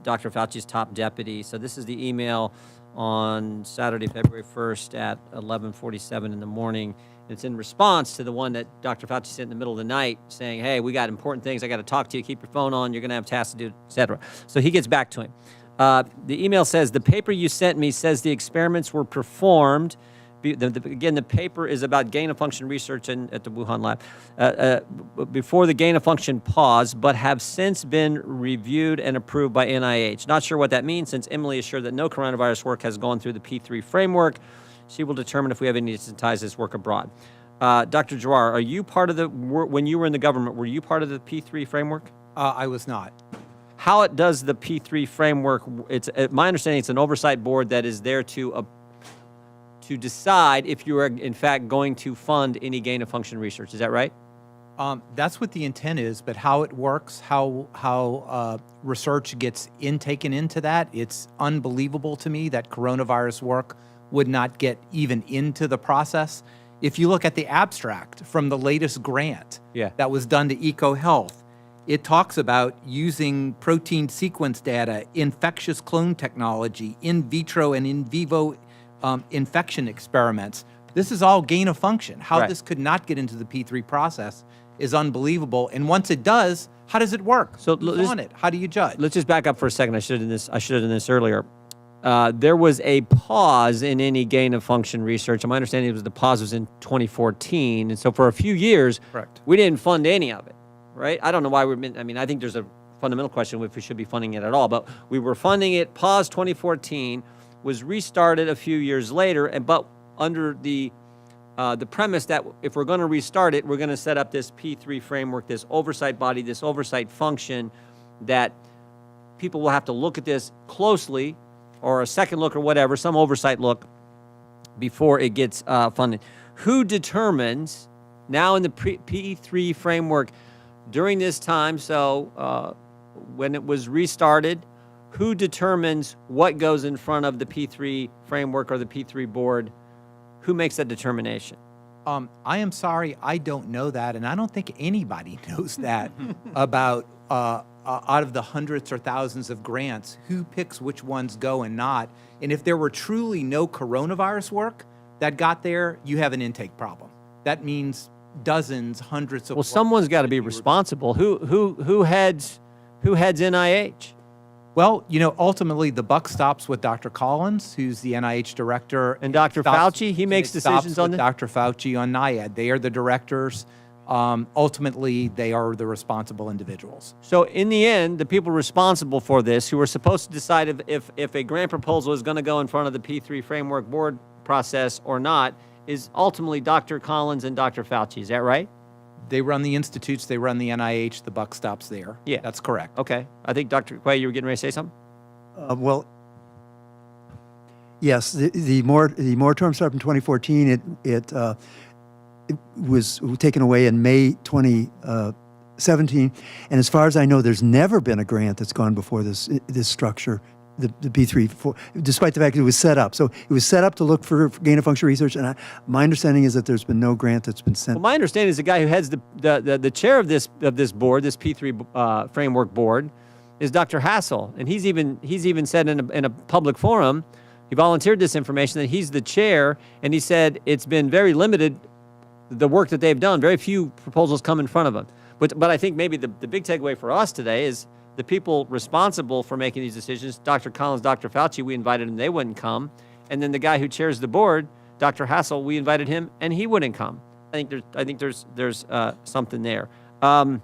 F: Dr. Fauci's top deputy. So this is the email on Saturday, February 1st at 11:47 in the morning. It's in response to the one that Dr. Fauci sent in the middle of the night saying, hey, we got important things. I got to talk to you. Keep your phone on. You're going to have tasks to do, et cetera. So he gets back to him. The email says, the paper you sent me says the experiments were performed. Again, the paper is about gain-of-function research at the Wuhan lab. Before the gain-of-function pause, but have since been reviewed and approved by NIH. Not sure what that means, since Emily is sure that no coronavirus work has gone through the P3 framework. She will determine if we have any to ties this work abroad. Dr. Giroir, are you part of when you were in the government, were you part of the P3 framework?
I: I was not.
F: How does the P3 framework, my understanding it's an oversight board that is there to decide if you are in fact going to fund any gain-of-function research. Is that right?
I: That's what the intent is, but how it works, how research gets taken into that, it's unbelievable to me that coronavirus work would not get even into the process. If you look at the abstract from the latest grant that was done to EcoHealth, it talks about using protein sequence data, infectious clone technology, in vitro and in vivo infection experiments. This is all gain of function. How this could not get into the P3 process is unbelievable. And once it does, how does it work?
F: So
I: who's on it? How do you judge?
F: Let's just back up for a second. I should have done this earlier. There was a pause in any gain-of-function research. My understanding was the pause was in 2014, and so for a few years, we didn't fund any of it, right? I don't know why I think there's a fundamental question if we should be funding it at all, but we were funding it, paused 2014, was restarted a few years later, but under the premise that if we're going to restart it, we're going to set up this P3 framework, this oversight body, this oversight function that people will have to look at this closely, or a second look or whatever, some oversight look before it gets funded. Who determines, now in the P3 framework, during this time, so when it was restarted, who determines what goes in front of the P3 framework or the P3 board? Who makes that determination?
I: I am sorry, I don't know that, and I don't think anybody knows that about out of the hundreds or thousands of grants, who picks which ones go and not. And if there were truly no coronavirus work that got there, you have an intake problem. That means dozens, hundreds of.
F: Well, someone's got to be responsible. Who heads NIH?
I: Well, ultimately the buck stops with Dr. Collins, who's the NIH director.
F: And Dr. Fauci, he makes decisions on this?
I: Dr. Fauci on NIAID. They are the directors. Ultimately, they are the responsible individuals.
F: So in the end, the people responsible for this, who are supposed to decide if a grant proposal is going to go in front of the P3 framework board process or not, is ultimately Dr. Collins and Dr. Fauci. Is that right?
I: They run the institutes, they run the NIH, the buck stops there.
F: Yeah.
I: That's correct.
F: Okay. I think, Dr. Quay, you were getting ready to say something?
K: Well, yes, the moratorium started in 2014. It was taken away in May 2017. And as far as I know, there's never been a grant that's gone before this structure, the P3, despite the fact that it was set up. So it was set up to look for gain-of-function research, and my understanding is that there's been no grant that's been sent.
F: Well, my understanding is the guy who heads the chair of this board, this P3 framework board, is Dr. Hassel, and he's even said in a public forum, he volunteered this information that he's the chair, and he said it's been very limited, the work that they've done. Very few proposals come in front of them. But I think maybe the big takeaway for us today is the people responsible for making these decisions, Dr. Collins, Dr. Fauci, we invited them, they wouldn't come. And then the guy who chairs the board, Dr. Hassel, we invited him, and he wouldn't come. I think there's something there. Do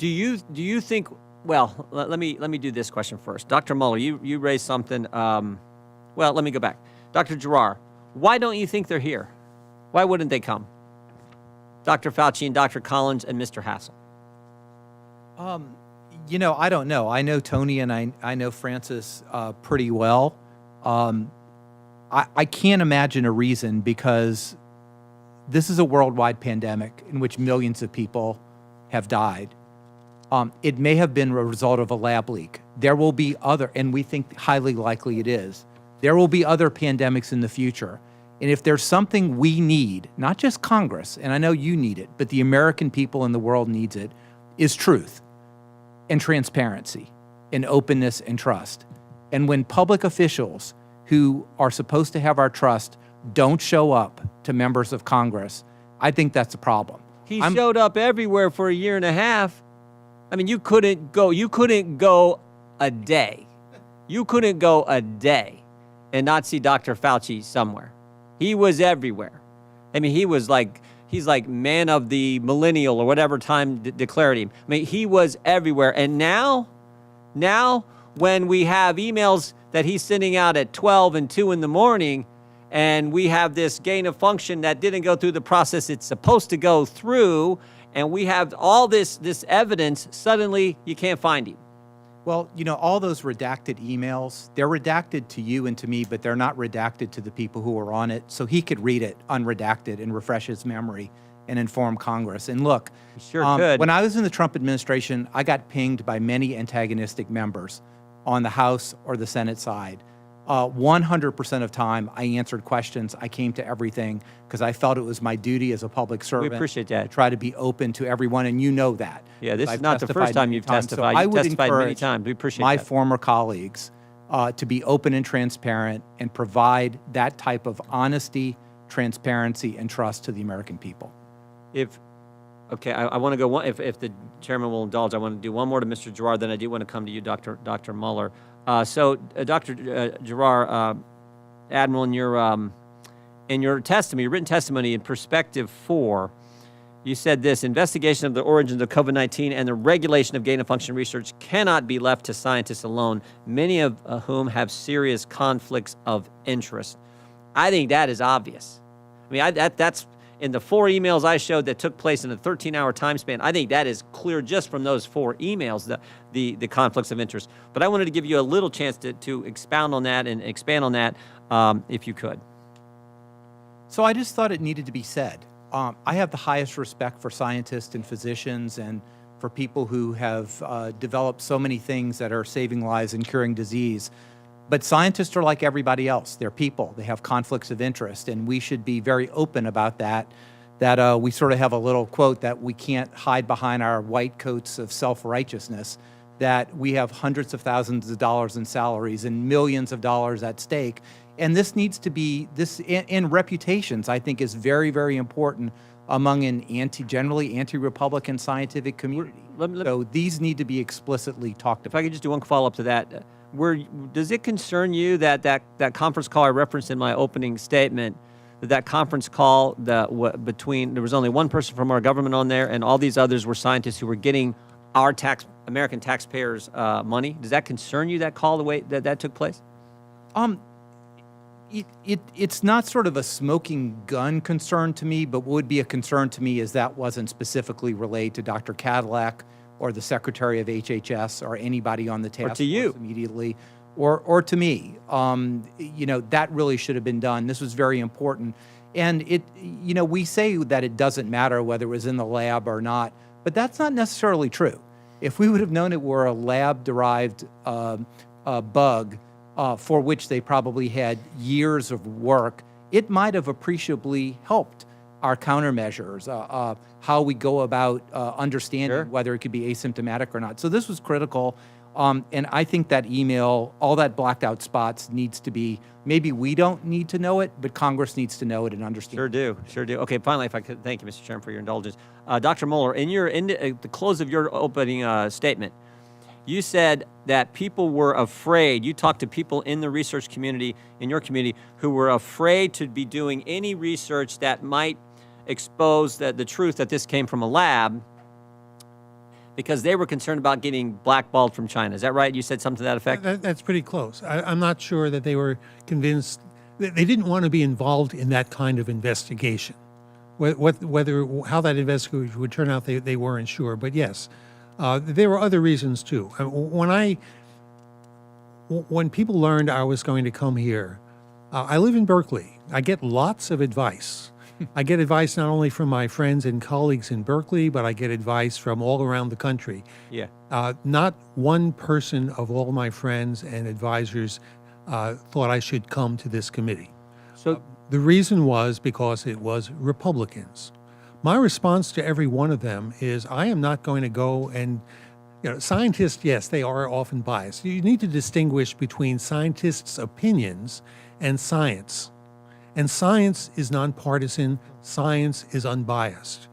F: you think? Well, let me do this question first. Dr. Muller, you raised something. Well, let me go back. Dr. Giroir, why don't you think they're here? Why wouldn't they come? Dr. Fauci and Dr. Collins and Mr. Hassel.
I: You know, I don't know. I know Tony and I know Francis pretty well. I can't imagine a reason, because this is a worldwide pandemic in which millions of people have died. It may have been a result of a lab leak. There will be other, and we think highly likely it is, there will be other pandemics in the future. And if there's something we need, not just Congress, and I know you need it, but the American people in the world needs it, is truth and transparency and openness and trust. And when public officials who are supposed to have our trust don't show up to members of Congress, I think that's a problem.
F: He showed up everywhere for a year and a half. I mean, you couldn't go a day. You couldn't go a day and not see Dr. Fauci somewhere. He was everywhere. I mean, he's like man of the millennial or whatever time declared him. I mean, he was everywhere. And now when we have emails that he's sending out at 12 and 2 in the morning, and we have this gain of function that didn't go through the process it's supposed to go through, and we have all this evidence, suddenly you can't find him.
I: Well, you know, all those redacted emails, they're redacted to you and to me, but they're not redacted to the people who are on it. So he could read it unredacted and refresh his memory and inform Congress. And look,
F: He sure could.
I: when I was in the Trump administration, I got pinged by many antagonistic members on the House or the Senate side. 100% of time, I answered questions. I came to everything because I felt it was my duty as a public servant.
F: We appreciate that.
I: To try to be open to everyone, and you know that.
F: Yeah, this is
I: I've
F: not the
I: testified
F: first time
I: many
F: you've
I: times. So
F: testified.
I: I
F: You've
I: would
F: testified many
I: encourage
F: times. We appreciate
I: my
F: that.
I: former colleagues to be open and transparent and provide that type of honesty, transparency, and trust to the American people.
F: I want to go one. If the chairman will indulge, I want to do one more to Mr. Giroir. Then I do want to come to you, Dr. Mueller. Dr. Giroir, Admiral, in your testimony, your written testimony in Perspective 4, you said this: investigation of the origins of COVID-19 and the regulation of gain-of-function research cannot be left to scientists alone, many of whom have serious conflicts of interest. I think that is obvious. I mean, that's in the 4 emails I showed that took place in a 13-hour time span. I think that is clear just from those 4 emails, the conflicts of interest. But I wanted to give you a little chance to expound on that and expand on that, if you could.
I: So I just thought it needed to be said. I have the highest respect for scientists and physicians and for people who have developed so many things that are saving lives and curing disease. But scientists are like everybody else. They're people. They have conflicts of interest, and we should be very open about that. That we sort of have a little quote that we can't hide behind our white coats of self-righteousness, that we have hundreds of thousands of dollars in salaries and millions of dollars at stake. And this needs to be, in reputations, I think, is very, very important among an generally anti-Republican scientific community. So these need to be explicitly talked
F: If
I: about.
F: I could just do one follow-up to that. Does it concern you that conference call I referenced in my opening statement, that conference call between, there was only one person from our government on there and all these others were scientists who were getting our American taxpayers' money? Does that concern you, that call, the way that took place?
I: It's not sort of a smoking gun concern to me, but what would be a concern to me is that wasn't specifically relayed to Dr. Cadillac or the Secretary of HHS or anybody on the task
F: to you.
I: force immediately, or to me. That really should have been done. This was very important. And we say that it doesn't matter whether it was in the lab or not, but that's not necessarily true. If we would have known it were a lab-derived bug, for which they probably had years of work, it might have appreciably helped our countermeasures, how we go about understanding whether it could be asymptomatic or not. So this was critical. And I think that email, all that blacked out spots needs to be, maybe we don't need to know it, but Congress needs to know it and understand.
F: Sure do. Okay, finally, if I could, thank you, Mr. Chairman, for your indulgence. Dr. Mueller, in the close of your opening statement, you said that people were afraid. You talked to people in the research community, in your community, who were afraid to be doing any research that might expose the truth that this came from a lab because they were concerned about getting blackballed from China. Is that right? You said something to that effect?
L: That's pretty close. I'm not sure that they were convinced they didn't want to be involved in that kind of investigation. Whether how that investigation would turn out, they weren't sure. But yes, there were other reasons too. When people learned I was going to come here, I live in Berkeley. I get lots of advice. I get advice not only from my friends and colleagues in Berkeley, but I get advice from all around the country.
F: Yeah.
L: Not one person of all my friends and advisors thought I should come to this committee.
F: So
L: The reason was because it was Republicans. My response to every one of them is I am not going to go and, scientists, yes, they are often biased. You need to distinguish between scientists' opinions and science. And science is nonpartisan, science is unbiased.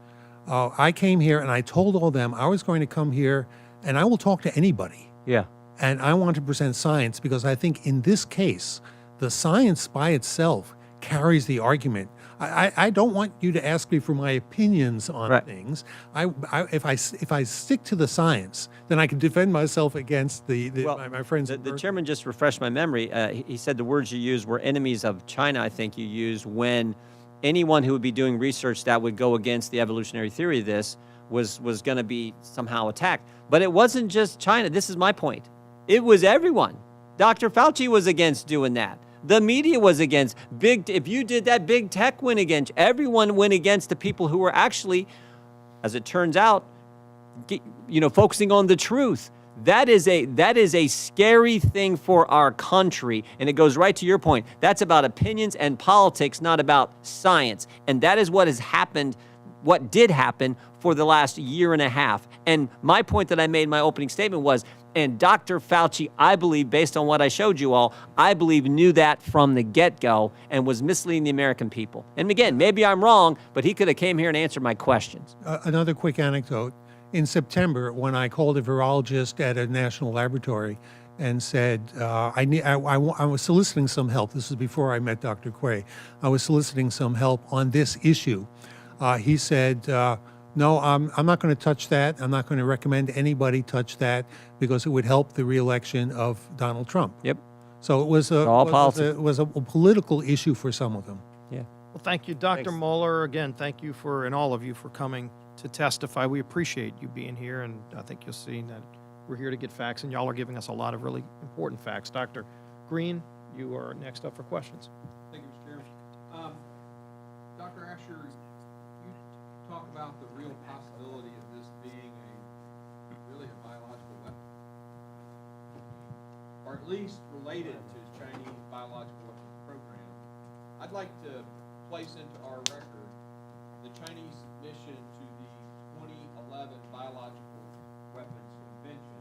L: I came here and I told all them I was going to come here and I will talk to anybody.
F: yeah.
L: And I want to present science because I think in this case, the science by itself carries the argument. I don't want you to ask me for my opinions on
F: Right.
L: things. If I stick to the science, then I can defend myself against my friends.
F: The chairman just refreshed my memory. He said the words you used were enemies of China, I think you used, when anyone who would be doing research that would go against the evolutionary theory of this was going to be somehow attacked. But it wasn't just China. This is my point. It was everyone. Dr. Fauci was against doing that. The media was against. If you did that, big tech went against. Everyone went against the people who were actually, as it turns out, focusing on the truth. That is a scary thing for our country, and it goes right to your point. That's about opinions and politics, not about science. And that is what has happened, what did happen for the last year and a half. And my point that I made in my opening statement was, and Dr. Fauci, I believe, based on what I showed you all, I believe knew that from the get-go and was misleading the American people. And again, maybe I'm wrong, but he could have came here and answered my questions.
L: Another quick anecdote. In September, when I called a virologist at a national laboratory and said, I was soliciting some help. This was before I met Dr. Quay. I was soliciting some help on this issue. He said, no, I'm not going to touch that. I'm not going to recommend anybody touch that because it would help the reelection of Donald Trump.
F: Yep.
L: So it was a political issue for some of them.
F: Yeah.
A: Well, thank you, Dr. Mueller. Again, thank you and all of you for coming to testify. We appreciate you being here, and I think you'll see that we're here to get facts, and y'all are giving us a lot of really important facts. Dr. Green, you are next up for questions.
H: Thank you, Mr. Chairman. Dr. Asher, you talk about the real possibility of this being really a biological weapon, or at least related to Chinese biological weapons program. I'd like to place into our record the Chinese mission to the 2011 Biological Weapons Convention.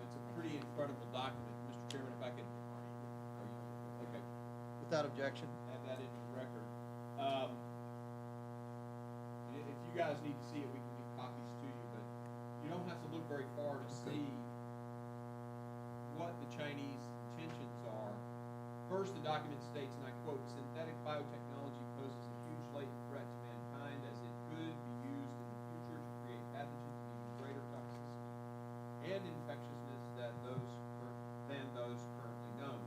H: It's a pretty incredible document. Mr. Chairman, if I could, okay.
B: Without objection.
H: Add that into the record. If you guys need to see it, we can give copies to you, but you don't have to look very far to see what the Chinese intentions are. First, the document states, and I quote, synthetic biotechnology poses a huge latent threat to mankind as it could be used in the future to create pathogens of even greater toxicity and infectiousness than those currently known.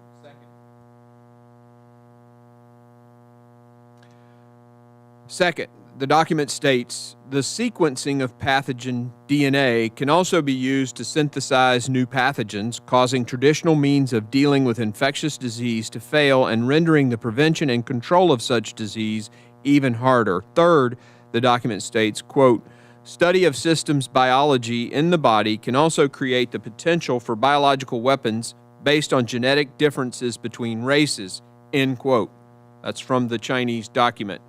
H: Second, the document states, the sequencing of pathogen DNA can also be used to synthesize new pathogens, causing traditional means of dealing with infectious disease to fail and rendering the prevention and control of such disease even harder. Third, the document states, quote, study of systems biology in the body can also create the potential for biological weapons based on genetic differences between races, end quote. That's from the Chinese document.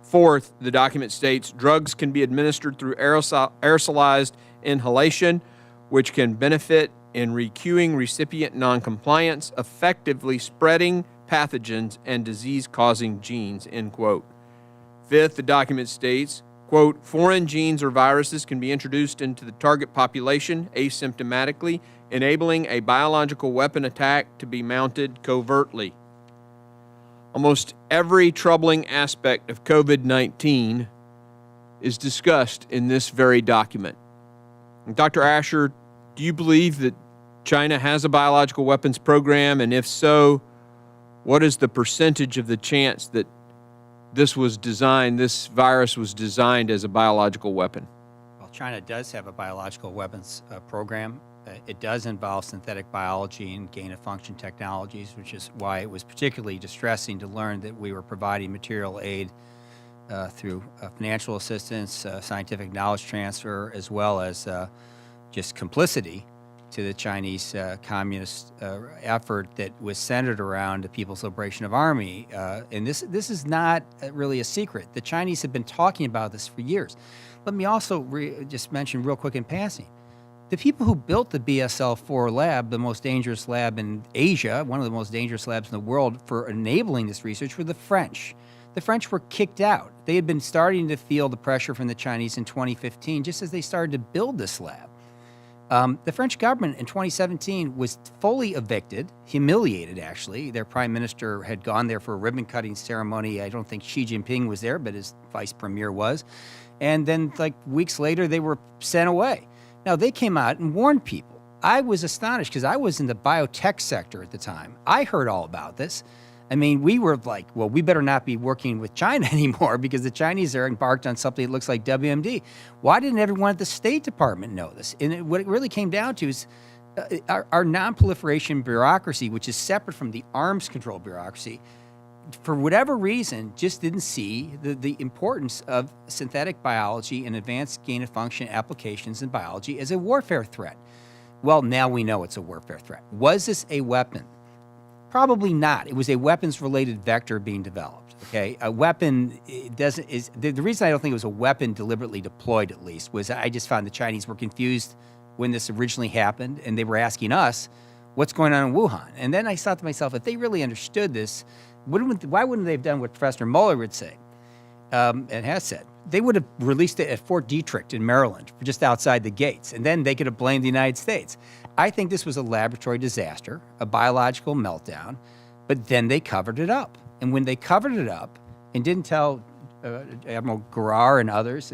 H: Fourth, the document states drugs can be administered through aerosolized inhalation, which can benefit in recuing recipient noncompliance, effectively spreading pathogens and disease-causing genes, end quote. Fifth, the document states, quote, foreign genes or viruses can be introduced into the target population asymptomatically, enabling a biological weapon attack to be mounted covertly. Almost every troubling aspect of COVID-19 is discussed in this very document. And Dr. Asher, do you believe that China has a biological weapons program? And if so, what is the percentage of the chance that this virus was designed as a biological weapon?
J: Well, China does have a biological weapons program. It does involve synthetic biology and gain-of-function technologies, which is why it was particularly distressing to learn that we were providing material aid through financial assistance, scientific knowledge transfer, as well as just complicity to the Chinese communist effort that was centered around the People's Liberation Army. And this is not really a secret. The Chinese have been talking about this for years. Let me also just mention real quick in passing, the people who built the BSL-4 lab, the most dangerous lab in Asia, one of the most dangerous labs in the world for enabling this research, were the French. The French were kicked out. They had been starting to feel the pressure from the Chinese in 2015, just as they started to build this lab. The French government in 2017 was fully evicted, humiliated actually. Their prime minister had gone there for a ribbon-cutting ceremony. I don't think Xi Jinping was there, but his vice premier was. And then like weeks later, they were sent away. Now, they came out and warned people. I was astonished because I was in the biotech sector at the time. I heard all about this. I mean, we were like, well, we better not be working with China anymore because the Chinese are embarked on something that looks like WMD. Why didn't everyone at the State Department know this? And what it really came down to is our non-proliferation bureaucracy, which is separate from the arms control bureaucracy, for whatever reason, just didn't see the importance of synthetic biology and advanced gain-of-function applications in biology as a warfare threat. Well, now we know it's a warfare threat. Was this a weapon? Probably not. It was a weapons-related vector being developed. Okay, a weapon the reason I don't think it was a weapon deliberately deployed, at least, was I just found the Chinese were confused when this originally happened, and they were asking us, "What's going on in Wuhan?" And then I thought to myself, if they really understood this, why wouldn't they have done what Professor Mueller would say and has said? They would have released it at Fort Detrick in Maryland, just outside the gates, and then they could have blamed the United States. I think this was a laboratory disaster, a biological meltdown, but then they covered it up. And when they covered it up and didn't tell Admiral Giroir and others,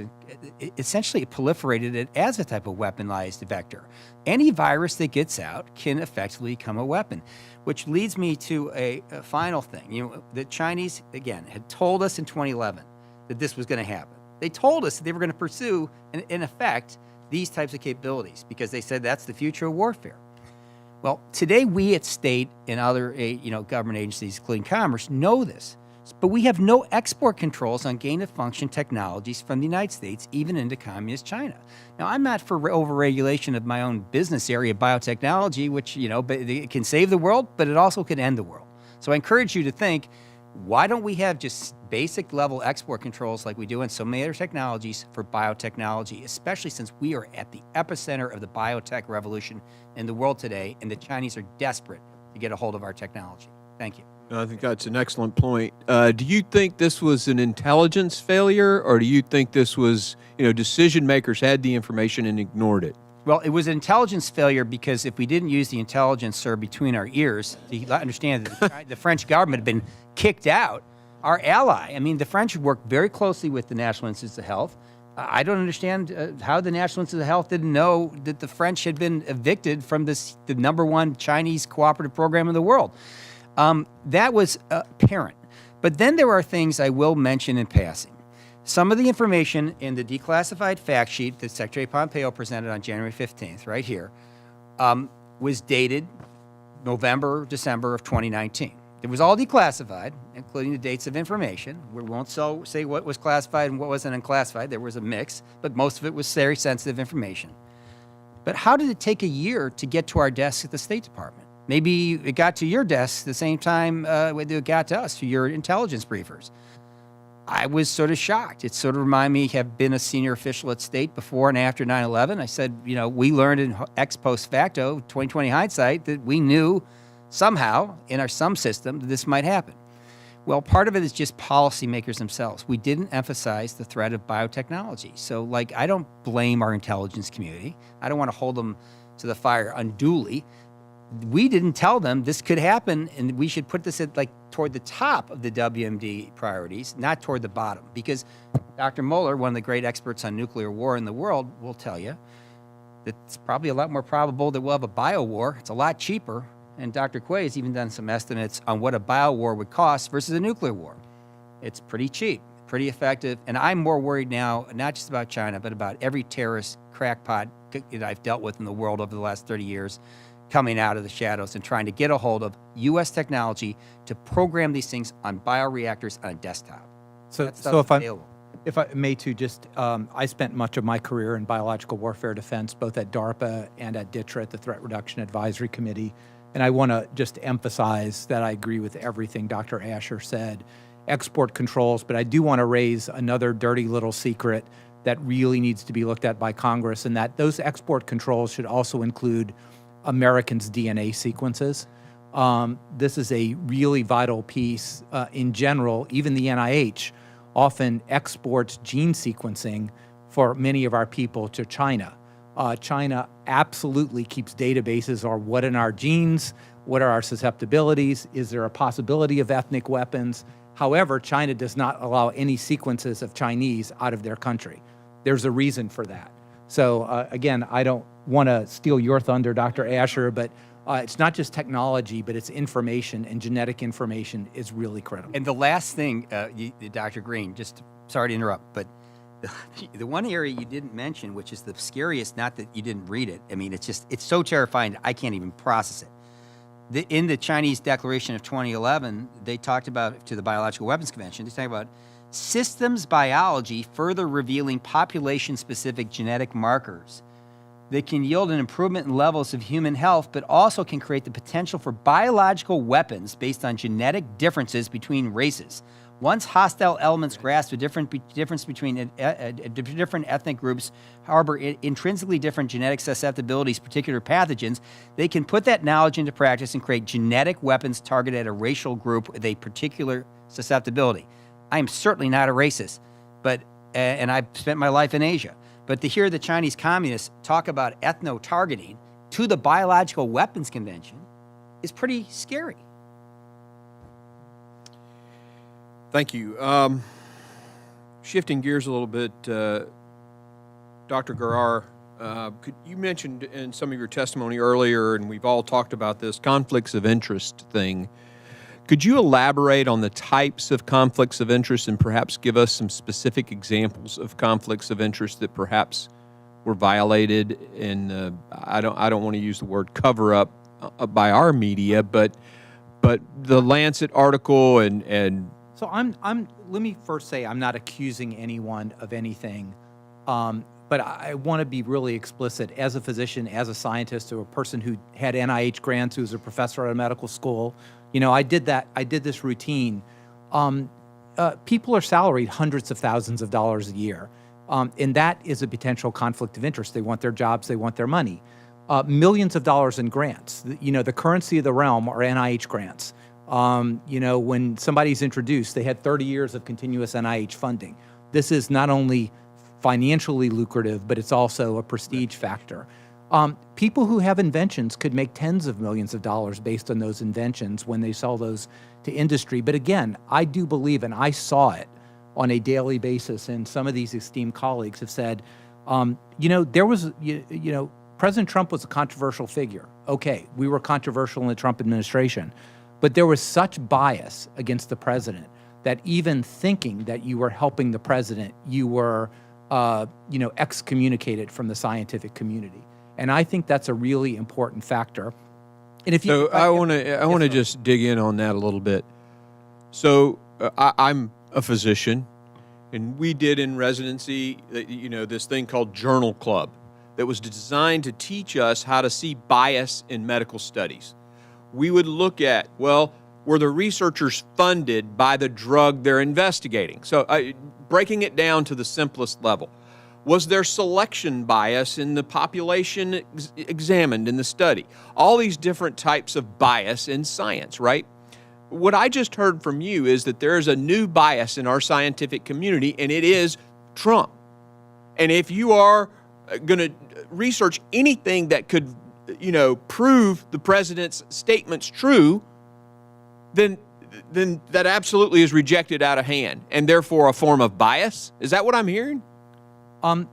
J: essentially it proliferated it as a type of weaponized vector. Any virus that gets out can effectively become a weapon, which leads me to a final thing. You know, the Chinese, again, had told us in 2011 that this was going to happen. They told us that they were going to pursue, in effect, these types of capabilities because they said that's the future of warfare. Well, today we at state and other government agencies, including Commerce, know this. But we have no export controls on gain-of-function technologies from the United States, even into communist China. Now, I'm not for overregulation of my own business area, biotechnology, which, but it can save the world, but it also can end the world. So I encourage you to think, why don't we have just basic level export controls like we do in so many other technologies for biotechnology, especially since we are at the epicenter of the biotech revolution in the world today, and the Chinese are desperate to get a hold of our technology. Thank you.
H: I think that's an excellent point. Do you think this was an intelligence failure, or do you think this was, decision makers had the information and ignored it?
J: Well, it was an intelligence failure because if we didn't use the intelligence, sir, between our ears, to understand that the French government had been kicked out, our ally. I mean, the French worked very closely with the National Institutes of Health. I don't understand how the National Institutes of Health didn't know that the French had been evicted from the #1 Chinese cooperative program in the world. That was apparent. But then there are things I will mention in passing. Some of the information in the declassified fact sheet that Secretary Pompeo presented on January 15th, right here, was dated November, December of 2019. It was all declassified, including the dates of information. We won't say what was classified and what wasn't unclassified. There was a mix, but most of it was very sensitive information. But how did it take a year to get to our desk at the State Department? Maybe it got to your desk the same time it got to us, to your intelligence briefers. I was sort of shocked. It sort of reminded me, have been a senior official at state before and after 9/11. I said, we learned in ex post facto, 2020 hindsight, that we knew somehow in our SUM system that this might happen. Well, part of it is just policymakers themselves. We didn't emphasize the threat of biotechnology. So, I don't blame our intelligence community. I don't want to hold them to the fire unduly. We didn't tell them this could happen, and we should put this at toward the top of the WMD priorities, not toward the bottom. Because Dr. Mueller, one of the great experts on nuclear war in the world, will tell you that it's probably a lot more probable that we'll have a bio war. It's a lot cheaper And Dr. Quay has even done some estimates on what a bio-war would cost versus a nuclear war. It's pretty cheap, pretty effective, and I'm more worried now, not just about China, but about every terrorist crackpot that I've dealt with in the world over the last 30 years coming out of the shadows and trying to get a hold of U.S. technology to program these things on bioreactors on a desktop.
I: So,
J: That stuff's
I: so
J: available.
I: if I may too, just I spent much of my career in biological warfare defense, both at DARPA and at DTRA, the Threat Reduction Advisory Committee. And I want to just emphasize that I agree with everything Dr. Asher said. Export controls, but I do want to raise another dirty little secret that really needs to be looked at by Congress, and that those export controls should also include Americans' DNA sequences. This is a really vital piece in general. Even the NIH often exports gene sequencing for many of our people to China. China absolutely keeps databases on what in our genes, what are our susceptibilities, is there a possibility of ethnic weapons? However, China does not allow any sequences of Chinese out of their country. There's a reason for that. So again, I don't want to steal your thunder, Dr. Asher, but it's not just technology, but it's information, and genetic information is really critical.
J: And the last thing, Dr. Green, just sorry to interrupt, but the one area you didn't mention, which is the scariest, not that you didn't read it, I mean, it's so terrifying, I can't even process it. In the Chinese Declaration of 2011, they talked about, to the Biological Weapons Convention, they talked about systems biology further revealing population-specific genetic markers that can yield an improvement in levels of human health, but also can create the potential for biological weapons based on genetic differences between races. Once hostile elements grasp a difference between different ethnic groups harbor intrinsically different genetic susceptibilities to particular pathogens, they can put that knowledge into practice and create genetic weapons targeted at a racial group with a particular susceptibility. I am certainly not a racist, but and I've spent my life in Asia. But to hear the Chinese communists talk about ethno-targeting to the Biological Weapons Convention is pretty scary.
H: Thank you. Shifting gears a little bit, Dr. Garar, you mentioned in some of your testimony earlier, and we've all talked about this, conflicts of interest thing. Could you elaborate on the types of conflicts of interest and perhaps give us some specific examples of conflicts of interest that perhaps were violated in, I don't want to use the word cover up by our media, but the Lancet article and
I: So let me first say I'm not accusing anyone of anything, but I want to be really explicit. As a physician, as a scientist, or a person who had NIH grants, who was a professor at a medical school, I did this routine. People are salaried hundreds of thousands of dollars a year, and that is a potential conflict of interest. They want their jobs, they want their money. Millions of dollars in grants. The currency of the realm are NIH grants. When somebody's introduced, they had 30 years of continuous NIH funding. This is not only financially lucrative, but it's also a prestige factor. People who have inventions could make tens of millions of dollars based on those inventions when they sell those to industry. But again, I do believe, and I saw it on a daily basis, and some of these esteemed colleagues have said, President Trump was a controversial figure. Okay, we were controversial in the Trump administration. But there was such bias against the president that even thinking that you were helping the president, you were, excommunicated from the scientific community. And I think that's a really important factor. And if you,
H: I want to just dig in on that a little bit. So I'm a physician, and we did in residency, this thing called Journal Club that was designed to teach us how to see bias in medical studies. We would look at, were the researchers funded by the drug they're investigating? So breaking it down to the simplest level. Was there selection bias in the population examined in the study? All these different types of bias in science, right? What I just heard from you is that there is a new bias in our scientific community, and it is Trump. And if you are going to research anything that could prove the president's statements true, then that absolutely is rejected out of hand, and therefore a form of bias. Is that what I'm hearing?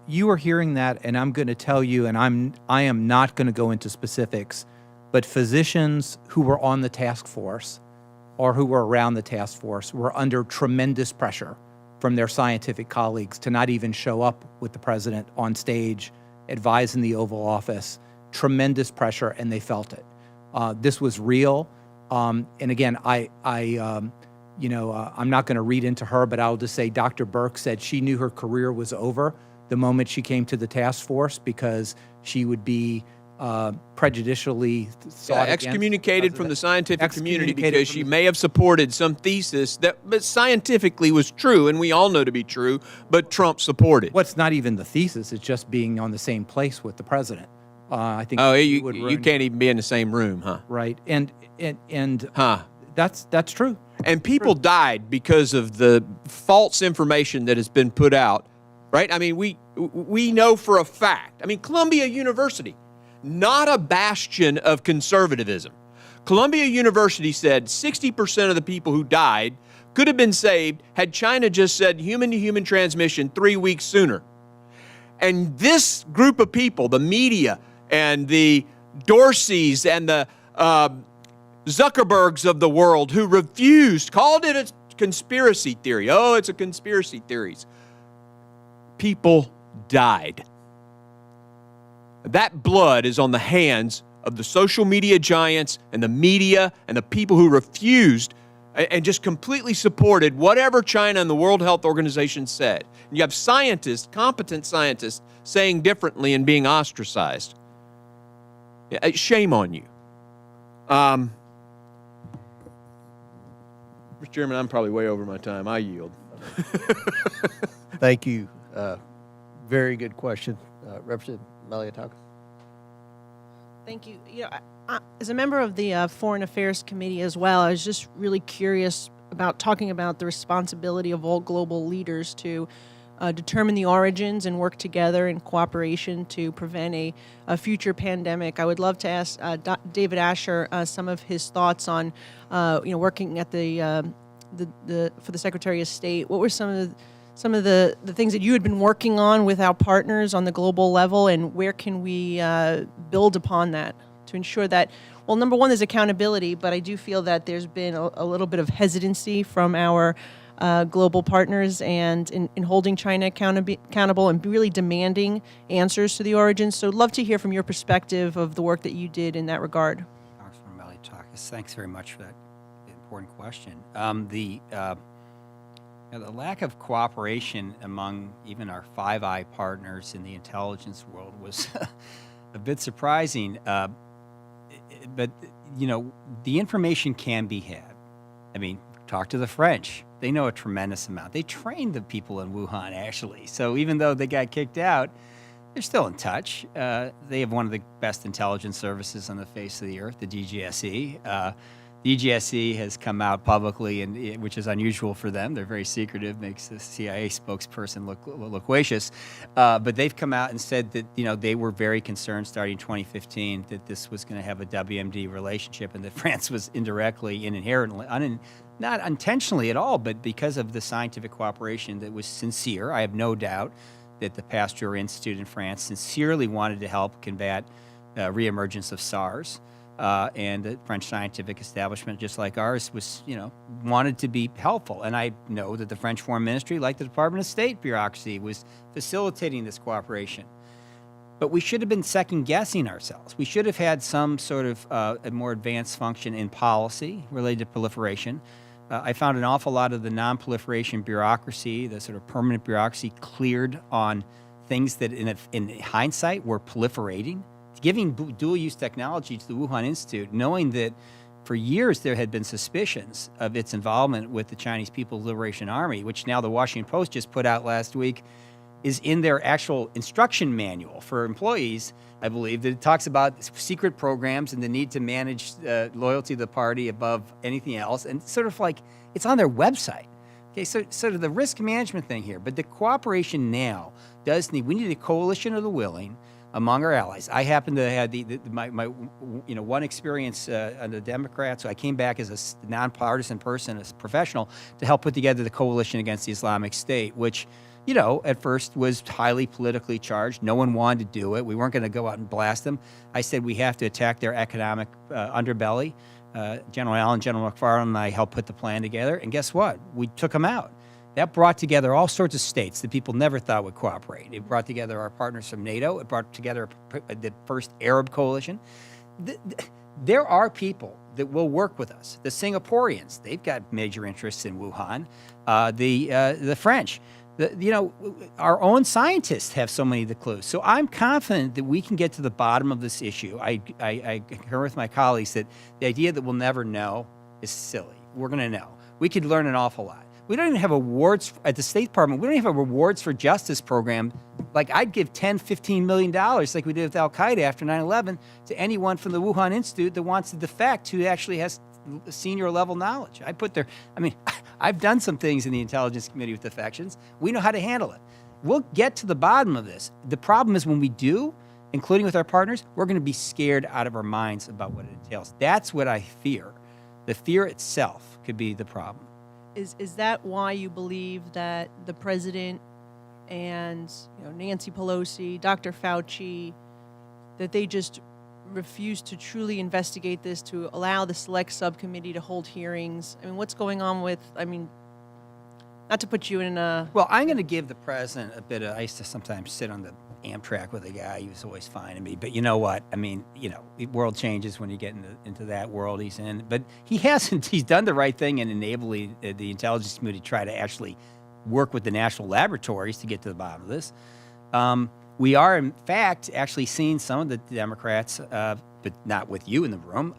I: You are hearing that, and I'm going to tell you, and I am not going to go into specifics, but physicians who were on the task force or who were around the task force were under tremendous pressure from their scientific colleagues to not even show up with the president on stage, advising the Oval Office. Tremendous pressure, and they felt it. This was real. And again, I'm not going to read into her, but I'll just say Dr. Burke said she knew her career was over the moment she came to the task force because she would be prejudicially sought
H: excommunicated from the scientific community
I: Excommunicated
H: because
I: from
H: she
I: the-
H: may have supported some thesis that but scientifically was true, and we all know to be true, but Trump supported.
I: What's not even the thesis, it's just being on the same place with the president. I think
H: Oh,
I: it would
H: you
I: ruin-
H: can't even be in the same room, huh?
I: right, and
H: Huh.
I: that's true.
H: And people died because of the false information that has been put out, right? I mean, we know for a fact. I mean, Columbia University, not a bastion of conservatism. Columbia University said 60% of the people who died could have been saved had China just said human-to-human transmission 3 weeks sooner. And this group of people, the media and the Dorseys and the Zuckerbergs of the world who refused, called it a conspiracy theory. Oh, it's a conspiracy theories. People died. That blood is on the hands of the social media giants and the media and the people who refused and just completely supported whatever China and the World Health Organization said. And you have scientists, competent scientists, saying differently and being ostracized. Shame on you. Mr. Chairman, I'm probably way over my time. I yield.
B: Thank you. Very good question. Representative Maliotakis.
M: Thank you. As a member of the Foreign Affairs Committee as well, I was just really curious about talking about the responsibility of all global leaders to determine the origins and work together in cooperation to prevent a future pandemic. I would love to ask David Asher some of his thoughts on, working at the for the Secretary of State. What were some of the things that you had been working on with our partners on the global level, and where can we build upon that to ensure that, well, number one, there's accountability, but I do feel that there's been a little bit of hesitancy from our global partners and in holding China accountable and really demanding answers to the origins. So I'd love to hear from your perspective of the work that you did in that regard.
J: Congressman Maliotakis, thanks very much for that important question. The lack of cooperation among even our Five Eye partners in the intelligence world was a bit surprising. But, the information can be had. I mean, talk to the French. They know a tremendous amount. They trained the people in Wuhan, actually. So even though they got kicked out, they're still in touch. They have one of the best intelligence services on the face of the earth, the DGSE. The DGSE has come out publicly, which is unusual for them. They're very secretive, makes the CIA spokesperson look loquacious. But they've come out and said that they were very concerned starting in 2015 that this was going to have a WMD relationship, and that France was indirectly and inherently, not intentionally at all, but because of the scientific cooperation that was sincere. I have no doubt that the Pasteur Institute in France sincerely wanted to help combat reemergence of SARS. And the French scientific establishment, just like ours, was, wanted to be helpful. And I know that the French Foreign Ministry, like the Department of State bureaucracy, was facilitating this cooperation. But we should have been second-guessing ourselves. We should have had some sort of a more advanced function in policy related to proliferation. I found an awful lot of the non-proliferation bureaucracy, the sort of permanent bureaucracy, cleared on things that in hindsight were proliferating. Giving dual-use technology to the Wuhan Institute, knowing that for years there had been suspicions of its involvement with the Chinese People's Liberation Army, which now the Washington Post just put out last week, is in their actual instruction manual for employees, I believe, that it talks about secret programs and the need to manage loyalty to the party above anything else, and sort of like it's on their website. Okay, so sort of the risk management thing here, but the cooperation now does need, we need a coalition of the willing among our allies. I happen to have my one experience on the Democrats. So I came back as a nonpartisan person, as a professional, to help put together the coalition against the Islamic State, which at first was highly politically charged. No one wanted to do it. We weren't going to go out and blast them. I said we have to attack their economic underbelly. General Allen, General McFarland, and I helped put the plan together. And guess what? We took them out. That brought together all sorts of states that people never thought would cooperate. It brought together our partners from NATO. It brought together the first Arab coalition. There are people that will work with us. The Singaporeans, they've got major interests in Wuhan. The French, our own scientists have so many of the clues. So I'm confident that we can get to the bottom of this issue. I concur with my colleagues that the idea that we'll never know is silly. We're going to know. We could learn an awful lot. We don't even have awards at the State Department. We don't even have a rewards for justice program. Like I'd give $10, $15 million like we did with Al-Qaeda after 9/11 to anyone from the Wuhan Institute that wants to defect who actually has senior level knowledge. I've done some things in the Intelligence Committee with defections. We know how to handle it. We'll get to the bottom of this. The problem is when we do, including with our partners, we're going to be scared out of our minds about what it entails. That's what I fear. The fear itself could be the problem.
M: Is that why you believe that the president and Nancy Pelosi, Dr. Fauci, that they just refuse to truly investigate this, to allow the select subcommittee to hold hearings? I mean, what's going on with, not to put you in a...
J: Well, I'm going to give the president a bit of, I used to sometimes sit on the Amtrak with a guy. He was always fine to me. But you know what? The world changes when you get into that world he's in. But he's done the right thing in enabling the intelligence community to try to actually work with the national laboratories to get to the bottom of this. We are, in fact, actually seeing some of the Democrats, but not with you in the room.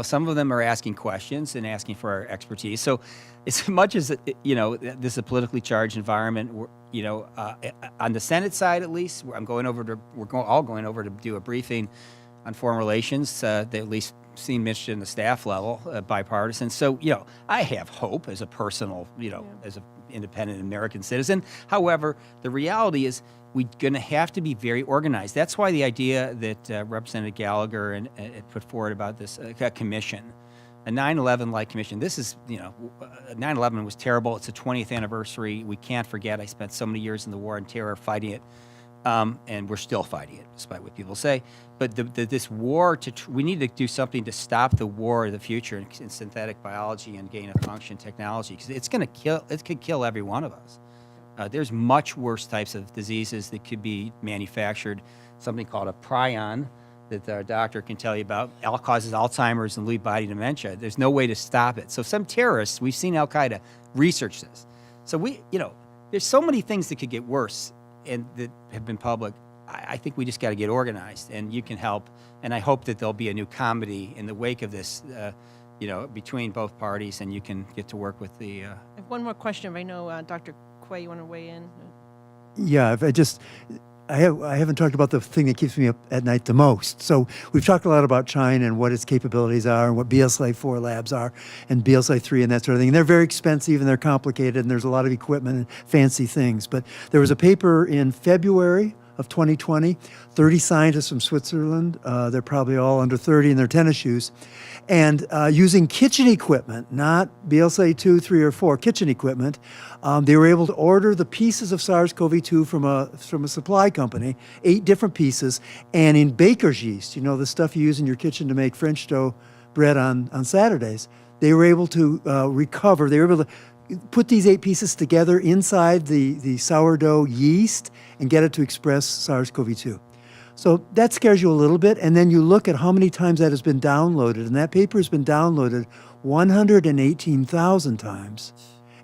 J: Some of them are asking questions and asking for our expertise. So as much as, this is a politically charged environment, on the Senate side, at least, we're all going over to do a briefing on foreign relations. They at least seem mentioned in the staff level, bipartisan. So, I have hope as a personal, as an independent American citizen. However, the reality is we're going to have to be very organized. That's why the idea that Representative Gallagher put forward about this commission, a 9/11-like commission. This is, 9/11 was terrible. It's the 20th anniversary. We can't forget. I spent so many years in the war on terror fighting it, and we're still fighting it, despite what people say. But this war, we need to do something to stop the war of the future in synthetic biology and gain-of-function technology, because it's going to kill. It could kill every one of us. There's much worse types of diseases that could be manufactured. Something called a prion that our doctor can tell you about. Causes Alzheimer's and Lewy body dementia. There's no way to stop it. So some terrorists, we've seen Al-Qaeda research this. So there's so many things that could get worse and that have been public. I think we just got to get organized, and you can help. And I hope that there'll be a new comedy in the wake of this, between both parties, and you can get to work with the...
M: I have one more question. I know, Dr. Quay, you want to weigh in?
K: Yeah, I haven't talked about the thing that keeps me up at night the most. So we've talked a lot about China and what its capabilities are and what BSI-4 labs are and BSI-3 and that sort of thing. And they're very expensive and they're complicated and there's a lot of equipment and fancy things. But there was a paper in February of 2020, 30 scientists from Switzerland, they're probably all under 30 in their tennis shoes, and using kitchen equipment, not BSI-2, 3, or 4, kitchen equipment, they were able to order the pieces of SARS-CoV-2 from a supply company, 8 different pieces, and in baker's yeast, the stuff you use in your kitchen to make French dough bread on Saturdays, they were able to recover, they were able to put these 8 pieces together inside the sourdough yeast and get it to express SARS-CoV-2. So that scares you a little bit, and then you look at how many times that has been downloaded, and that paper has been downloaded 118,000 times.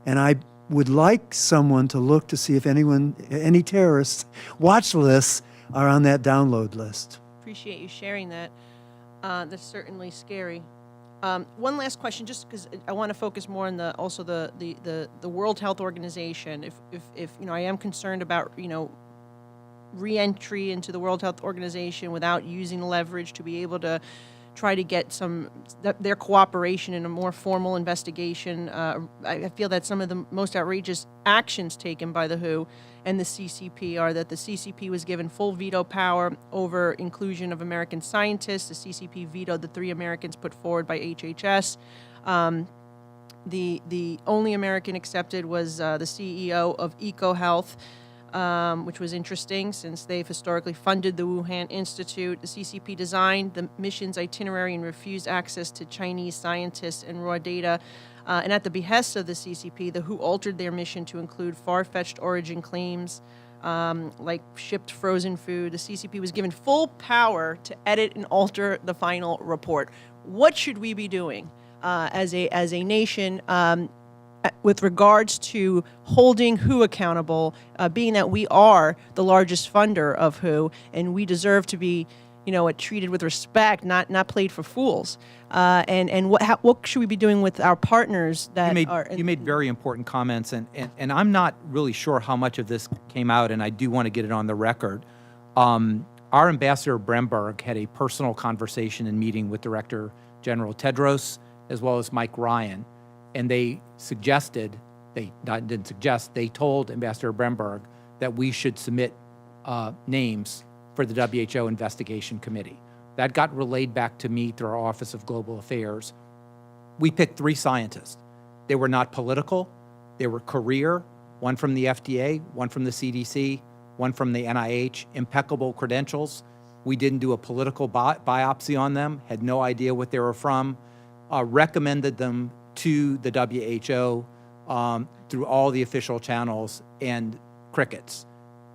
K: And I would like someone to look to see if any terrorists watch lists are on that download list.
M: Appreciate you sharing that. That's certainly scary. One last question, just because I want to focus more on the World Health Organization. If I am concerned about re-entry into the World Health Organization without using leverage to be able to try to get their cooperation in a more formal investigation. I feel that some of the most outrageous actions taken by the WHO and the CCP are that the CCP was given full veto power over inclusion of American scientists. The CCP vetoed the 3 Americans put forward by HHS. The only American accepted was the CEO of EcoHealth, which was interesting since they've historically funded the Wuhan Institute. The CCP designed the mission's itinerary and refused access to Chinese scientists and raw data. And at the behest of the CCP, the WHO altered their mission to include far-fetched origin claims like shipped frozen food. The CCP was given full power to edit and alter the final report. What should we be doing as a nation with regards to holding WHO accountable, being that we are the largest funder of WHO and we deserve to be, treated with respect, not played for fools. And what should we be doing with our partners that
I: you made very important comments, and I'm not really sure how much of this came out, and I do want to get it on the record. Our ambassador Bremberg had a personal conversation and meeting with Director General Tedros as well as Mike Ryan, and they told Ambassador Bremberg that we should submit names for the WHO Investigation Committee. That got relayed back to me through our Office of Global Affairs. We picked 3 scientists. They were not political. They were career, one from the FDA, one from the CDC, one from the NIH, impeccable credentials. We didn't do a political biopsy on them, had no idea what they were from, recommended them to the WHO through all the official channels, and crickets.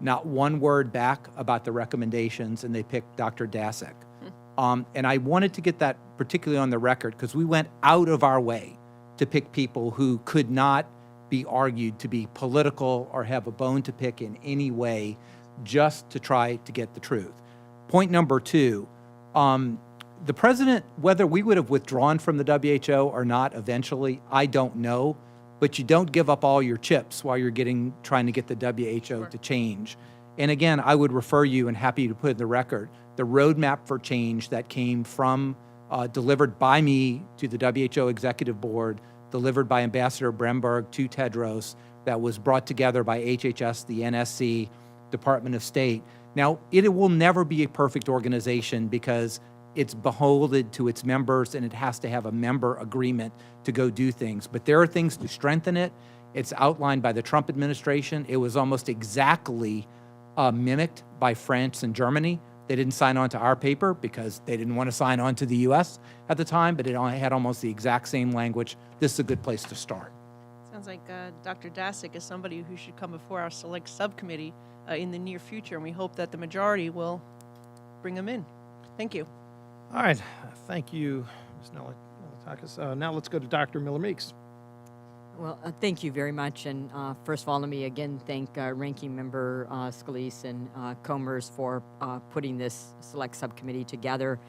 I: Not one word back about the recommendations, and they picked Dr. Daszak. And I wanted to get that particularly on the record because we went out of our way to pick people who could not be argued to be political or have a bone to pick in any way, just to try to get the truth. Point number 2, the president, whether we would have withdrawn from the WHO or not eventually, I don't know, but you don't give up all your chips while you're trying to get the WHO to change. And again, I would refer you, and happy to put in the record, the roadmap for change that came from, delivered by me to the WHO Executive Board, delivered by Ambassador Bremberg to Tedros, that was brought together by HHS, the NSC, Department of State. Now, it will never be a perfect organization because it's beholden to its members and it has to have a member agreement to go do things. But there are things to strengthen it. It's outlined by the Trump administration. It was almost exactly mimicked by France and Germany. They didn't sign on to our paper because they didn't want to sign on to the US at the time, but it had almost the exact same language. This is a good place to start.
M: Sounds like Dr. Daszak is somebody who should come before our select subcommittee in the near future, and we hope that the majority will bring him in. Thank you.
A: All right. Thank you, Ms. Nelitakis. Now let's go to Dr. Miller-Meeks.
G: Well, thank you very much. And first of all, let me again thank Ranking Member Scalise and Comers for putting this select subcommittee together.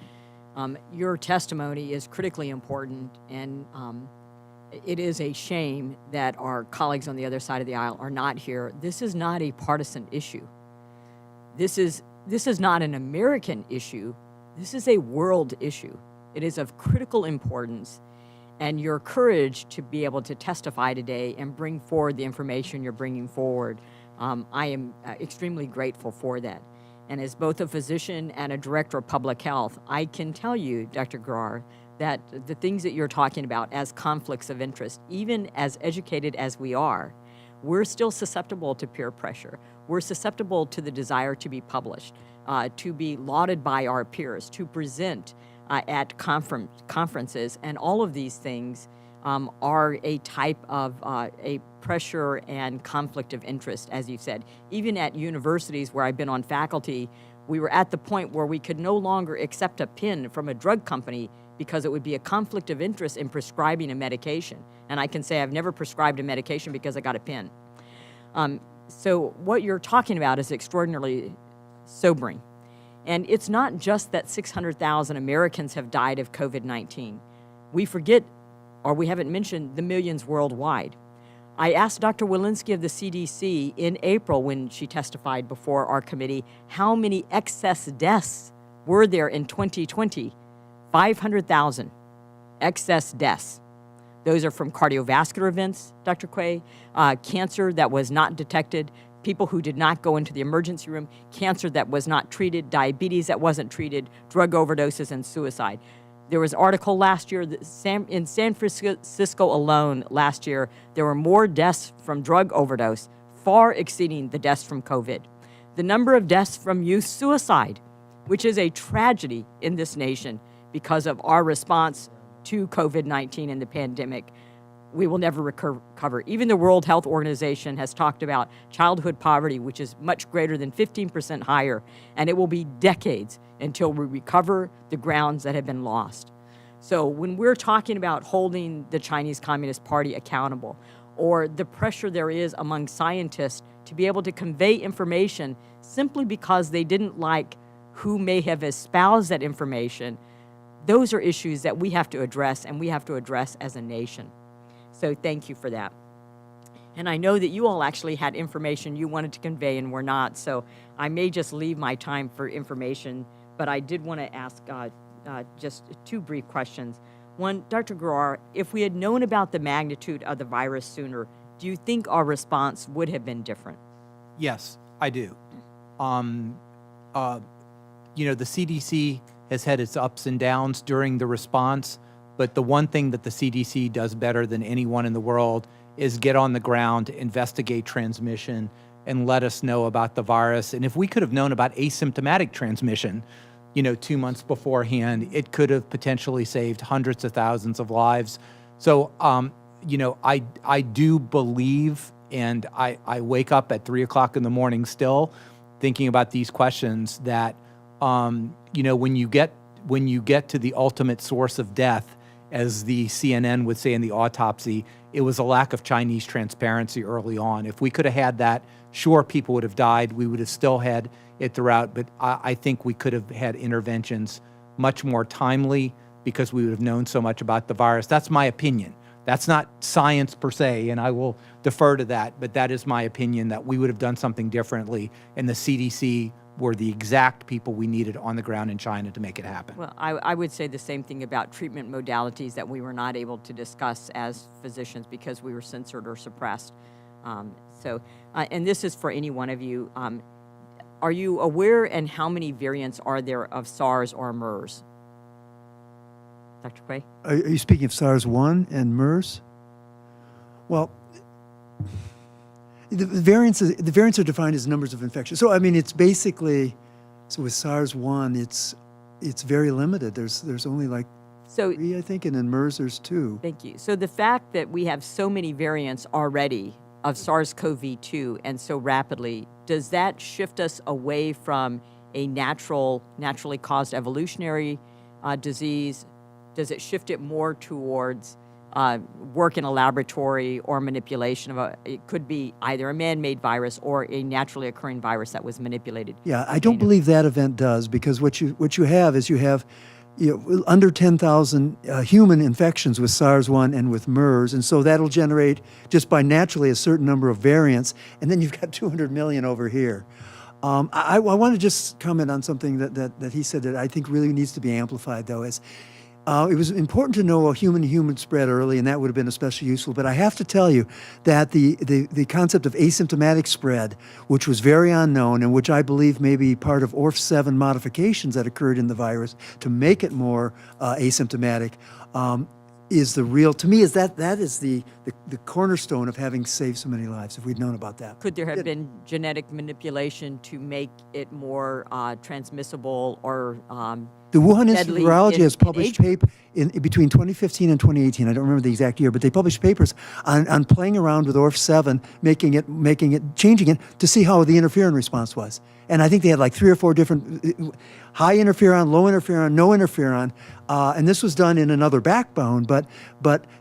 G: Your testimony is critically important, and it is a shame that our colleagues on the other side of the aisle are not here. This is not a partisan issue. This is not an American issue. This is a world issue. It is of critical importance. And your courage to be able to testify today and bring forward the information you're bringing forward, I am extremely grateful for that. And as both a physician and a director of public health, I can tell you, Dr. Garrar, that the things that you're talking about as conflicts of interest, even as educated as we are, we're still susceptible to peer pressure. We're susceptible to the desire to be published, to be lauded by our peers, to present at conferences, and all of these things are a type of a pressure and conflict of interest, as you said. Even at universities where I've been on faculty, we were at the point where we could no longer accept a PIN from a drug company because it would be a conflict of interest in prescribing a medication. And I can say I've never prescribed a medication because I got a PIN. So what you're talking about is extraordinarily sobering. And it's not just that 600,000 Americans have died of COVID-19. We forget, or we haven't mentioned, the millions worldwide. I asked Dr. Walensky of the CDC in April when she testified before our committee, how many excess deaths were there in 2020? 500,000 excess deaths. Those are from cardiovascular events, Dr. Quay, cancer that was not detected, people who did not go into the emergency room, cancer that was not treated, diabetes that wasn't treated, drug overdoses, and suicide. There was an article last year that in San Francisco alone last year, there were more deaths from drug overdose, far exceeding the deaths from COVID. The number of deaths from youth suicide, which is a tragedy in this nation because of our response to COVID-19 and the pandemic, we will never recover. Even the World Health Organization has talked about childhood poverty, which is much greater than 15% higher, and it will be decades until we recover the grounds that have been lost. So when we're talking about holding the Chinese Communist Party accountable, or the pressure there is among scientists to be able to convey information simply because they didn't like who may have espoused that information, those are issues that we have to address, and we have to address as a nation. So thank you for that. And I know that you all actually had information you wanted to convey and were not, so I may just leave my time for information, but I did want to ask just two brief questions. One, Dr. Giroir, if we had known about the magnitude of the virus sooner, do you think our response would have been different?
I: Yes, I do. The CDC has had its ups and downs during the response, but the one thing that the CDC does better than anyone in the world is get on the ground, investigate transmission, and let us know about the virus. And if we could have known about asymptomatic transmission, 2 months beforehand, it could have potentially saved hundreds of thousands of lives. So, I do believe, and I wake up at 3 o'clock in the morning still thinking about these questions, that, when you get to the ultimate source of death, as the CNN would say in the autopsy, it was a lack of Chinese transparency early on. If we could have had that, sure, people would have died. We would have still had it throughout, but I think we could have had interventions much more timely because we would have known so much about the virus. That's my opinion. That's not science per se, and I will defer to that, but that is my opinion, that we would have done something differently, and the CDC were the exact people we needed on the ground in China to make it happen.
G: Well, I would say the same thing about treatment modalities that we were not able to discuss as physicians because we were censored or suppressed. And this is for any one of you. Are you aware, and how many variants are there of SARS or MERS? Dr. Quay?
K: Are you speaking of SARS-1 and MERS? Well, the variants are defined as numbers of infections. So, I mean, it's basically, so with SARS-1, it's very limited. There's only like 3, I think, and in MERS there's 2.
G: Naturally, So the fact that we have so many variants already of SARS-CoV-2 and so rapidly, does that shift us away from a naturally caused evolutionary disease? Does it shift it more towards work in a laboratory or manipulation of it could be either a man-made virus or a naturally occurring virus that was manipulated?
K: Yeah, I don't believe that event does, because what you have is under 10,000 human infections with SARS-1 and with MERS, and so that'll generate just by naturally a certain number of variants, and then you've got 200 million over here. I want to just comment on something that he said that I think really needs to be amplified, though, is it was important to know a human-to-human spread early, and that would have been especially useful. But I have to tell you that the concept of asymptomatic spread, which was very unknown and which I believe may be part of ORF7 modifications that occurred in the virus to make it more asymptomatic, is the real, to me, is that is the cornerstone of having saved so many lives, if we'd known about that.
G: Could there have been genetic manipulation to make it more transmissible or
K: the Wuhan Institute
G: deadly
K: of Virology has
G: in
K: published
G: age?
K: between 2015 and 2018. I don't remember the exact year, but they published papers on playing around with ORF7, changing it to see how the interferon response was. And I think they had like 3 or 4 different high interferon, low interferon, no interferon, and this was done in another backbone. But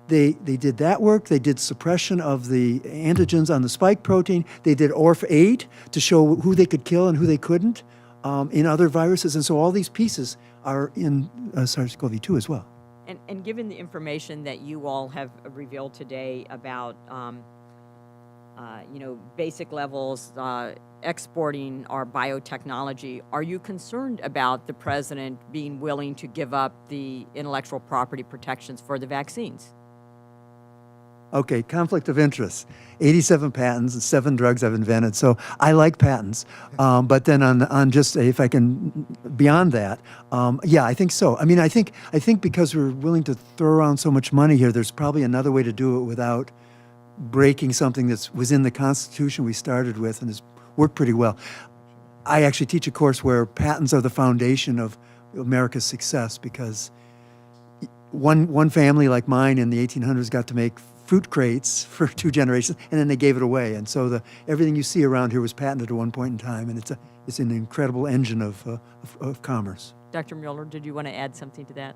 K: they did that work. They did suppression of the antigens on the spike protein. They did ORF8 to show who they could kill and who they couldn't in other viruses. And so all these pieces are in SARS-CoV-2 as well.
G: And given the information that you all have revealed today about, basic levels, exporting our biotechnology, are you concerned about the president being willing to give up the intellectual property protections for the vaccines?
K: Okay, conflict of interest. 87 patents and 7 drugs I've invented. So I like patents. But then on just if I can beyond that, yeah, I think so. I mean, I think because we're willing to throw around so much money here, there's probably another way to do it without breaking something that was in the Constitution we started with and has worked pretty well. I actually teach a course where patents are the foundation of America's success because one family like mine in the 1800s got to make fruit crates for 2 generations, and then they gave it away. And so everything you see around here was patented at one point in time, and it's an incredible engine of commerce.
G: Dr. Mueller, did you want to add something to that?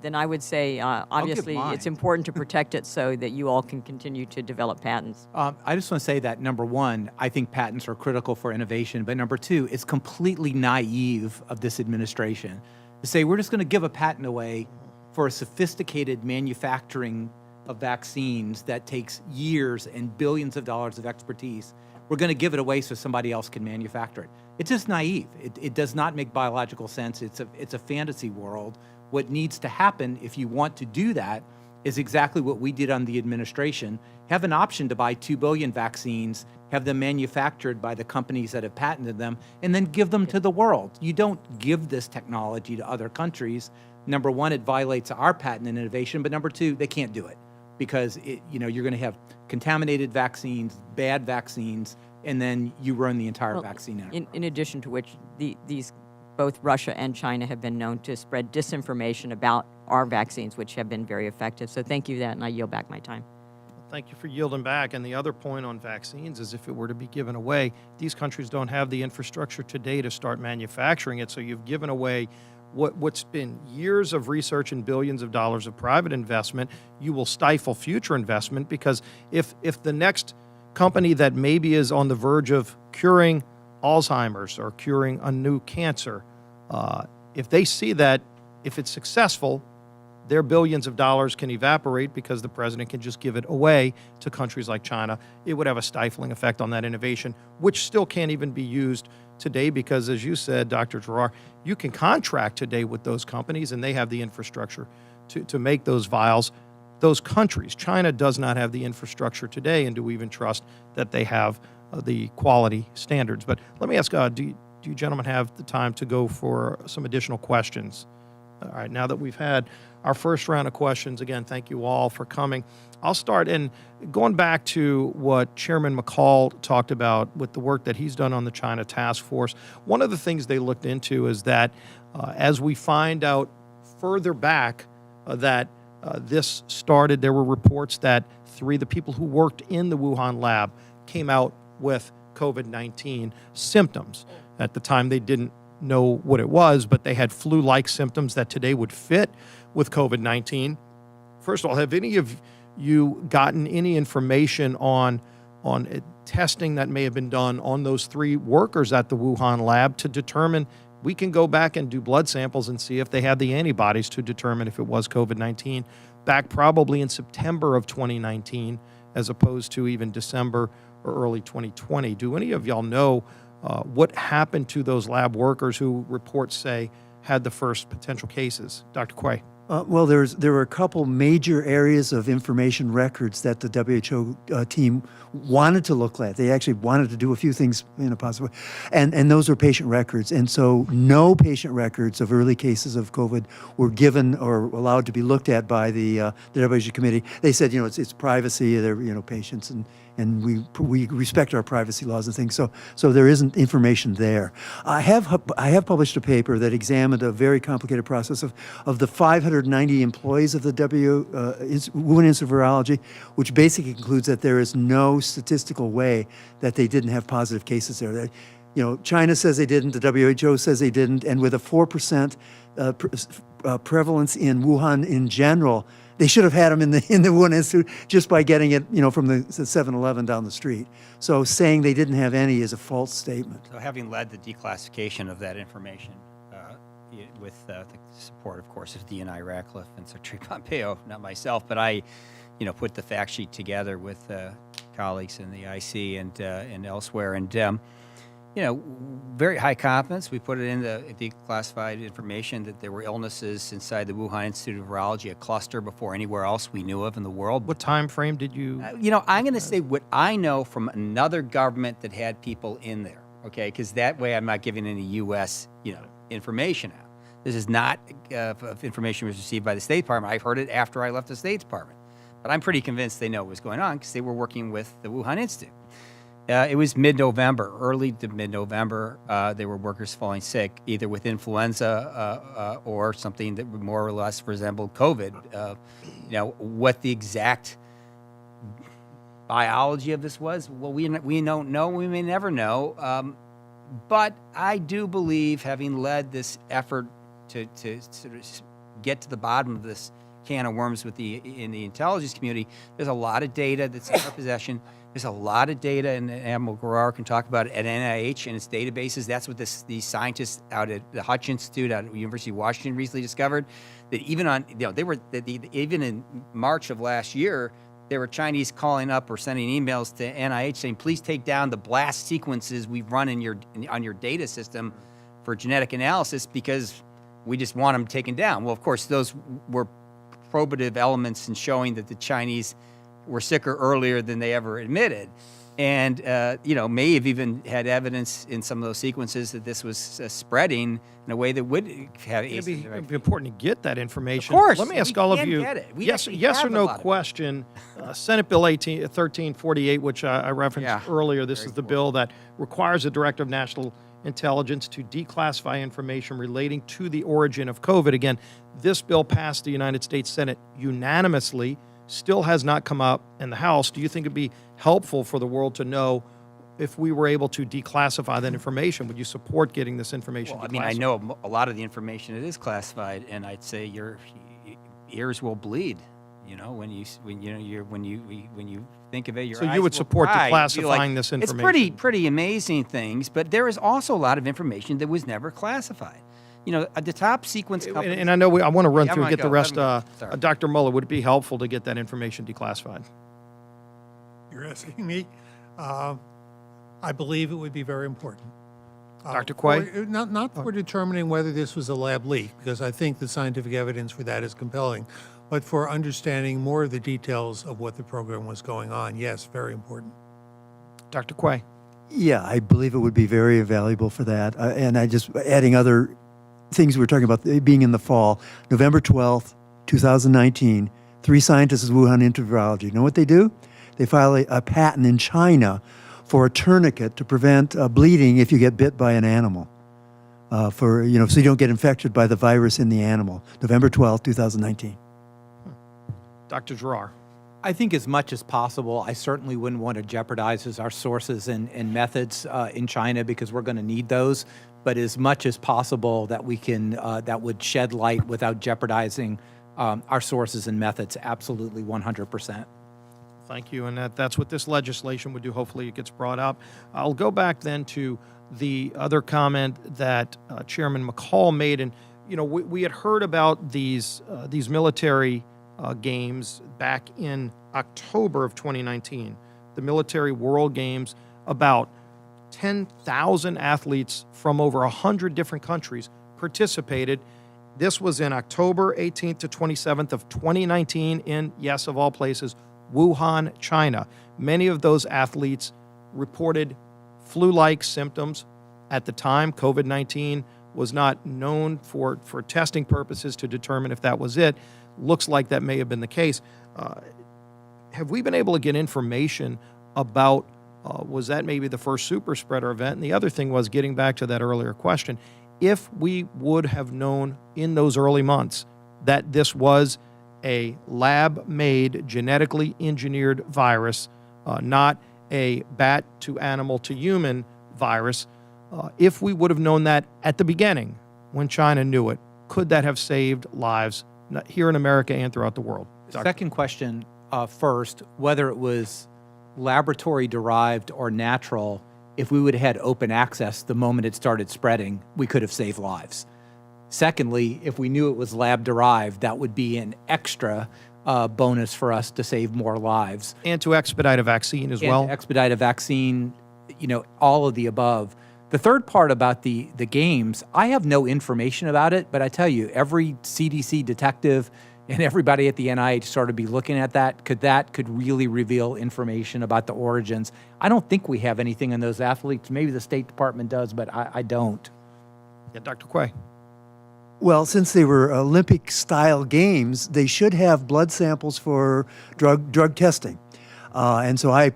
G: Then I would say, obviously,
I: mine.
G: it's important to protect it so that you all can continue to develop patents.
I: I just want to say that, number one, I think patents are critical for innovation. But number two, it's completely naive of this administration to say we're just going to give a patent away for a sophisticated manufacturing of vaccines that takes years and billions of dollars of expertise. We're going to give it away so somebody else can manufacture it. It's just naive. It does not make biological sense. It's a fantasy world. What needs to happen if you want to do that is exactly what we did on the administration. Have an option to buy 2 billion vaccines, have them manufactured by the companies that have patented them, and then give them to the world. You don't give this technology to other countries. Number one, it violates our patent and innovation, but number two, they can't do it because you're going to have contaminated vaccines, bad vaccines, and then you ruin the entire vaccine enterprise.
G: In addition to which, these both Russia and China have been known to spread disinformation about our vaccines, which have been very effective. So thank you for that, and I yield back my time.
A: Thank you for yielding back. And the other point on vaccines is if it were to be given away, these countries don't have the infrastructure today to start manufacturing it. So you've given away what's been years of research and billions of dollars of private investment. You will stifle future investment because if the next company that maybe is on the verge of curing Alzheimer's or curing a new cancer, if they see that if it's successful, their billions of dollars can evaporate because the president can just give it away to countries like China. It would have a stifling effect on that innovation, which still can't even be used today because, as you said, Dr. Giroir, you can contract today with those companies and they have the infrastructure to make those vials. Those countries, China does not have the infrastructure today, and do we even trust that they have the quality standards? But let me ask, do you gentlemen have the time to go for some additional questions? All right, now that we've had our first round of questions, again, thank you all for coming. I'll start in going back to what Chairman McCall talked about with the work that he's done on the China Task Force. One of the things they looked into is that as we find out further back that this started, there were reports that 3 of the people who worked in the Wuhan lab came out with COVID-19 symptoms. At the time, they didn't know what it was, but they had flu-like symptoms that today would fit with COVID-19. First of all, have any of you gotten any information on testing that may have been done on those 3 workers at the Wuhan lab to determine? We can go back and do blood samples and see if they have the antibodies to determine if it was COVID-19 back probably in September of 2019 as opposed to even December or early 2020. Do any of y'all know what happened to those lab workers who reports say had the first potential cases? Dr. Quay.
K: Well, there were a couple major areas of information records that the WHO team wanted to look at. They actually wanted to do a few things in a positive way, and those were patient records. And so no patient records of early cases of COVID were given or allowed to be looked at by the WHO committee. They said, it's privacy. They're patients and we respect our privacy laws and things. So there isn't information there. I have published a paper that examined a very complicated process of the 590 employees of the Wuhan Institute of Virology, which basically concludes that there is no statistical way that they didn't have positive cases there. China says they didn't, the WHO says they didn't, and with a 4% prevalence in Wuhan in general, they should have had them in the Wuhan Institute just by getting it, from the 7-Eleven down the street. So saying they didn't have any is a false statement.
J: So having led the declassification of that information with the support, of course, of DNI Ratcliffe and Secretary Pompeo, not myself, but I, put the fact sheet together with colleagues in the IC and elsewhere. And, very high confidence. We put it in the declassified information that there were illnesses inside the Wuhan Institute of Virology, a cluster before anywhere else we knew of in the world.
A: What time frame did you?
J: I'm going to say what I know from another government that had people in there, okay? Because that way I'm not giving any U.S., information out. This is not information was received by the State Department. I heard it after I left the State Department. But I'm pretty convinced they know what was going on because they were working with the Wuhan Institute. It was mid-November, early to mid-November. There were workers falling sick, either with influenza or something that more or less resembled COVID. What the exact biology of this was, well, we don't know. We may never know. But I do believe, having led this effort to sort of get to the bottom of this can of worms in the intelligence community, there's a lot of data that's in our possession. There's a lot of data, and Admiral Giroir can talk about it, at NIH and its databases. That's what these scientists out at the Hutch Institute out at the University of Washington recently discovered, that even even in March of last year, there were Chinese calling up or sending emails to NIH saying, please take down the blast sequences we've run on your data system for genetic analysis because we just want them taken down. Well, of course, those were probative elements in showing that the Chinese were sicker earlier than they ever admitted. And, may have even had evidence in some of those sequences that this was spreading in a way that would have...
A: It'd be important to get that information.
J: Of course.
A: Let me ask all of you, yes or no question, Senate Bill 1348, which I referenced earlier, this is the bill that requires the Director of National Intelligence to declassify information relating to the origin of COVID. Again, this bill passed the United States Senate unanimously, still has not come up in the House. Do you think it'd be helpful for the world to know if we were able to declassify that information? Would you support getting this information declassified?
J: I know a lot of the information that is classified, and I'd say your ears will bleed. When you think of it, your eyes will cry.
A: So you would support declassifying this information?
J: It's pretty amazing things, but there is also a lot of information that was never classified. The top sequence companies...
A: And I know I want to run through and get the rest. Dr. Muller, would it be helpful to get that information declassified?
L: You're asking me? I believe it would be very important.
A: Dr. Quay?
L: Not for determining whether this was a lab leak, because I think the scientific evidence for that is compelling, but for understanding more of the details of what the program was going on. Yes, very important.
A: Dr. Quay?
K: Yeah, I believe it would be very valuable for that. And I just adding other things we were talking about being in the fall. November 12th, 2019, 3 scientists at Wuhan Institute of Virology. You know what they do? They file a patent in China for a tourniquet to prevent bleeding if you get bit by an animal. So you don't get infected by the virus in the animal. November 12th, 2019.
A: Dr. Giroir?
I: I think as much as possible. I certainly wouldn't want to jeopardize our sources and methods in China because we're going to need those. But as much as possible that we can, that would shed light without jeopardizing our sources and methods, absolutely 100%.
A: Thank you, and that's what this legislation would do. Hopefully it gets brought up. I'll go back then to the other comment that Chairman McCall made, and we had heard about these military games back in October of 2019, the Military World Games. About 10,000 athletes from over 100 different countries participated. This was in October 18th to 27th of 2019 in, yes, of all places, Wuhan, China. Many of those athletes reported flu-like symptoms. At the time, COVID-19 was not known for testing purposes to determine if that was it. Looks like that may have been the case. Have we been able to get information about was that maybe the first super spreader event? And the other thing was, getting back to that earlier question, if we would have known in those early months that this was a lab-made, genetically engineered virus, not a bat to animal to human virus, if we would have known that at the beginning when China knew it, could that have saved lives here in America and throughout the world?
I: Second question first, whether it was laboratory-derived or natural, if we would have had open access the moment it started spreading, we could have saved lives. Secondly, if we knew it was lab-derived, that would be an extra bonus for us to save more lives.
A: And to expedite a vaccine as well?
I: And to expedite a vaccine, all of the above. The third part about the games, I have no information about it, but I tell you, every CDC detective and everybody at the NIH sort of be looking at that could really reveal information about the origins. I don't think we have anything on those athletes. Maybe the State Department does, but I don't.
A: Yeah, Dr. Quay.
K: Well, since they were Olympic-style games, they should have blood samples for drug testing. And so I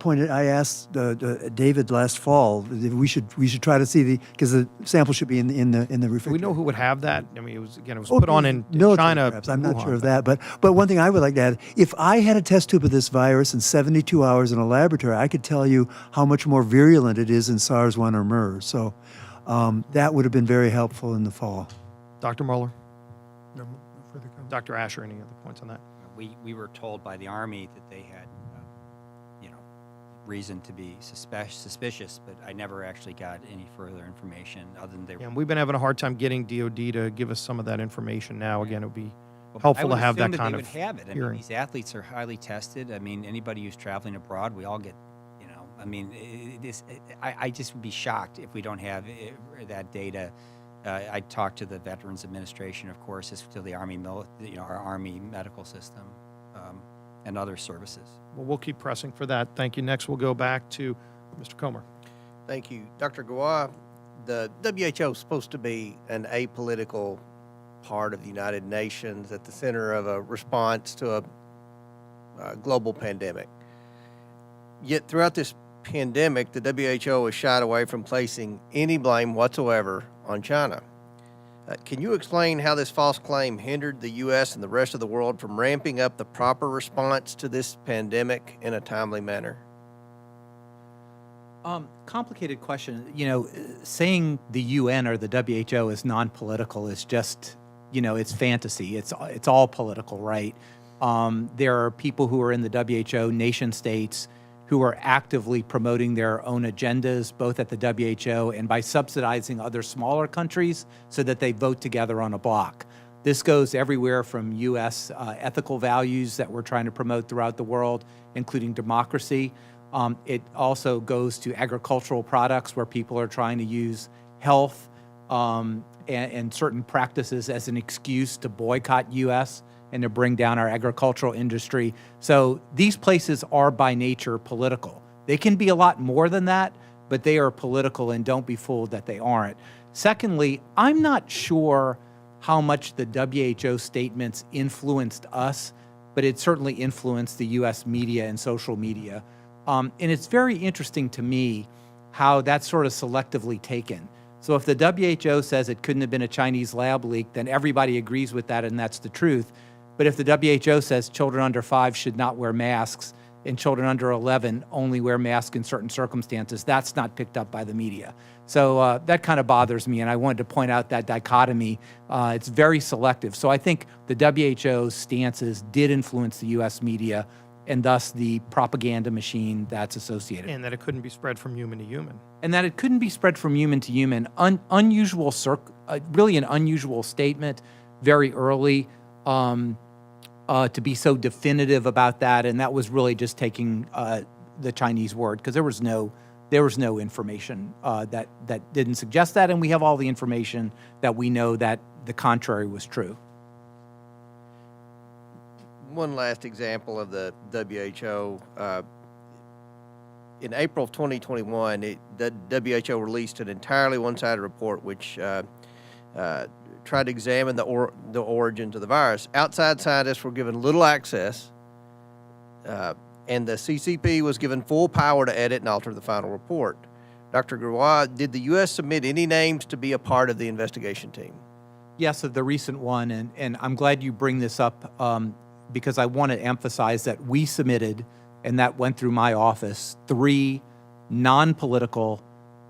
K: asked David last fall if we should try to see because the sample should be in the
A: Do we
K: refrigerator.
A: know who would have that? I mean, it was put on in
K: military,
A: China.
K: perhaps. I'm not
A: Wuhan,
K: sure of that, but one thing I would like to add: if I had a test tube of this virus in 72 hours in a laboratory, I could tell you how much more virulent it is in SARS-1 or MERS. So that would have been very helpful in the fall.
A: Dr. Mueller,
L: No further comment.
A: Dr. Asher, any other points on that?
J: We were told by the Army that they had, reason to be suspicious, but I never actually got any further information other than they were.
A: Yeah, and we've been having a hard time getting DOD to give us some of that information now. Again, it would be
J: Well,
A: helpful
J: I would
A: to have
J: assume
A: that kind
J: they
A: of
J: would have it. I mean,
A: hearing.
J: these athletes are highly tested. I mean, anybody who's traveling abroad, we all get, I mean, I just would be shocked if we don't have that data. I talked to the Veterans Administration, of course, to the Army, our Army medical system, and other services.
A: Well, we'll keep pressing for that. Thank you. Next, we'll go back to Mr. Comer.
B: Thank you. Dr. Gawai, the WHO is supposed to be an apolitical part of the United Nations at the center of a response to a global pandemic. Yet throughout this pandemic, the WHO has shied away from placing any blame whatsoever on China. Can you explain how this false claim hindered the U.S. and the rest of the world from ramping up the proper response to this pandemic in a timely manner?
I: Complicated question. Saying the UN or the WHO is non-political is just, it's fantasy. It's all political, right? There are people who are in the WHO, nation states, who are actively promoting their own agendas, both at the WHO and by subsidizing other smaller countries so that they vote together on a block. This goes everywhere from U.S. Ethical values that we're trying to promote throughout the world, including democracy. It also goes to agricultural products where people are trying to use health and certain practices as an excuse to boycott U.S. and to bring down our agricultural industry. So these places are by nature political. They can be a lot more than that, but they are political, and don't be fooled that they aren't. Secondly, I'm not sure how much the WHO statements influenced us, but it certainly influenced the US media and social media. And it's very interesting to me how that's sort of selectively taken. So if the WHO says it couldn't have been a Chinese lab leak, then everybody agrees with that, and that's the truth. But if the WHO says children under 5 should not wear masks and children under 11 only wear masks in certain circumstances, that's not picked up by the media. So that kind of bothers me, and I wanted to point out that dichotomy. It's very selective. So I think the WHO's stances did influence the U.S. media and thus the propaganda machine that's associated.
A: And that it couldn't be spread from human to human.
I: And that it couldn't be spread from human to human. Really an unusual statement very early. To be so definitive about that, and that was really just taking the Chinese word, because there was no information that didn't suggest that, and we have all the information that we know that the contrary was true.
B: One last example of the WHO. In April of 2021, the WHO released an entirely one-sided report which tried to examine the origins of the virus. Outside scientists were given little access, and the CCP was given full power to edit and alter the final report. Dr. Gawai, did the U.S. submit any names to be a part of the investigation team?
I: Yes, of the recent one, and I'm glad you bring this up because I want to emphasize that we submitted, and that went through my office, 3 non-political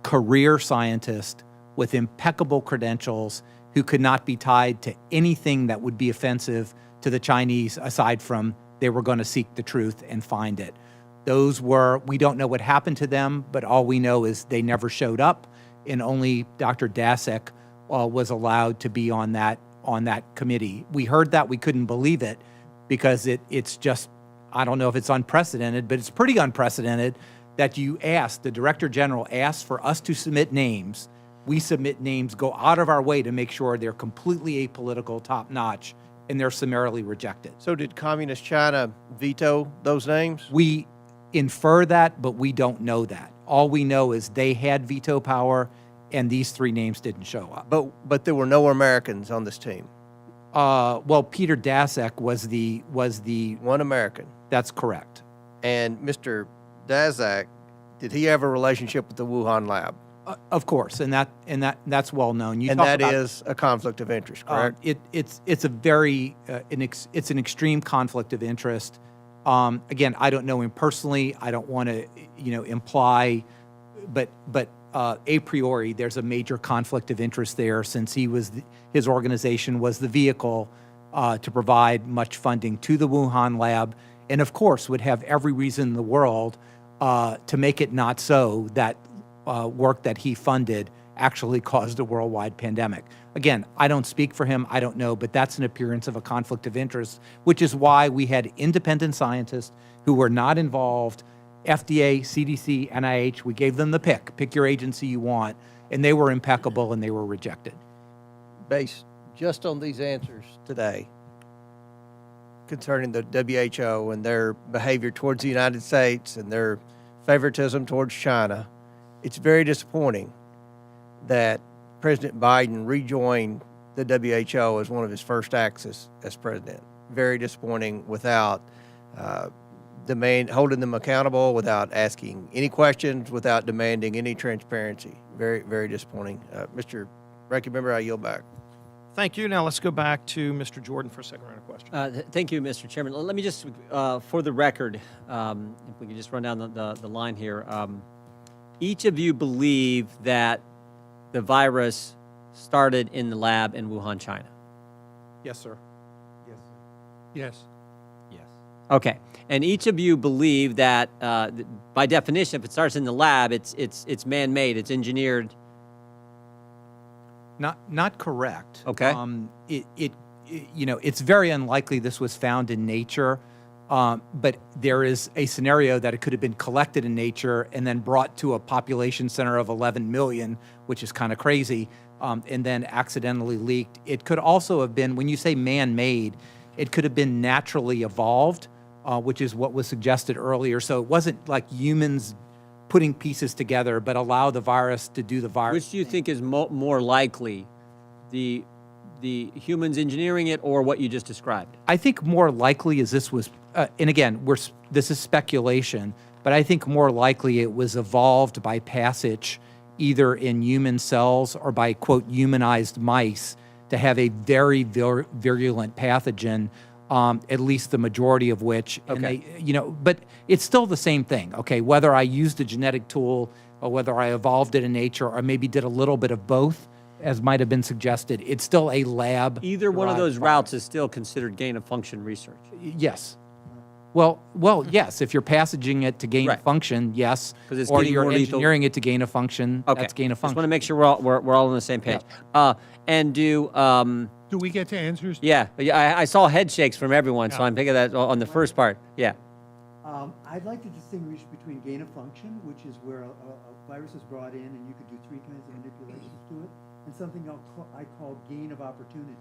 I: career scientists with impeccable credentials who could not be tied to anything that would be offensive to the Chinese, aside from they were going to seek the truth and find it. We don't know what happened to them, but all we know is they never showed up, and only Dr. Daszak was allowed to be on that committee. We heard that, we couldn't believe it, because it's just, I don't know if it's unprecedented, but it's pretty unprecedented that the Director General asks for us to submit names. We submit names, go out of our way to make sure they're completely apolitical, top-notch, and they're summarily rejected.
B: So did Communist China veto those names?
I: We infer that, but we don't know that. All we know is they had veto power, and these 3 names didn't show up.
B: But there were no Americans on this team.
I: Well, Peter Daszak was the
B: One American.
I: That's correct.
B: And Mr. Daszak, did he have a relationship with the Wuhan lab?
I: Of course, and that's well known.
B: And that is a conflict of interest, correct?
I: It's a very it's an extreme conflict of interest. Again, I don't know him personally. I don't want to imply, but a priori there's a major conflict of interest there, since his organization was the vehicle to provide much funding to the Wuhan lab, and of course would have every reason in the world to make it not so that work that he funded actually caused a worldwide pandemic. Again, I don't speak for him, I don't know, but that's an appearance of a conflict of interest, which is why we had independent scientists who were not involved, FDA, CDC, NIH, we gave them the pick your agency you want, and they were impeccable and they were rejected.
B: Based just on these answers today concerning the WHO and their behavior towards the United States and their favoritism towards China, it's very disappointing that President Biden rejoined the WHO as one of his first acts as president. Very disappointing, without holding them accountable, without asking any questions, without demanding any transparency. Very, very disappointing. Mr. Ranking Member, I yield back.
A: Thank you. Now let's go back to Mr. Jordan for a second round of questions.
F: Thank you, Mr. Chairman. Let me just, for the record, if we could just run down the line here. Each of you believe that the virus started in the lab in Wuhan, China?
I: Yes, sir.
L: Yes.
F: Yes. Okay. And each of you believe that, by definition, if it starts in the lab, it's man-made, it's engineered.
I: Not correct.
F: Okay.
I: It's very unlikely this was found in nature, but there is a scenario that it could have been collected in nature and then brought to a population center of 11 million, which is kind of crazy, and then accidentally leaked. It could also have been, when you say man-made, it could have been naturally evolved, which is what was suggested earlier. So it wasn't like humans putting pieces together, but allow the virus to do the virus.
F: Which do you think is more likely, the humans engineering it or what you just described?
I: I think more likely is this was, and again, this is speculation, but I think more likely it was evolved by passage either in human cells or by, quote, humanized mice to have a very virulent pathogen, at least the majority of which, and
F: Okay.
I: but it's still the same thing, okay? Whether I used a genetic tool or whether I evolved it in nature or maybe did a little bit of both, as might have been suggested, it's still a lab.
F: Either one of
I: derived
F: those
I: product.
F: routes is still considered gain-of-function research.
I: Yes. Well, yes. If you're passaging it to gain
F: Right.
I: a function, yes.
F: 'Cause it's
I: or
F: getting
I: you're
F: more lethal.
I: engineering it to gain a function.
F: Okay.
I: That's gain a
F: Just want to
I: function.
F: make sure we're all on the same page. And
L: Do we get to answers?
F: yeah, I saw head shakes from everyone, so
L: Yeah.
F: I'm picking that on the first part. Yeah.
K: I'd like to distinguish between gain of function, which is where a virus is brought in and you could do 3 kinds of manipulations to it, and something I call gain of opportunity,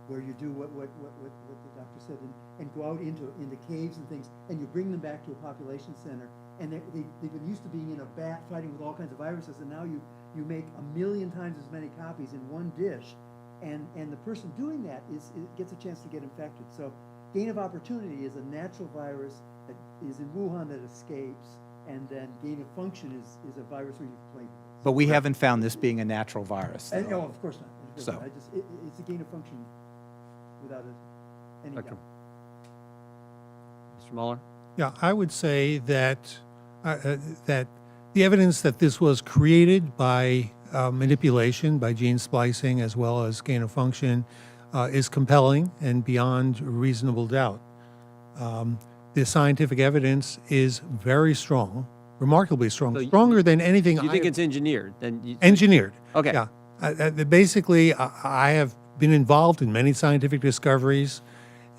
K: where you do what the doctor said and go out into caves and things, and you bring them back to a population center, and they've been used to being in a vat fighting with all kinds of viruses, and now you make 1,000,000 times as many copies in one dish, and the person doing that gets a chance to get infected. So gain of opportunity is a natural virus that is in Wuhan that escapes, and then gain of function is a virus where you've played with.
I: But we haven't found this being a natural virus.
K: And,
I: though.
K: no, of course not. Of course
I: So.
K: not. It's a gain of function without any
F: Dr.
K: doubt.
F: Mr. Mueller?
L: Yeah, I would say that that the evidence that this was created by manipulation, by gene splicing, as well as gain of function, is compelling and beyond reasonable doubt. The scientific evidence is very strong, remarkably strong,
F: So
L: stronger than anything
F: You think
L: I
F: it's engineered? Then
L: engineered.
F: Okay.
L: Yeah. Basically, I have been involved in many scientific discoveries,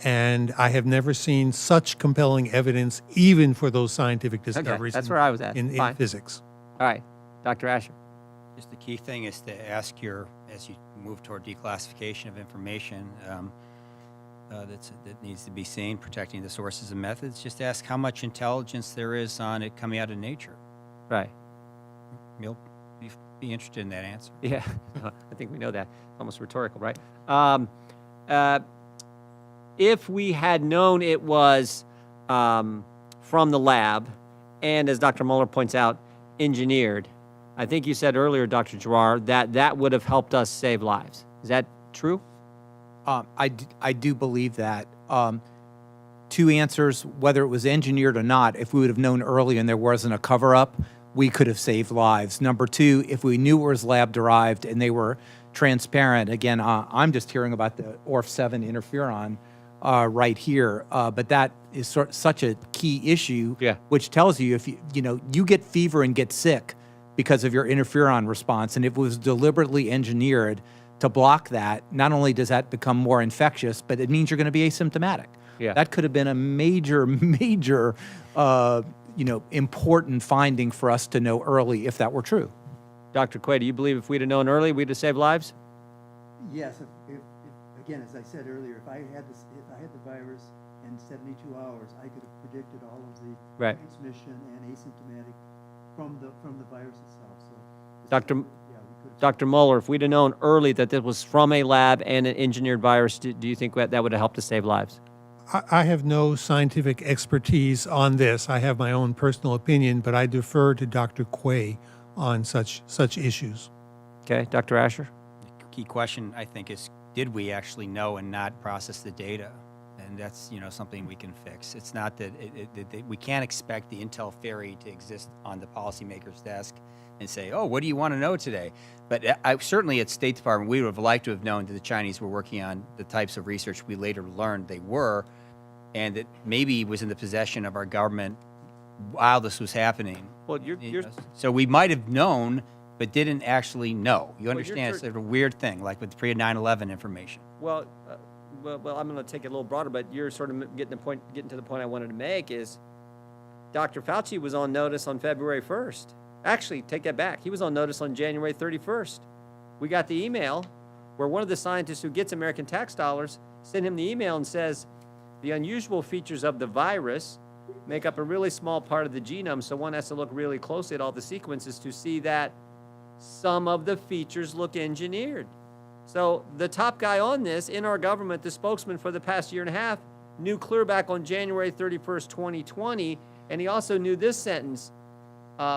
L: And I have never seen such compelling evidence, even for those scientific discoveries
F: that's where I was at.
L: in
F: Fine.
L: physics.
F: All right, Dr. Asher.
J: Just the key thing is to ask as you move toward declassification of information that needs to be seen, protecting the sources and methods, just ask how much intelligence there is on it coming out of nature.
F: Right.
J: You'll be interested in that answer.
F: Yeah, I think we know that. Almost rhetorical, right? If we had known it was from the lab, and as Dr. Mueller points out, engineered, I think you said earlier, Dr. Giroir, that would have helped us save lives. Is that true?
I: I do believe that. Two answers, whether it was engineered or not, if we would have known early and there wasn't a cover-up, we could have saved lives. Number two, if we knew it was lab-derived and they were transparent, again, I'm just hearing about the ORF7 interferon right here, but that is such a key issue, which tells you if you get fever and get sick because of your interferon response, and if it was deliberately engineered to block that, not only does that become more infectious, but it means you're going to be asymptomatic.
F: Yeah.
I: That could have been a major, important finding for us to know early if that were true.
F: Dr. Quay, do you believe if we'd have known early, we'd have saved lives?
K: Yes, if again, as I said earlier, if I had the virus in 72 hours, I could have predicted all of the
F: Right.
K: transmission and asymptomatic from the virus itself. So,
F: Dr. Mueller, if we'd have known early that this was from a lab and an engineered virus, do you think that would have helped us save lives?
L: I have no scientific expertise on this. I have my own personal opinion, but I defer to Dr. Quay on such issues.
F: Okay, Dr. Asher?
J: The key question, I think, is did we actually know and not process the data? And that's something we can fix. It's not that we can't expect the Intel fairy to exist on the policymaker's desk and say, oh, what do you want to know today? But certainly at State Department, we would have liked to have known that the Chinese were working on the types of research we later learned they were, and that maybe was in the possession of our government while this was happening.
F: Well,
J: So we might have known, but didn't actually know. You understand? It's sort of a weird thing, like with pre-9/11 information.
F: Well, I'm going to take it a little broader, but you're sort of getting to the point I wanted to make is Dr. Fauci was on notice on February 1st. Actually, take that back. He was on notice on January 31st. We got the email where one of the scientists who gets American tax dollars sent him the email and says, the unusual features of the virus make up a really small part of the genome, so one has to look really closely at all the sequences to see that some of the features look engineered. So the top guy on this in our government, the spokesman for the past year and a half, knew clear back on January 31st, 2020, and he also knew this sentence,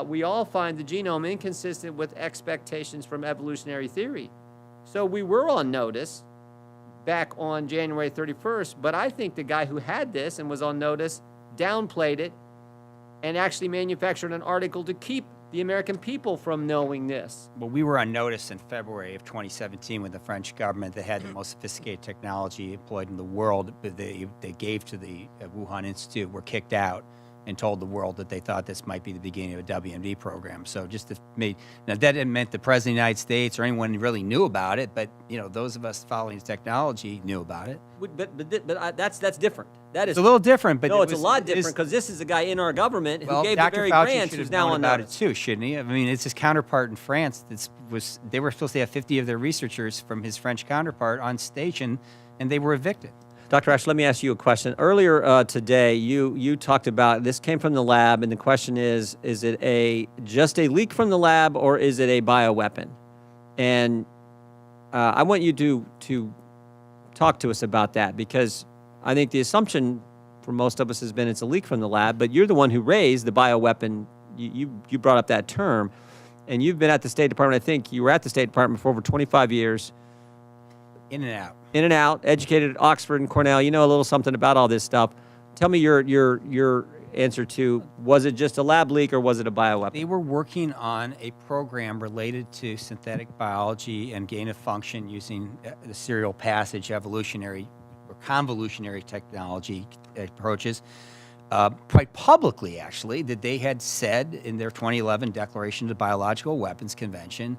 F: we all find the genome inconsistent with expectations from evolutionary theory. So we were on notice back on January 31st, but I think the guy who had this and was on notice downplayed it and actually manufactured an article to keep the American people from knowing this.
J: Well, we were on notice in February of 2017 when the French government that had the most sophisticated technology employed in the world, they gave to the Wuhan Institute, were kicked out and told the world that they thought this might be the beginning of a WMD program. So now that didn't mean the President of the United States or anyone really knew about it, but those of us following the technology knew about it.
F: But that's different. That is
J: It's a little different, but
F: no, it's a lot different because this is a guy in our government who gave
J: Dr.
F: the very
J: Fauci
F: grants
J: should
F: who's
J: have
F: now
J: known
F: on
J: about
F: notice.
J: it too, shouldn't he? I mean, it's his counterpart in France. They were supposed to have 50 of their researchers from his French counterpart on station, and they were evicted.
F: Dr. Ash, let me ask you a question. Earlier today, you talked about this came from the lab, and the question is it just a leak from the lab, or is it a bioweapon? And I want you to talk to us about that, because I think the assumption for most of us has been it's a leak from the lab, but you're the one who raised the bioweapon. You brought up that term, and you've been at the State Department. I think you were at the State Department for over 25 years.
J: In and out.
F: In and out, educated at Oxford and Cornell. You know a little something about all this stuff. Tell me your answer to, was it just a lab leak or was it a bioweapon?
J: They were working on a program related to synthetic biology and gain of function using the serial passage evolutionary or convolutionary technology approaches. Quite publicly, actually, that they had said in their 2011 Declaration of the Biological Weapons Convention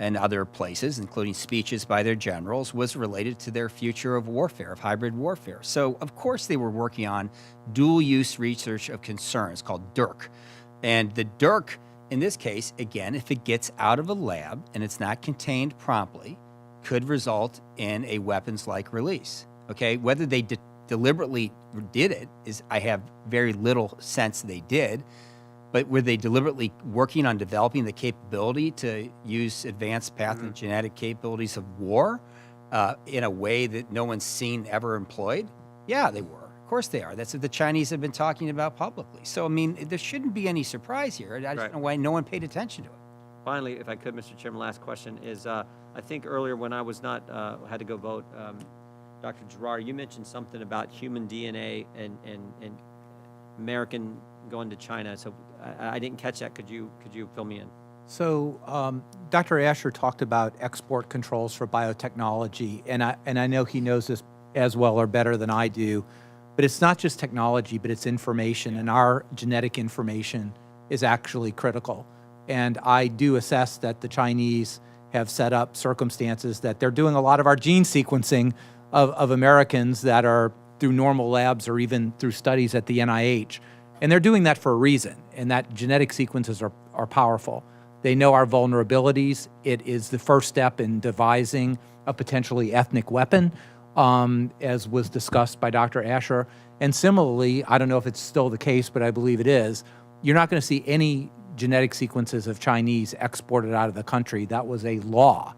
J: and other places, including speeches by their generals, was related to their future of warfare, of hybrid warfare. So, of course, they were working on dual-use research of concern. It's called DIRC. And the DIRC, in this case, again, if it gets out of a lab and it's not contained promptly, could result in a weapons-like release. Okay, whether they deliberately did it is, I have very little sense they did, but were they deliberately working on developing the capability to use advanced pathogenetic capabilities of war in a way that no one's seen ever employed? Yeah, they were. Of course they are. That's what the Chinese have been talking about publicly. So, I mean, there shouldn't be any surprise here. I just don't know why no one paid attention to it.
F: Finally, if I could, Mr. Chairman, last question is, I think earlier when I was not, had to go vote, Dr. Gerard, you mentioned something about human DNA and American going to China. So I didn't catch that. Could you fill me in?
I: So Dr. Asher talked about export controls for biotechnology, and I know he knows this as well or better than I do, but it's not just technology, but it's information, and our genetic information is actually critical. And I do assess that the Chinese have set up circumstances that they're doing a lot of our gene sequencing of Americans that are through normal labs or even through studies at the NIH. And they're doing that for a reason, and that genetic sequences are powerful. They know our vulnerabilities. It is the first step in devising a potentially ethnic weapon, as was discussed by Dr. Asher. And similarly, I don't know if it's still the case, but I believe it is, you're not going to see any genetic sequences of Chinese exported out of the country. That was a law.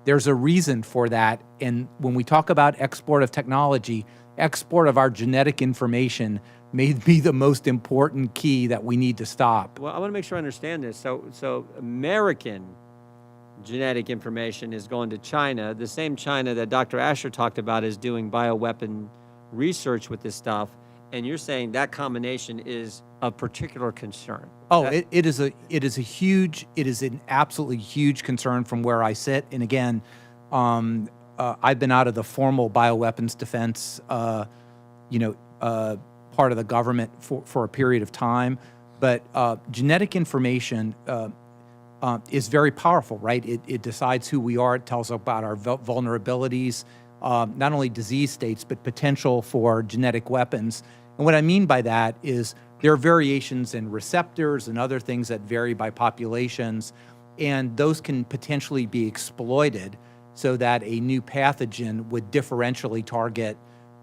I: There's a reason for that. And when we talk about export of technology, export of our genetic information may be the most important key that we need to stop.
F: Well, I want to make sure I understand this. So American genetic information is going to China. The same China that Dr. Asher talked about is doing bioweapon research with this stuff. And you're saying that combination is of particular concern.
I: Oh, it is an absolutely huge concern from where I sit. And again, I've been out of the formal bioweapons defense, part of the government for a period of time. But genetic information is very powerful, right? It decides who we are. It tells us about our vulnerabilities, not only disease states, but potential for genetic weapons. And what I mean by that is there are variations in receptors and other things that vary by populations, and those can potentially be exploited so that a new pathogen would differentially target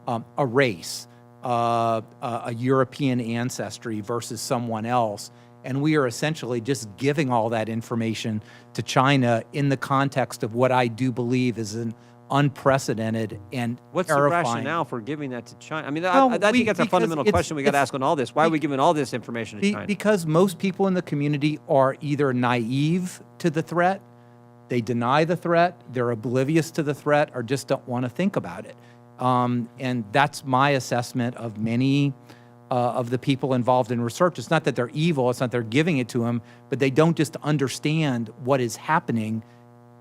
I: a race, a European ancestry versus someone else. And we are essentially just giving all that information to China in the context of what I do believe is an unprecedented and
F: What's
I: terrifying.
F: the rationale for giving that to China? I mean, I think that's a fundamental question we got to ask on all this. Why are we giving all this information to China?
I: Because most people in the community are either naive to the threat, they deny the threat, they're oblivious to the threat, or just don't want to think about it. And that's my assessment of many of the people involved in research. It's not that they're evil, it's not they're giving it to them, but they don't just understand what is happening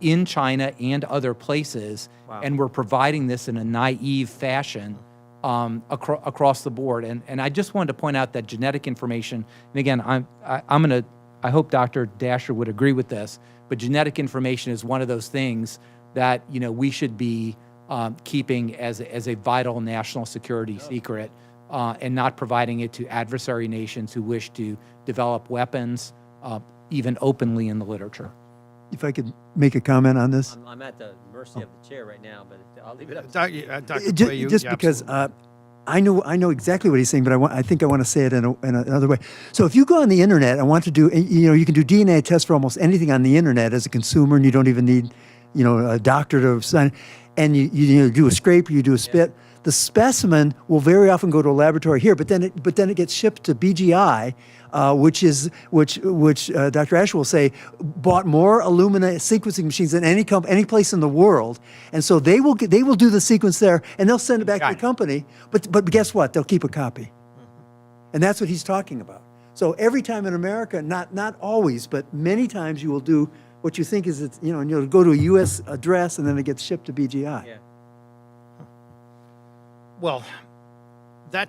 I: in China and other places.
F: Wow.
I: And we're providing this in a naive fashion across the board. And I just wanted to point out that genetic information, and again, I hope Dr. Dasher would agree with this, but genetic information is one of those things that we should be keeping as a vital national security secret, and not providing it to adversary nations who wish to develop weapons, even openly in the literature.
K: If I could make a comment on this.
F: I'm at the mercy of the chair right now, but I'll leave it up.
A: Dr.
K: Ju-
A: Clay,
K: just because I know exactly what he's saying, but I think I want to say it in another way. So if you go on the internet and want to do, you can do DNA tests for almost anything on the internet as a consumer, and you don't even need, a doctor to sign. And you do a scrape, you do a spit. Yeah. The specimen will very often go to a laboratory here, but then it gets shipped to BGI, which Dr. Asher will say bought more Illumina sequencing machines than any place in the world, and so they will do the sequence there, and they'll send it back to the company. But guess what? They'll keep a copy, and that's what he's talking about. So every time in America, not always, but many times you will do what you think is and you'll go to a U.S. address, and then it gets shipped to BGI.
F: Yeah.
A: Well, that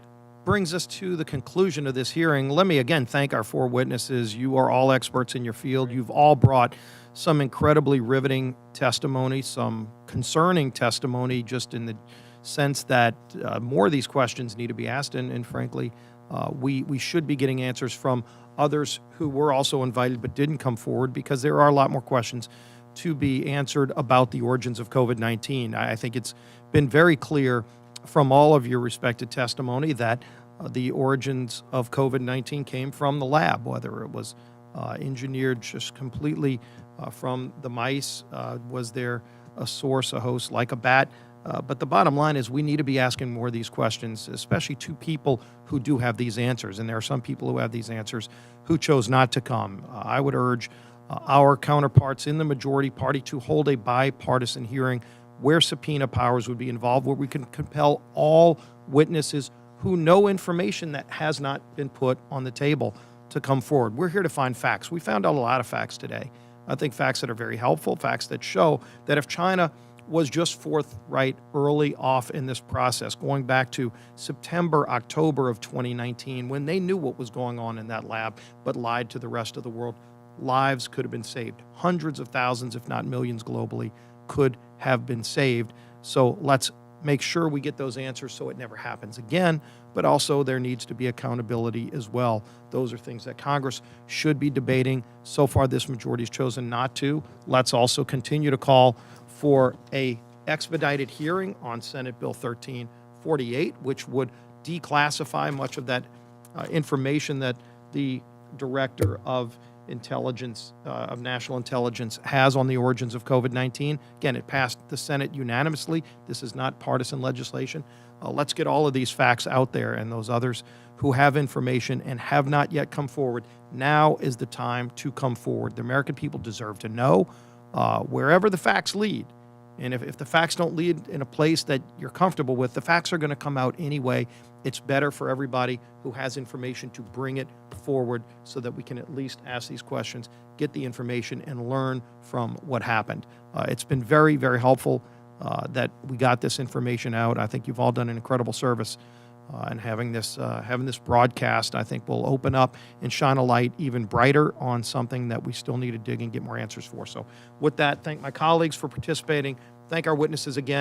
A: brings us to the conclusion of this hearing. Let me again thank our 4 witnesses. You are all experts in your field. You've all brought some incredibly riveting testimony, some concerning testimony, just in the sense that more of these questions need to be asked. And frankly, we should be getting answers from others who were also invited but didn't come forward, because there are a lot more questions to be answered about the origins of COVID-19. I think it's been very clear from all of your respected testimony that the origins of COVID-19 came from the lab, whether it was engineered just completely from the mice. Was there a source, a host like a bat? But the bottom line is we need to be asking more of these questions, especially to people who do have these answers. And there are some people who have these answers who chose not to come. I would urge our counterparts in the majority party to hold a bipartisan hearing where subpoena powers would be involved, where we can compel all witnesses who know information that has not been put on the table to come forward. We're here to find facts. We found out a lot of facts today. I think facts that are very helpful, facts that show that if China was just forthright early off in this process, going back to September, October of 2019, when they knew what was going on in that lab, but lied to the rest of the world, lives could have been saved. Hundreds of thousands, if not millions globally, could have been saved. So let's make sure we get those answers so it never happens again, but also there needs to be accountability as well. Those are things that Congress should be debating. So far, this majority has chosen not to. Let's also continue to call for a expedited hearing on Senate Bill 1348, which would declassify much of that information that the Director of Intelligence, of National Intelligence has on the origins of COVID-19. Again, it passed the Senate unanimously. This is not partisan legislation. Let's get all of these facts out there, and those others who have information and have not yet come forward, now is the time to come forward. The American people deserve to know wherever the facts lead. And if the facts don't lead in a place that you're comfortable with, the facts are going to come out anyway. It's better for everybody who has information to bring it forward so that we can at least ask these questions, get the information, and learn from what happened. It's been very, very helpful that we got this information out. I think you've all done an incredible service. And having this broadcast, I think, will open up and shine a light even brighter on something that we still need to dig and get more answers for. So with that, thank my colleagues for participating. Thank our witnesses again.